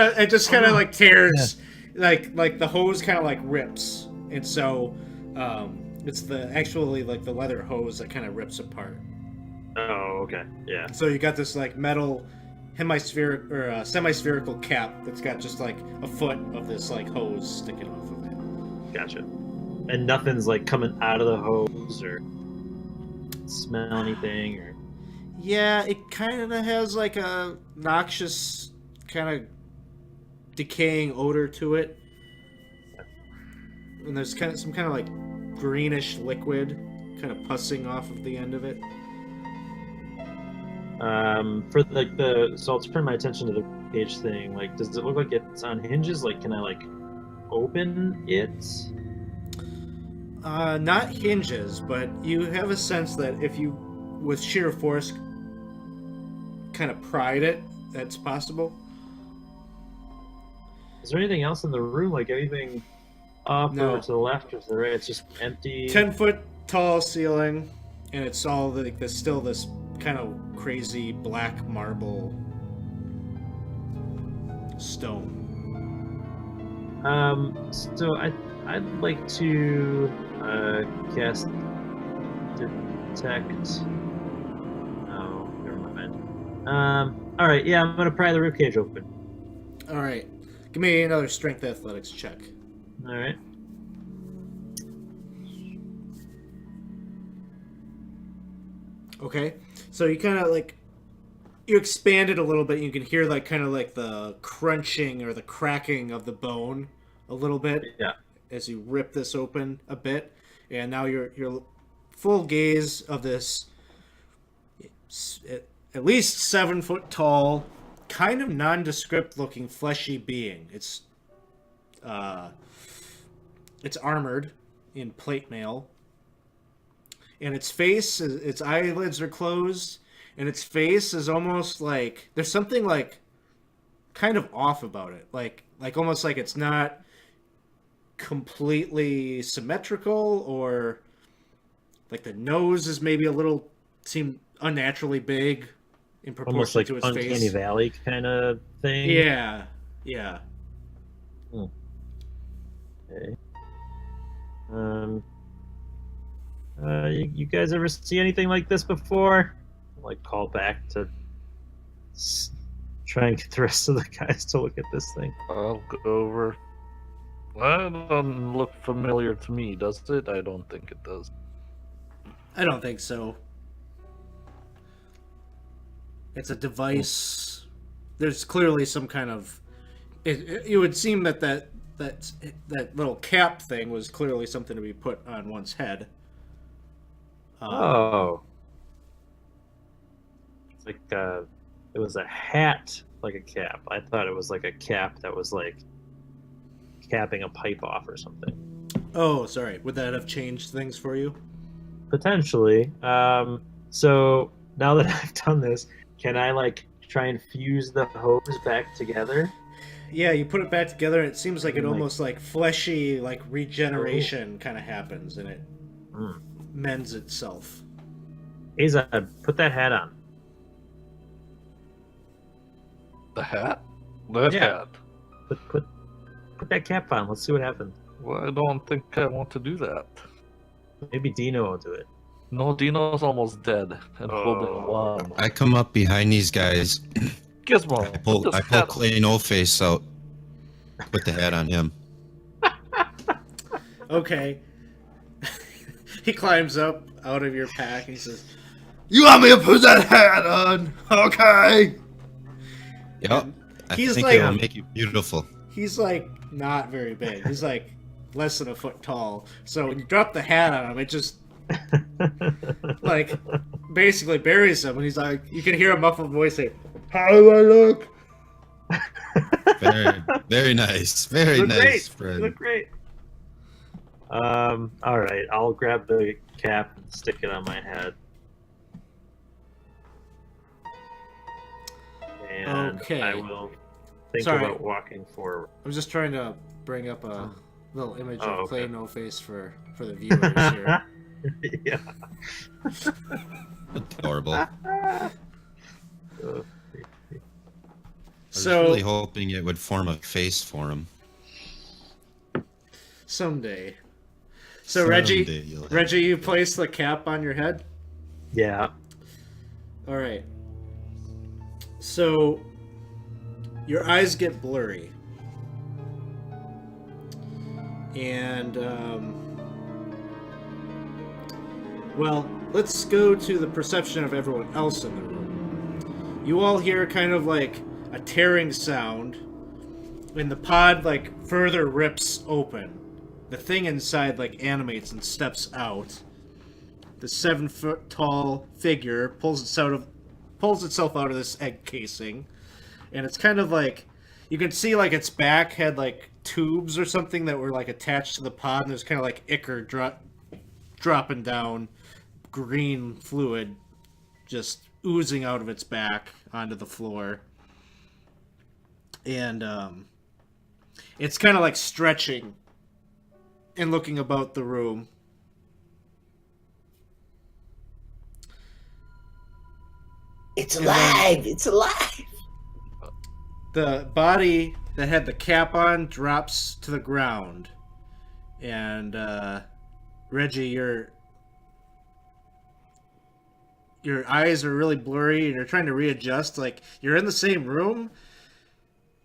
of like tears, like the hose kind of like rips, and so it's actually like the leather hose that kind of rips apart. Oh, okay. Yeah. So you got this like metal hemispheric or semi-spherical cap that's got just like a foot of this like hose sticking off of it. Gotcha. And nothing's like coming out of the hose or smell anything or. Yeah, it kind of has like a noxious kind of decaying odor to it. And there's kind of some kind of like greenish liquid kind of pussing off of the end of it. For like so I'll turn my attention to the cage thing. Like, does it look like it's on hinges? Like, can I like open it? Not hinges, but you have a sense that if you, with sheer force, kind of pried it, that's possible. Is there anything else in the room? Like anything up No. or to the left or to the right? It's just empty. 10-foot tall ceiling, and it's all like there's still this kind of crazy black marble stone. So I'd like to cast detect. Oh, never mind. All right, yeah, I'm gonna pry the ribcage open. All right, give me another strength athletics check. All right. Okay, so you kind of like you expand it a little bit. You can hear like kind of like the crunching or the cracking of the bone a little bit. Yeah. As you rip this open a bit, and now your full gaze of this at least 7-foot tall, kind of nondescript looking fleshy being. It's armored in plate mail, and its face, its eyelids are closed, and its face is almost like there's something like kind of off about it, like almost like it's not completely symmetrical, or like the nose is maybe a little seem unnaturally big in proportion Almost like to its Uncanny face. Valley kind of thing. Yeah. Okay. You guys ever see anything like this before? Like, call back to try and get the rest of the guys to look at this thing. I'll go over. That doesn't look familiar to me, does it? I don't think it does. I don't think so. It's a device. There's clearly some kind of. It would seem that little cap thing was clearly something to be put on one's head. Oh. It's like it was a hat, like a cap. I thought it was like a cap that was like capping a pipe off or something. Oh, sorry. Would that have changed things for you? Potentially. So now that I've done this, can I like try and fuse the hose back together? Yeah, you put it back together, and it seems like it Like- almost like fleshy, like regeneration kind of happens, and it mends itself. Azad, put that hat on. The hat? That Yeah. hat? Put that cap on. Let's see what happens. Well, I don't think I want to do that. Maybe Dino will do it. No, Dino's almost dead and holding Oh. one. I come up behind these guys. Gizmo, I pull put this pull hat on. Clay No Face out. Put the hat on him. Okay. He climbs up out of your pack and he says, "You want me to put that hat on? Okay." Yep. I He's think like- it will make you beautiful. He's like not very big. He's like less than a foot tall. So when you drop the hat on him, it just like basically buries him. And he's like, you can hear a muffled voice say, "How do I look?" Very, very nice. Very Look nice, great. You friend. look great. All right. I'll grab the cap and stick it on my head. And Okay. I will think Sorry. about walking forward. I'm just trying to bring up a little image Oh, of okay. Clay No Face for the viewers here. Yeah. Adorable. I was So really hoping it would form a face for him. someday. So Reggie, Someday you'll have Reggie, you it. place the cap on your head. Yeah. All right. So your eyes get blurry, and well, let's go to the perception of everyone else in the room. You all hear kind of like a tearing sound, and the pod like further rips open. The thing inside like animates and steps out. The 7-foot tall figure pulls itself out of this egg casing, and it's kind of like you can see like its back had like tubes or something that were like attached to the pod, and there's kind of like ichor dropping down, green fluid just oozing out of its back onto the floor, and it's kind of like stretching and looking about the room. It's alive! It's alive! The body that had the cap on drops to the ground, and Reggie, your eyes are really blurry, and you're trying to readjust. Like you're in the same room,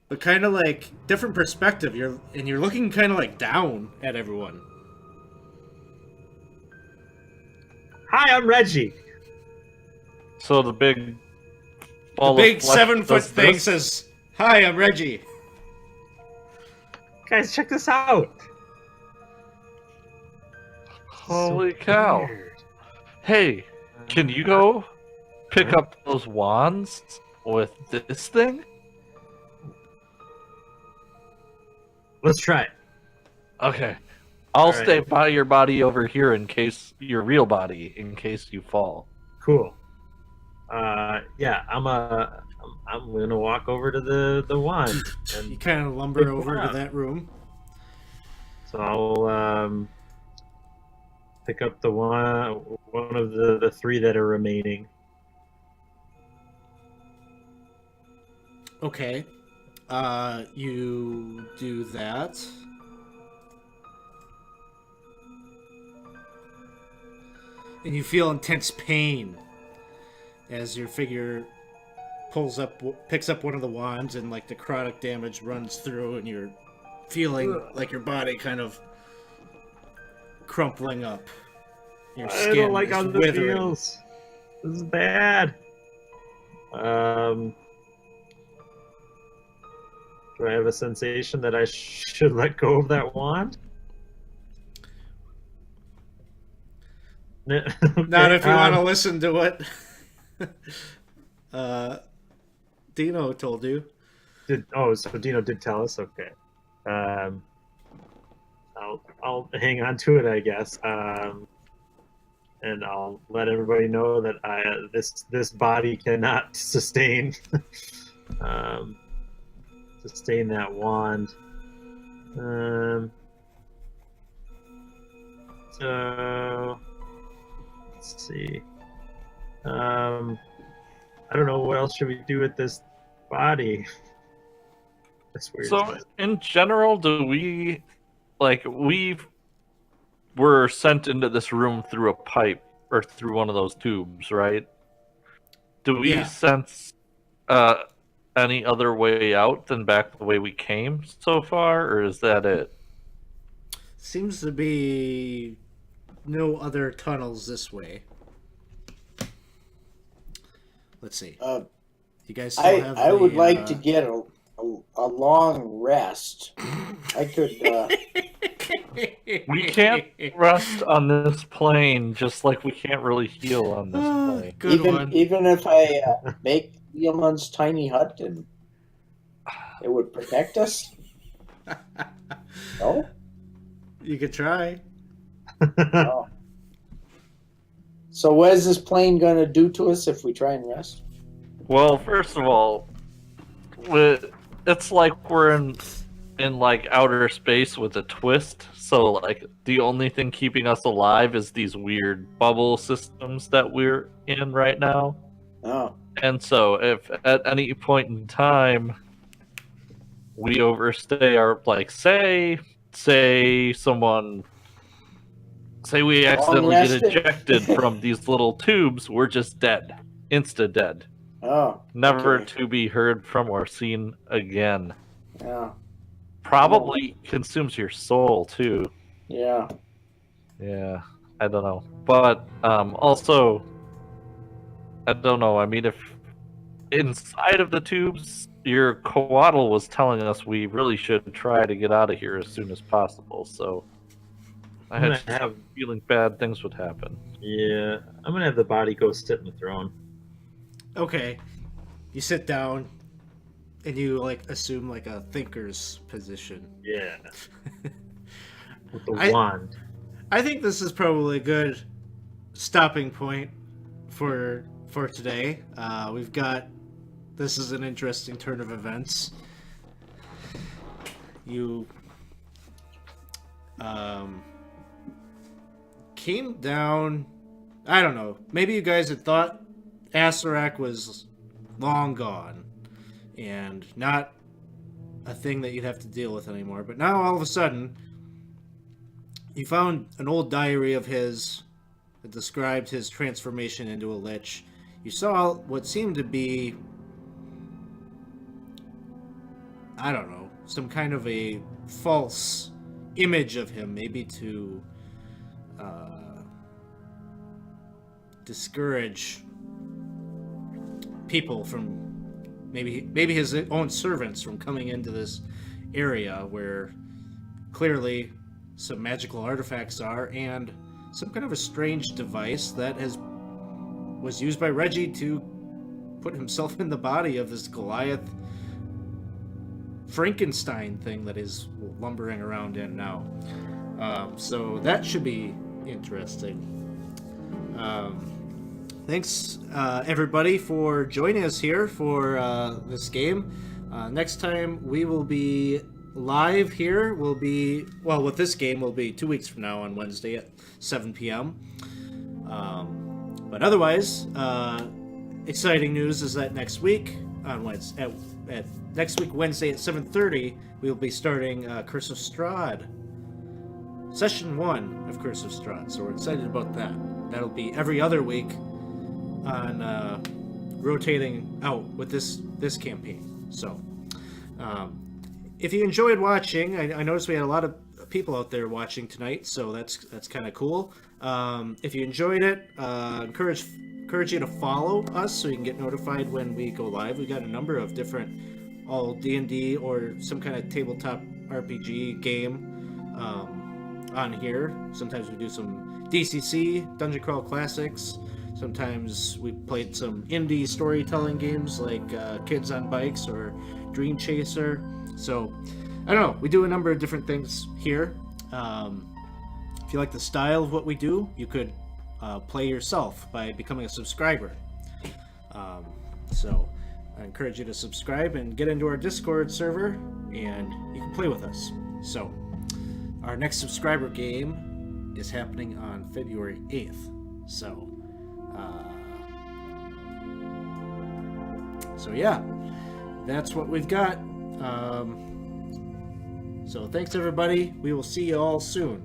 but kind of like different perspective. You're looking kind of like down at everyone. Hi, I'm Reggie. So the big The big 7-foot thing says, "Hi, I'm Reggie." Guys, check this out. Holy So cow. weird. Hey, can you go pick up those wands with this thing? Let's try it. Okay. I'll All right. stay by your body over here in case your real body, in case you fall. Cool. Yeah, I'm gonna walk over to the wand, You and kind of lumber Pick over one to up. that room. so I'll pick up the one of the three that are remaining. Okay. You do that. And you feel intense pain as your figure picks up one of the wands, and like necrotic damage runs through, and you're feeling like your body kind of crumpling up. Your I skin don't like is how this withering. feels. This is bad. Do I have a sensation that I should let go of that wand? Not if you want to listen to what Dino told you. So Dino did tell us. Okay. I'll hang on to it, I guess. And I'll let everybody know that this body cannot sustain sustain that wand. So let's see. I don't know what else should we do with this body. That's weird. So, in general, do we were sent into this room through a pipe or through one of those tubes, right? Do we Yeah. sense any other way out than back the way we came so far, or is that it? Seems to be no other tunnels this way. Let's see. You guys still have I would like to the, get a long rest. I could. We can't rest on this plane, just like we can't really heal on this plane. Good one. Even if I make Yeoman's tiny hut and it would protect us. No. You could try. No. So what is this plane gonna do to us if we try and rest? Well, first of all, it's like we're in like outer space with a twist. So like the only thing keeping us alive is these weird bubble systems that we're in right now. Oh. And so if at any point in time we overstay our say we accidentally get rested. ejected from these little tubes, we're just dead. insta-dead. Oh, Never okay. to be heard from or seen again. Yeah, Probably consumes your soul, too. yeah. Yeah, I don't know. But also, I don't know. I mean, if inside of the tubes, your coatl was telling us we really should try to get out of here as soon as possible. So I I'm had gonna just have, a feeling bad things would happen. yeah, I'm gonna have the body go sit in the throne. Okay. You sit down and you like assume like a thinker's position. Yeah, with the I wand. I think this is probably a good stopping point for today. We've got this is an interesting turn of events. You came down. I don't know. Maybe you guys had thought Asarak was long gone and not a thing that you'd have to deal with anymore. But now all of a sudden, you found an old diary of his that described his transformation into a lich. You saw what seemed to be, I don't know, some kind of a false image of him, maybe to discourage people from maybe his own servants from coming into this area where clearly some magical artifacts are, and some kind of a strange device that was used by Reggie to put himself in the body of this Goliath Frankenstein thing that is lumbering around in now. So that should be interesting. Thanks, everybody, for joining us here for this game. Next time we will be live here. With this game, will be 2 weeks from now on Wednesday at 7 p.m. But otherwise, exciting news is that next week on Wednesday, next week Wednesday at 7:30, we will be starting Curse of Strahd, Session 1 of Curse of Strahd. So we're excited about that. That'll be every other week on rotating out with this campaign. So if you enjoyed watching, I noticed we had a lot of people out there watching tonight, so that's kind of cool. If you enjoyed it, encourage you to follow us so you can get notified when we go live. We got a number of different all D&D or some kind of tabletop RPG game on here. Sometimes we do some DCC, Dungeon Crawl Classics. Sometimes we played some indie storytelling games like Kids on Bikes or Dream Chaser. So, I don't know. We do a number of different things here. If you like the style of what we do, you could play yourself by becoming a subscriber. So, I encourage you to subscribe and get into our Discord server, and you can play with us. So, our next subscriber game is happening on February 8th. So yeah, that's what we've got. So thanks everybody. We will see you all soon.